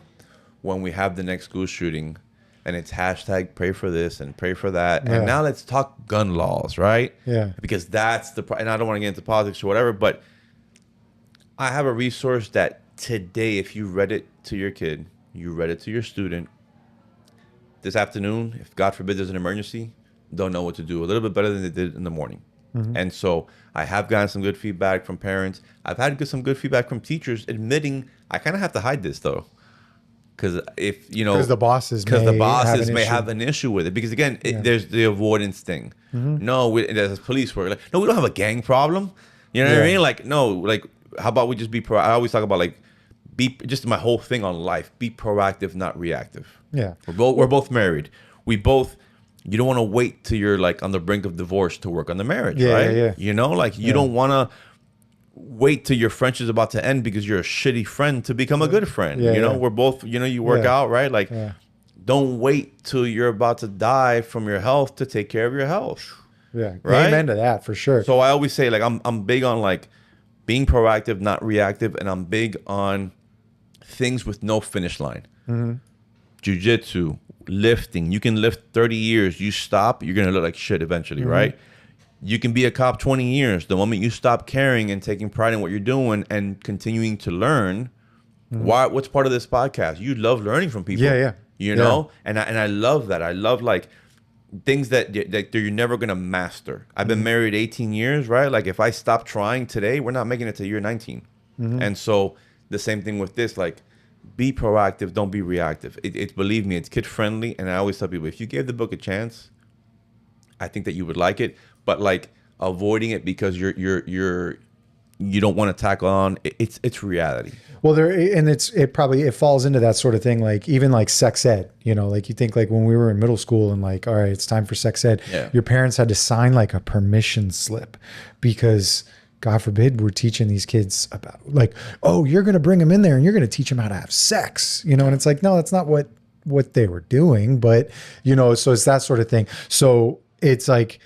when we have the next school shooting and it's hashtag pray for this and pray for that. Yeah. And now let's talk gun laws, right? Yeah. Because that's and I don't want to get into politics or whatever, but I have a resource that today, if you read it to your kid, you read it to your student, this afternoon, if God forbid there's an emergency, don't know what to do a little bit better than they did in the morning. Mm-hmm. And so I have gotten some good feedback from parents. I've had some good feedback from teachers admitting I kind of have to hide this though. Because if, because the bosses may have an issue with it. Because again, there's the avoidance thing. Mm-hmm. No, there's police work. Like, no, we don't have a gang problem. You know what I mean? Like, no, like, how about we just be I always talk about like, just my whole thing on life, be proactive, not reactive. Yeah. We're both married. You don't want to wait till you're like on the brink of divorce to work on the marriage, right? Yeah. You don't want to wait till your friendship is about to end because you're a shitty friend to become a good friend. We're both, you work out, right? Like, don't wait till you're about to die from your health to take care of your health. Yeah. Right? Amen to that for sure. So I always say like, I'm big on like being proactive, not reactive. And I'm big on things with no finish line. Mm-hmm. Jiu-jitsu, lifting. You can lift 30 years. You stop, you're going to look like shit eventually, mm-hmm. right? You can be a cop 20 years. The moment you stop caring and taking pride in what you're doing and continuing to learn, mm-hmm. What's part of this podcast? You love learning from people. Yeah. You know? And I love that. I love like things that you're never going to master. I've been married 18 years, right? Like if I stop trying today, we're not making it to year 19. Mm-hmm. And so the same thing with this, like, be proactive, don't be reactive. Believe me, it's kid friendly, and I always tell people if you gave the book a chance, I think that you would like it. But like avoiding it because you don't want to tackle on it's reality. Well, it falls into that sort of thing, like even like sex ed. Like you think like when we were in middle school and like, all right, it's time for sex ed. Yeah. Your parents had to sign like a permission slip because, God forbid, we're teaching these kids about like, oh, you're going to bring them in there and you're going to teach them how to have sex, and it's like, no, that's not what they were doing. But, so it's that sort of thing. So it's like,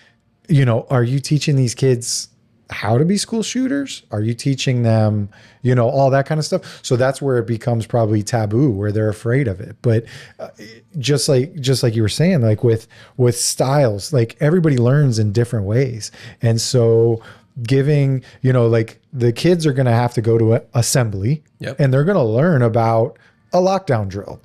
are you teaching these kids how to be school shooters? Are you teaching them, all that kind of stuff? So that's where it becomes probably taboo, where they're afraid of it. But just like you were saying, like with styles, like everybody learns in different ways. And so giving, like the kids are going to have to go to assembly, yep. and they're going to learn about a lockdown drill.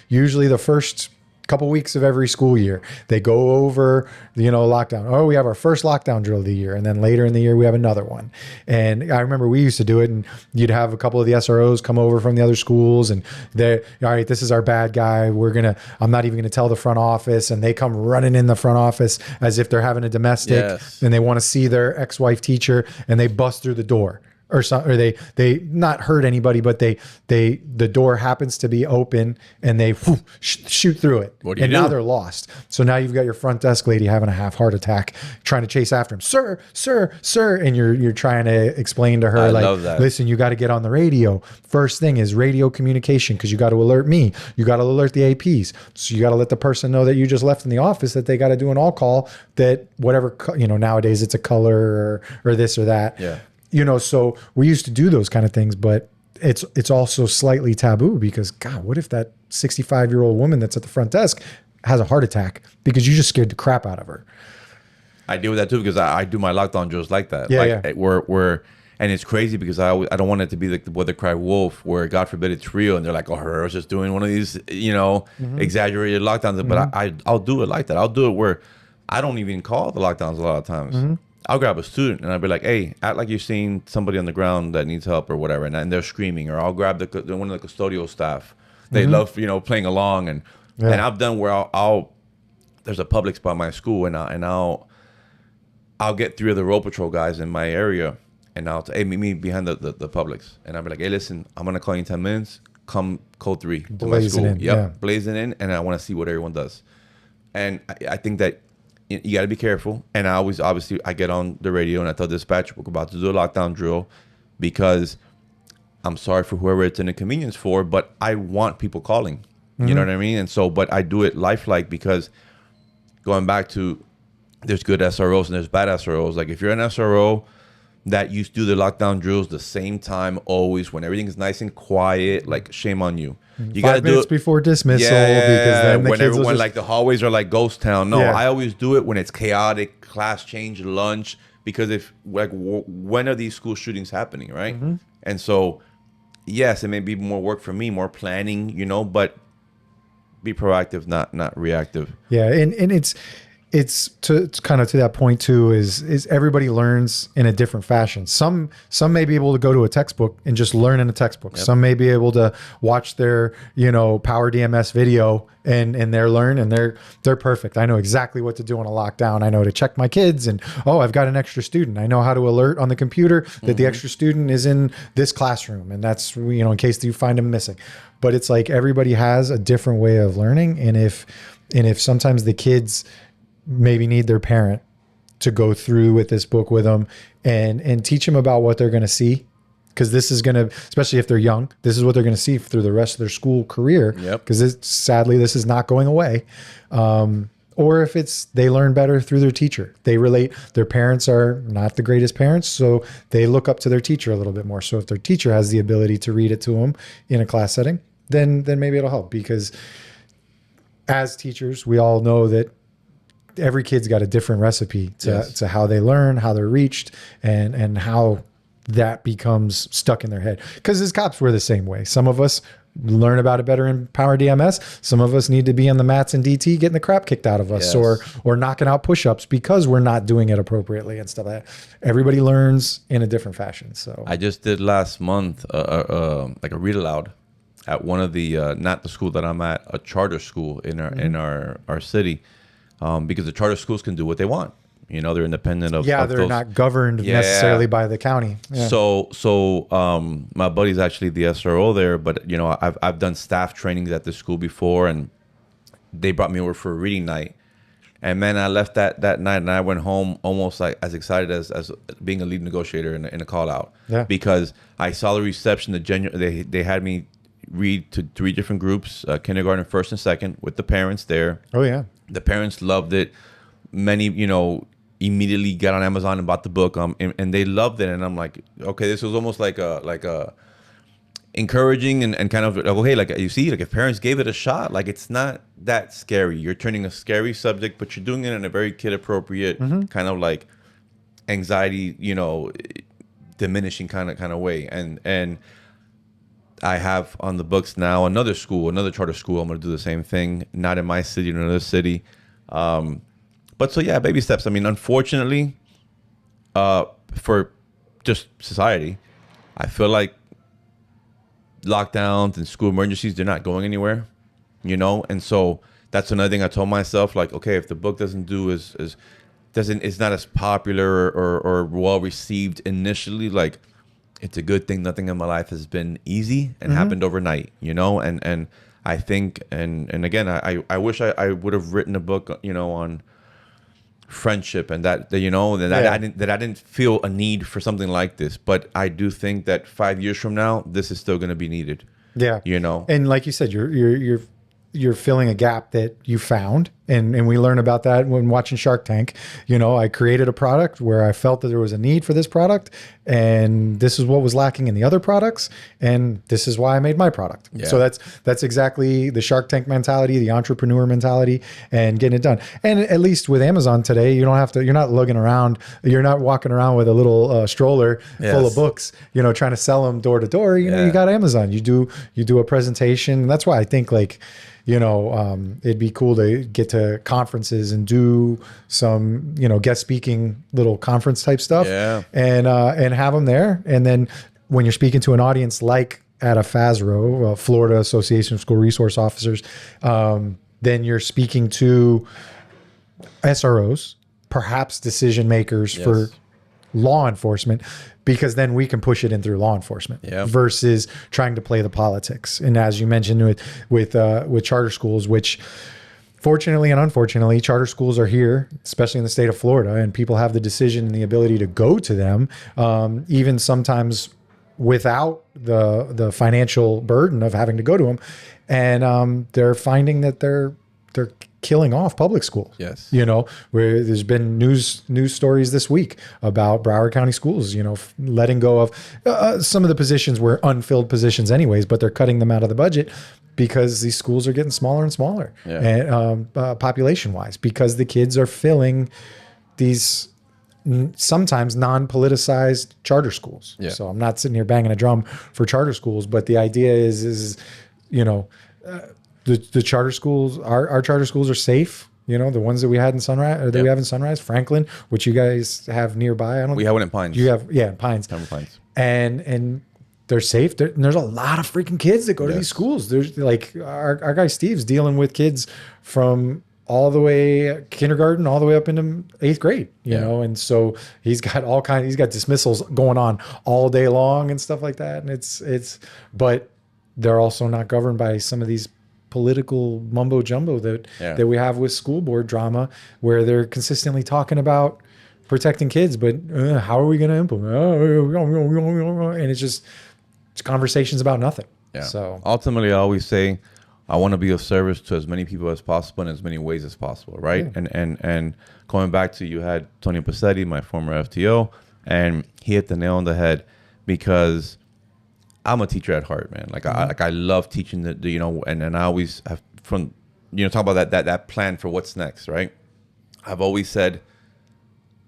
Usually the first couple weeks of every school year, they go over, lockdown. Oh, we have our first lockdown drill of the year. And then later in the year, we have another one. And I remember we used to do it, and you'd have a couple of the SROs come over from the other schools, and they're, all right, this is our bad guy. I'm not even going to tell the front office. And they come running in the front office as if they're having a domestic, yes. and they want to see their ex-wife teacher, and they bust through the door. or some, or they not hurt anybody, but the door happens to be open and they shoot through it. What do you and do? now they're lost. So now you've got your front desk lady having a half heart attack, trying to chase after him, sir, and you're trying to explain to her, I like, love that. listen, you got to get on the radio. First thing is radio communication, because you got to alert me. You got to alert the APs. So you got to let the person know that you just left in the office, that they got to do an all call, that whatever, nowadays it's a color or this or that. Yeah. So we used to do those kind of things, but it's also slightly taboo, because God, what if that 65-year-old woman that's at the front desk has a heart attack because you just scared the crap out of her? I deal with that too, because I do my lockdown drills like that. Yeah, like, yeah. We're and it's crazy because I don't want it to be like the Weather Cry Wolf, where God forbid it's real and they're like, oh, Herrera's just doing one of these, exaggerated lockdowns. But I'll do it like that. I'll do it where I don't even call the lockdowns a lot of times. I'll grab a student and I'll be like, hey, act like you're seeing somebody on the ground that needs help or whatever, and they're screaming. Or I'll grab one of the custodial staff. They love playing along, and I've done where I'll there's a public spot in my school, and I'll get 3 of the road patrol guys in my area, and I'll say, hey, meet me behind the Publix, and I'll be like, hey, listen, I'm gonna call you in 10 minutes. Come code 3 to my Blazing school. in, yeah. Blazing in, and I want to see what everyone does. And I think that you got to be careful. And I always, obviously, I get on the radio and I tell dispatch, we're about to do a lockdown drill, because I'm sorry for whoever it's an inconvenience for, but I want people calling. You know what I mean? And so, but I do it lifelike, because going back to, there's good SROs and there's bad SROs. Like, if you're an SRO that used to do the lockdown drills the same time always, when everything is nice and quiet, like, shame on you. You got to 5 do minutes it before dismissal, yeah, because then the when kids will everyone, just, like, the hallways are like ghost town. No, Yeah. I always do it when it's chaotic, class change, lunch, because if, like, when are these school shootings happening, right? And so, yes, it may be more work for me, more planning, but be proactive, not reactive. Yeah, and it's to kind of to that point too, is everybody learns in a different fashion. Some may be able to go to a textbook and just learn in a textbook. Some may be able to watch their Power DMS video and they're learn, and they're perfect. I know exactly what to do on a lockdown. I know to check my kids, and I've got an extra student. I know how to alert on the computer that the extra student is in this classroom, and that's in case you find them missing. But it's like everybody has a different way of learning, and if sometimes the kids maybe need their parent to go through with this book with them and teach them about what they're going to see, because this is going to, especially if they're young, this is what they're going to see through the rest of their school career. Yep. Because sadly, this is not going away. Or if they learn better through their teacher, they relate. Their parents are not the greatest parents, so they look up to their teacher a little bit more. So if their teacher has the ability to read it to them in a class setting, then maybe it'll help. Because as teachers, we all know that every kid's got a different recipe to how they learn, how they're reached, and how that becomes stuck in their head. Because as cops, we're the same way. Some of us learn about it better in Power DMS. Some of us need to be on the mats in DT getting the crap kicked out of us, or knocking out push-ups because we're not doing it appropriately and stuff like that. Everybody learns in a different fashion. So I just did last month like a read aloud at one of the not the school that I'm at, a charter school in our city. Because the charter schools can do what they want. They're independent of they're those. not governed necessarily by the county. Yeah. So my buddy's actually the SRO there, but I've done staff trainings at the school before, and they brought me over for a reading night. And man, I left that night, and I went home almost like as excited as being a lead negotiator in a call out. Yeah. Because I saw the reception. They had me read to 3 different groups, kindergarten, first and second, with the parents there. Oh yeah. The parents loved it. Many, immediately got on Amazon and bought the book, and they loved it. And I'm like, okay, this was almost like a encouraging and kind of, okay, like, you see, like, if parents gave it a shot, like, it's not that scary. You're turning a scary subject, but you're doing it in a very kid appropriate kind of like anxiety, diminishing kind of way. And I have on the books now another charter school. I'm going to do the same thing, not in my city, in another city. But so, yeah, baby steps. I mean, unfortunately, for just society, I feel like lockdowns and school emergencies, they're not going anywhere, And so that's another thing I told myself, like, okay, if the book doesn't do it's not as popular or well received initially, like, it's a good thing nothing in my life has been easy and Mm-hmm. happened overnight, and I think, and again, I wish I would have written a book, on friendship, and that I didn't feel a need for something like this, but I do think that 5 years from now, this is still going to be needed. Yeah. You know? And like you said, you're filling a gap that you found. And we learn about that when watching Shark Tank. I created a product where I felt that there was a need for this product, and this is what was lacking in the other products, and this is why I made my product. Yeah. So that's exactly the Shark Tank mentality, the entrepreneur mentality, and getting it done. And at least with Amazon today, you're not lugging around, you're not walking around with a little stroller full of books, trying to sell them door to door. You got Amazon. You do a presentation. And that's why I think it'd be cool to get to conferences and do some, guest speaking little conference type stuff, and have them there. And then when you're speaking to an audience like at a FASRO, Florida Association of School Resource Officers, then you're speaking to SROs, perhaps decision makers for law enforcement, because then we can push it in through law enforcement versus trying to play the politics. And as you mentioned with charter schools, which fortunately and unfortunately, charter schools are here, especially in the state of Florida, and people have the decision and the ability to go to them, even sometimes without the financial burden of having to go to them. And they're finding that they're killing off public schools. Yes. Where there's been news stories this week about Broward County schools, letting go of some of the positions were unfilled positions anyways, but they're cutting them out of the budget because these schools are getting smaller and smaller, and population wise, because the kids are filling these sometimes non-politicized charter schools. Yeah. So I'm not sitting here banging a drum for charter schools, but the idea is the charter schools, our charter schools are safe. The ones that we had in Sunrise, or that we have in Sunrise, Franklin, which you guys have nearby. We have one in Pines. You have, Pines. Pines. And they're safe. And there's a lot of freaking kids that go to these schools. There's like our guy Steve's dealing with kids from all the way kindergarten all the way up into 8th grade, you know? And so he's got he's got dismissals going on all day long and stuff like that. And but they're also not governed by some of these political mumbo jumbo that we have with school board drama, where they're consistently talking about protecting kids, but how are we going to implement? And it's conversations about nothing. Yeah. So ultimately, I always say, I want to be of service to as many people as possible in as many ways as possible, right? Yeah. And going back to, you had Tony Passetti, my former FTO, and he hit the nail on the head, because I'm a teacher at heart, man. I love teaching and I always have talk about that plan for what's next, right? I've always said,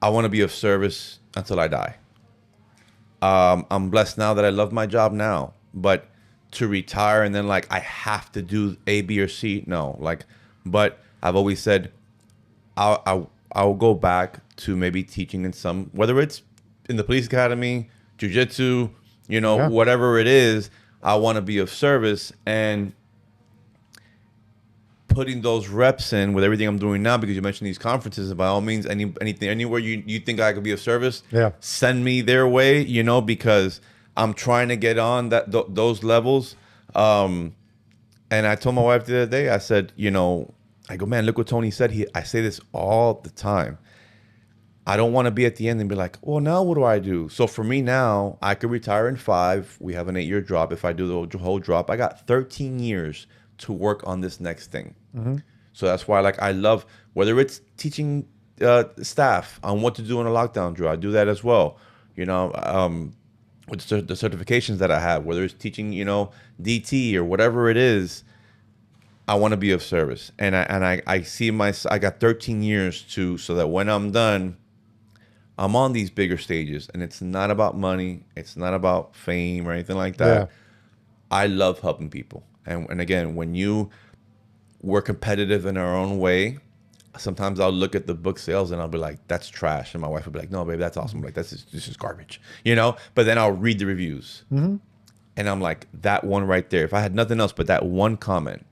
I want to be of service until I die. I'm blessed now that I love my job now, but to retire and then I have to do A, B, or C, no. But I've always said, I'll go back to maybe teaching in some, whether it's in the police academy, jiu-jitsu, whatever it is. I want to be of service, and putting those reps in with everything I'm doing now, because you mentioned these conferences, by all means, anything, anywhere you think I could be of service, send me their way, because I'm trying to get on those levels. And I told my wife the other day, I said, I go, man, look what Tony said. I say this all the time. I don't want to be at the end and be like, well, now what do I do? So for me now, I could retire in 5. We have an 8-year drop. If I do the whole drop, I got 13 years to work on this next thing. Mm-hmm. So that's why I love, whether it's teaching staff on what to do in a lockdown drill, I do that as well. With the certifications that I have, whether it's teaching, DT or whatever it is, I want to be of service. And I see I got 13 years so that when I'm done, I'm on these bigger stages, and it's not about money. It's not about fame or anything like that. Yeah. I love helping people. And again, when we're competitive in our own way, sometimes I'll look at the book sales and I'll be like, that's trash. And my wife will be like, no, babe, that's awesome. I'm like, this is garbage, But then I'll read the reviews. Mm-hmm. And I'm like, that one right there, if I had nothing else but that one comment,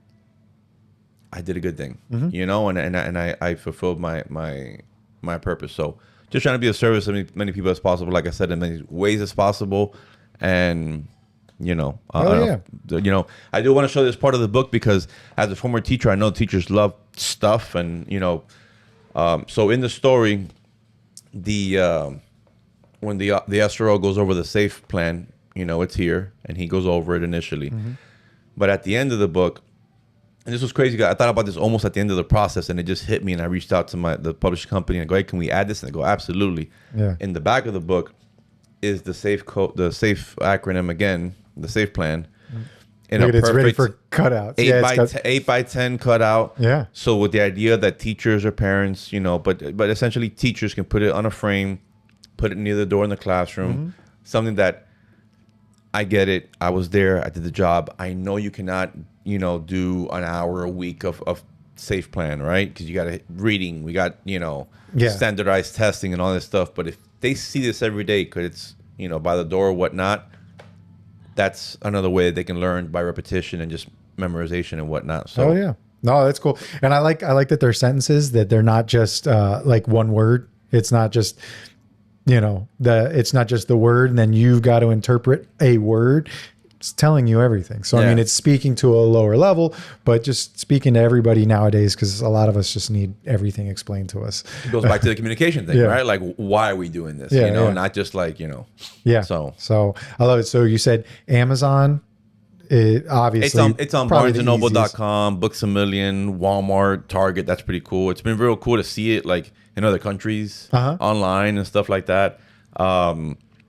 I did a good thing, and I fulfilled my purpose. So just trying to be of service to as many people as possible, like I said, in many ways as possible. And you know, I do want to show this part of the book because as a former teacher, I know teachers love stuff, and so in the story, when the SRO goes over the SAFE plan, it's here, and he goes over it initially. But at the end of the book, and this was crazy, I thought about this almost at the end of the process, and it just hit me, and I reached out to the publishing company, and I go, hey, can we add this? And they go, absolutely. Yeah. In the back of the book is the SAFE acronym again, the SAFE plan. In it's ready for cutouts. 8 by 10 cutout. Yeah. So with the idea that teachers or parents, but essentially teachers can put it on a frame, put it near the door in the classroom, something that I get it. I was there. I did the job. I know you cannot, do an hour a week of SAFE plan, right? Because you got reading. We got, standardized testing and all this stuff. But if they see this every day, because it's, by the door or whatnot, that's another way that they can learn by repetition and just memorization and whatnot. So, oh yeah, no, that's cool. And I like that they're sentences, that they're not just like one word. It's not just, it's not just the word, and then you've got to interpret a word. It's telling you everything. So, I mean, it's speaking to a lower level, but just speaking to everybody nowadays, because a lot of us just need everything explained to us. It goes back to the communication thing, right? Like, why are we doing this? Not just like, Yeah. So I love it. So you said Amazon, obviously. It's on BarnesandNoble.com, Books A Million, Walmart, Target. That's pretty cool. It's been real cool to see it like in other countries online and stuff like that.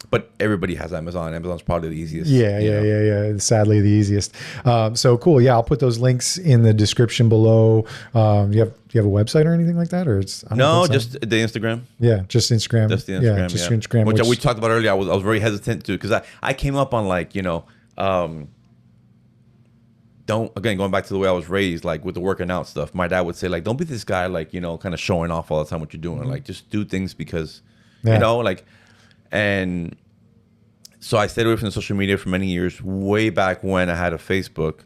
But everybody has Amazon. Amazon's probably the easiest. Yeah. Sadly, the easiest. So cool. Yeah, I'll put those links in the description below. Do you have a website or anything like that, or it's just the Instagram. Yeah, just Instagram. Just the Instagram. Instagram. Which we talked about earlier. I was very hesitant to, because I came up on like going back to the way I was raised, like with the working out stuff. My dad would say like, don't be this guy like kind of showing off all the time what you're doing. Like just do things because and. So I stayed away from the social media for many years, way back when I had a Facebook.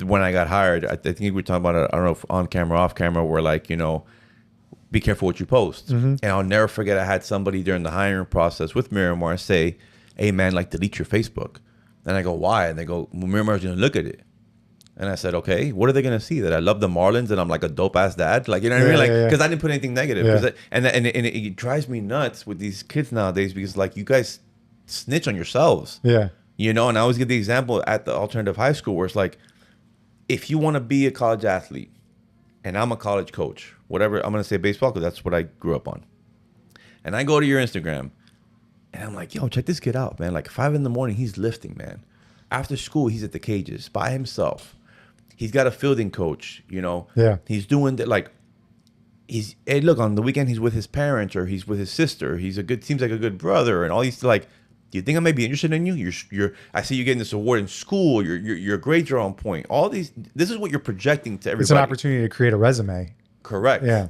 When I got hired, I think we were talking about it, I don't know if on camera, off camera, where like, be careful what you post. And I'll never forget, I had somebody during the hiring process with Miramar say, hey man, like delete your Facebook. And I go, why? And they go, well, Miramar's going to look at it. And I said, okay, what are they going to see? That I love the Marlins and I'm like a dope ass dad? Like, you know what I mean? Like, because I didn't put anything negative. And it drives me nuts with these kids nowadays, because like you guys snitch on yourselves. And I always give the example at the alternative high school where it's like, if you want to be a college athlete, and I'm a college coach, whatever, I'm going to say baseball because that's what I grew up on. And I go to your Instagram and I'm like, yo, check this kid out, man. Like 5 a.m, he's lifting, man. After school, he's at the cages by himself. He's got a fielding coach, He's doing that. Like, hey, look, on the weekend, he's with his parents or he's with his sister. Seems like a good brother, and all these like, do you think I may be interested in you? I see you getting this award in school. Your grades are on point. This is what you're projecting to everybody. It's an opportunity to create a resume. Correct. Yeah.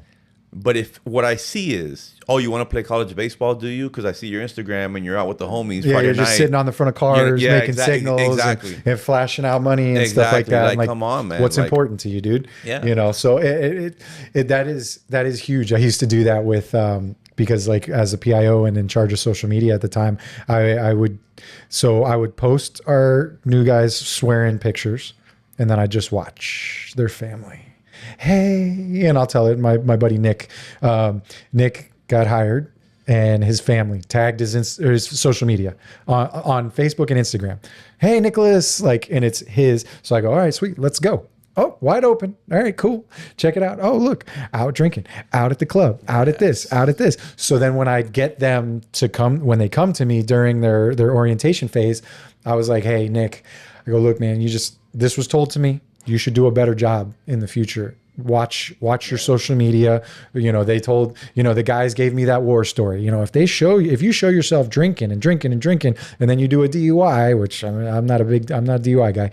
But if what I see is, oh, you want to play college baseball, do you? Because I see your Instagram and you're out with the homies. Yeah, Friday you're just night. sitting on the front of cars, making signals, and flashing out money and stuff like that. Like, come on, man. What's important to you, dude? Yeah. So that is huge. I used to do that with because like as a PIO and in charge of social media at the time, I would post our new guys swearing pictures, and then I'd just watch their family. Hey, and I'll tell it. My buddy Nick got hired, and his family tagged his social media on Facebook and Instagram. Hey, Nicholas, and it's his. So I go, all right, sweet, let's go. Oh, wide open. All right, cool. Check it out. Oh, look, out drinking, out at the club, out at this, out at this. So then when I get them to come, when they come to me during their orientation phase, I was like, hey, Nick, I go, look, man, this was told to me. You should do a better job in the future. Watch your social media. They told, the guys gave me that war story. If you show yourself drinking, and then you do a DUI, which I'm not a DUI guy,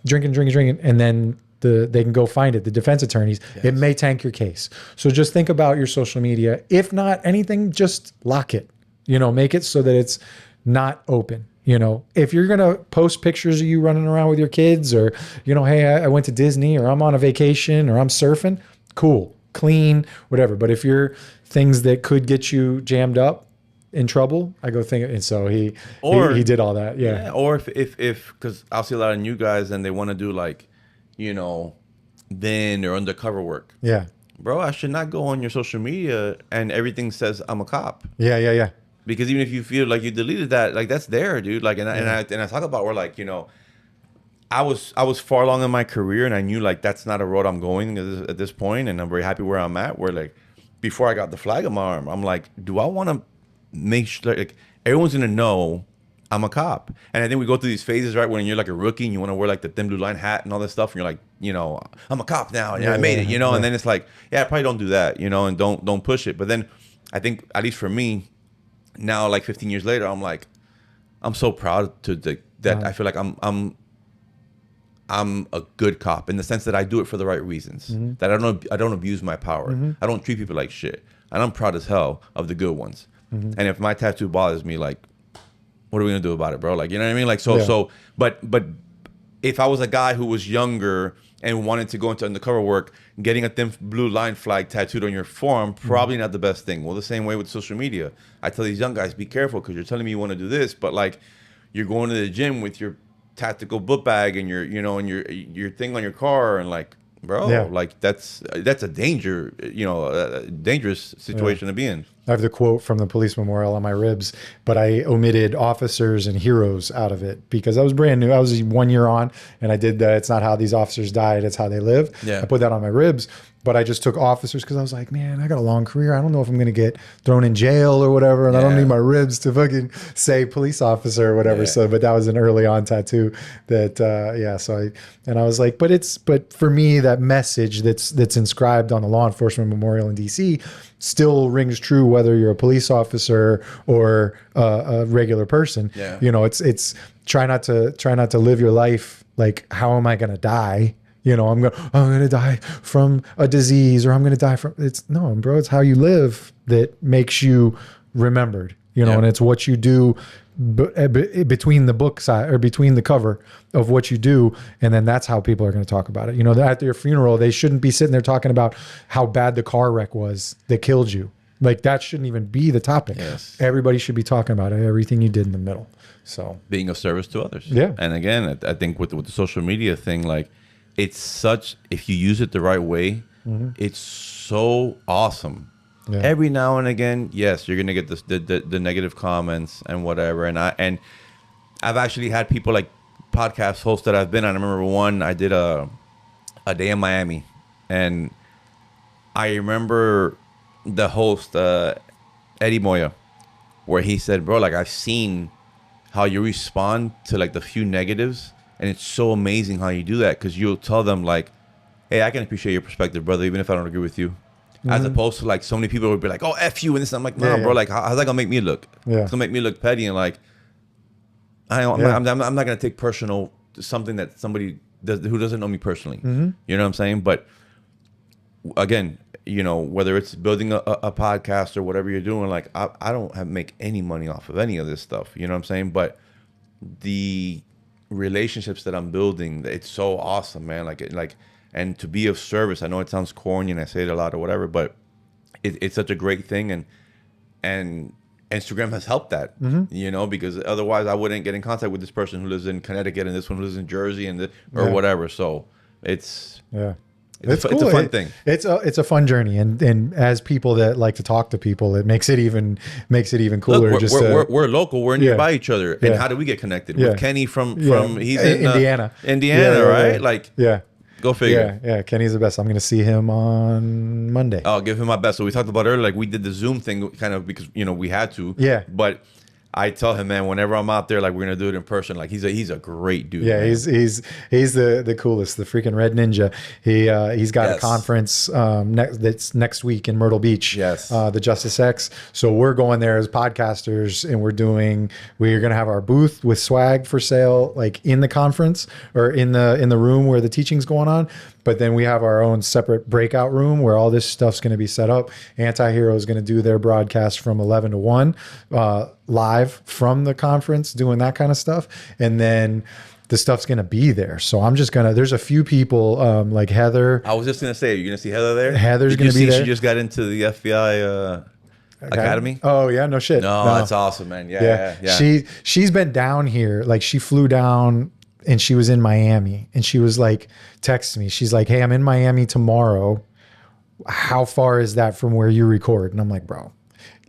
drinking, and then they can go find it. The defense attorneys, it may tank your case. So just think about your social media. If not anything, just lock it, make it so that it's not open. If you're going to post pictures of you running around with your kids, or, hey, I went to Disney, or I'm on a vacation, or I'm surfing, cool, clean, whatever. But if you're things that could get you jammed up, in trouble, I go think, and so Or- he did all that. Yeah. Or if because I'll see a lot of new guys and they want to do like, you know, then or undercover work. Yeah. Bro, I should not go on your social media and everything says I'm a cop. Yeah. Yeah. Yeah. Because even if you feel like you deleted that, like that's there, dude. Like, and I talk about where like, you know, I was far along in my career and I knew like that's not a road I'm going at this point, and I'm very happy where I'm at. Where like before I got the flag on my arm, I'm like, do I want to make sure like everyone's gonna know I'm a cop? And I think we go through these phases, right? When you're like a rookie and you want to wear like the thin blue line hat and all this stuff, and you're like, you know, I'm a cop now, and I made it, you know. And then it's like, yeah, I probably don't do that, you know, and don't push it. But then I think at least for me, now like 15 years later, I'm like, I'm so proud that I feel like I'm a good cop in the sense that I do it for the right reasons. That I don't abuse my power. I don't treat people like shit. And I'm proud as hell of the good ones. And if my tattoo bothers me, like, what are we gonna do about it, bro? Like, you know what I mean? Like, but if I was a guy who was younger and wanted to go into undercover work, getting a thin blue line flag tattooed on your forearm, probably not the best thing. Well, the same way with social media. I tell these young guys, be careful because you're telling me you want to do this, but like, you're going to the gym with your tactical book bag and your thing on your car, and like, bro, like that's a dangerous situation to be in. I have the quote from the police memorial on my ribs, but I omitted officers and heroes out of it because I was brand new. I was 1 year on, and I did that. It's not how these officers died, it's how they live. Yeah. I put that on my ribs, but I just took officers because I was like, man, I got a long career. I don't know if I'm going to get thrown in jail or whatever, and I don't need my ribs to fucking say police officer or whatever. So, but that was an early on tattoo that, I was like, but for me, that message that's inscribed on the law enforcement memorial in DC still rings true whether you're a police officer or a regular person. Yeah. You know, it's try not to live your life like, how am I going to die? You know, I'm going to die from a disease, or I'm going to die from, no, bro, it's how you live that makes you remembered, you know, and it's what you do between the book side or between the cover of what you do. And then that's how people are going to talk about it. You know, at your funeral, they shouldn't be sitting there talking about how bad the car wreck was that killed you. Like, that shouldn't even be the topic. Yes. Everybody should be talking about everything you did in the middle. So being of service to others. Yeah. And again, I think with the social media thing, like, it's such, if you use it the right way, it's so awesome. Yeah. Every now and again, yes, you're gonna get the negative comments and whatever. And I've actually had people like podcast hosts that I've been on. I remember one, I did a day in Miami, and I remember the host Eddie Moya, where he said, bro, like, I've seen how you respond to like the few negatives, and it's so amazing how you do that, because you'll tell them like, hey, I can appreciate your perspective, brother, even if I don't agree with you. As opposed to like so many people would be like, oh, F you and this. I'm like, no, bro, like, how's that gonna make me look? Yeah. It's gonna make me look petty, and like, I'm not gonna take personal something that somebody does who doesn't know me personally. You know what I'm saying? But again, you know, whether it's building a podcast or whatever you're doing, like, I don't make any money off of any of this stuff. You know what I'm saying? But the relationships that I'm building, it's so awesome, man. And to be of service, I know it sounds corny and I say it a lot or whatever, but it's such a great thing. And Instagram has helped that, you know, because otherwise I wouldn't get in contact with this person who lives in Connecticut and this one who lives in Jersey or whatever. So it's cool. It's a fun thing. It's a fun journey, and as people that like to talk to people, it makes it even cooler. Look, we're local. We're nearby each other. And how do we get connected? With Kenny from he's in Indiana, right? Like, go figure. Yeah, Kenny's the best. I'm going to see him on Monday. I'll give him my best. So we talked about earlier, like, we did the Zoom thing kind of because, you know, we had to. Yeah. But I tell him, man, whenever I'm out there, like, we're gonna do it in person. Like, he's a great dude. Yeah, man. he's the coolest, the freaking Red Ninja. He's got a conference that's next week in Myrtle Beach. Yes, the Justice X. So we're going there as podcasters, and we're gonna have our booth with swag for sale, like in the conference or in the room where the teaching's going on. But then we have our own separate breakout room where all this stuff's going to be set up. Anti-Hero is going to do their broadcast from 11 to 1 live from the conference, doing that kind of stuff. And then the stuff's going to be there. So I'm just going to, there's a few people like Heather. I was just going to say, you're going to see Heather there? Heather's going to be there. She just got into the FBI. Academy. Oh yeah, no shit. No, that's awesome, man. Yeah. She's been down here. Like she flew down and she was in Miami and she was like, text me. She's like, hey, I'm in Miami tomorrow. How far is that from where you record? And I'm like, bro,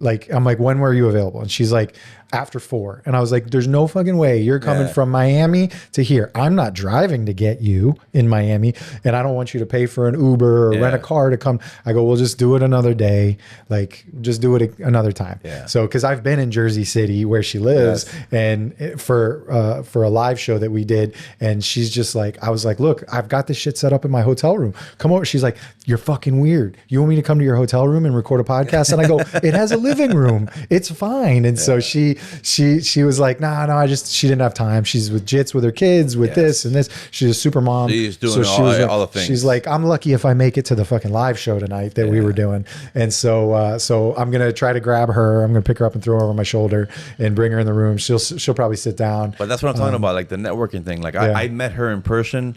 like, I'm like, when were you available? And she's like, after 4. And I was like, there's no fucking way you're coming from Miami to here. I'm not driving to get you in Miami. And I don't want you to pay for an Uber or rent a car to come. I go, we'll just do it another day. Like, just do it another time. Yeah. So, cause I've been in Jersey City where she lives and for a live show that we did. And she's just like, I was like, look, I've got this shit set up in my hotel room. Come over. She's like, you're fucking weird. You want me to come to your hotel room and record a podcast? And I go, it has a living room. It's fine. And so she was like, no, she didn't have time. She's with Jits with her kids, with this and this. She's a super mom. She's doing all the things. She's like, I'm lucky if I make it to the fucking live show tonight that we were doing. And so I'm going to try to grab her. I'm going to pick her up and throw her over my shoulder and bring her in the room. She'll probably sit down. But that's what I'm talking about, like the networking thing. Like I met her in person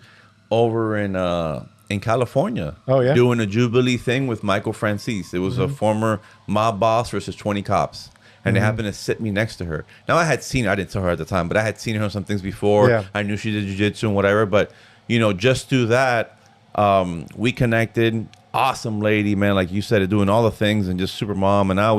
over in California. Oh, yeah? Doing a Jubilee thing with Michael Francis. It was a former mob boss versus 20 cops. And they happened to sit me next to her. Now, I didn't tell her at the time, but I had seen her on some things before. Yeah. I knew she did jiu-jitsu and whatever. But, just through that, we connected. Awesome lady, man. Like you said, doing all the things and just super mom. And I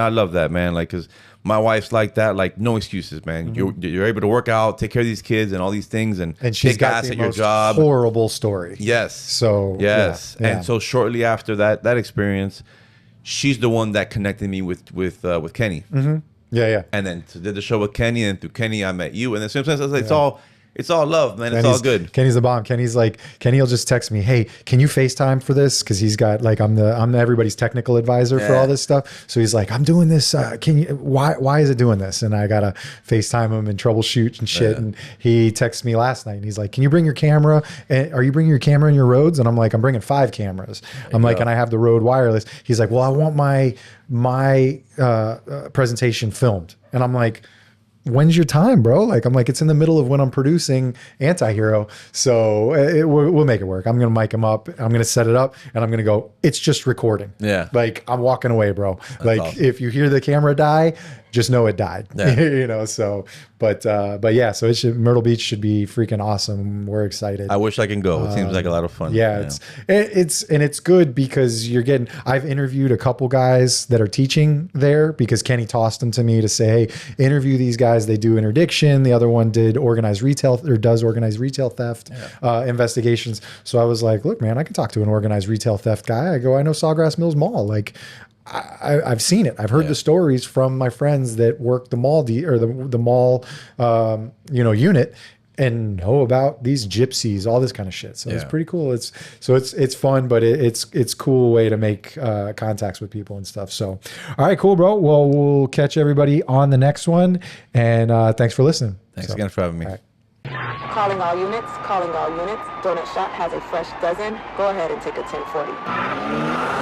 love that, man. Like, because my wife's like that. Like, no excuses, man. You're able to work out, take care of these kids and all these things, and she's kick got ass the at your most job. horrible story. Yes. So yes, yeah. and so shortly after that experience, she's the one that connected me with Kenny. Yeah. And then did the show with Kenny, and through Kenny I met you. And then sometimes it's all love, man. It's all good. Kenny's the bomb. Kenny'll just text me, hey, can you FaceTime for this? Because he's got like I'm everybody's technical advisor for all this stuff. So he's like, I'm doing this. Why is it doing this? And I gotta FaceTime him and troubleshoot and shit. And he texted me last night and he's like, can you bring your camera? And are you bringing your camera and your Rhodes? And I'm like, I'm bringing 5 cameras. I'm like, and I have the Rode wireless. He's like, well, I want my presentation filmed. And I'm like, when's your time, bro? Like, I'm like, it's in the middle of when I'm producing Anti-Hero. So we'll make it work. I'm going to mic him up. I'm going to set it up and I'm going to go, it's just recording. Yeah. Like, I'm walking away, bro. That's like, awesome. if you hear the camera die, just know it died. Yeah. So, but yeah, so Myrtle Beach should be freaking awesome. We're excited. I wish I can go. It seems like a lot of fun. Yeah, it's good because I've interviewed a couple guys that are teaching there because Kenny tossed them to me to say, hey, interview these guys. They do interdiction. The other one does organized retail theft investigations. So I was like, look, man, I can talk to an organized retail theft guy. I go, I know Sawgrass Mills Mall. Like, I've seen it. I've heard the stories from my friends that work the mall the mall, unit, and know about these gypsies, all this kind of shit. So it's pretty cool. It's fun, but it's cool way to make contacts with people and stuff. So, all right, cool, bro. Well, we'll catch everybody on the next one, and thanks for listening. Thanks again for having me. All right. Calling all units. Donut Shop has a fresh dozen. Go ahead and take a 1040.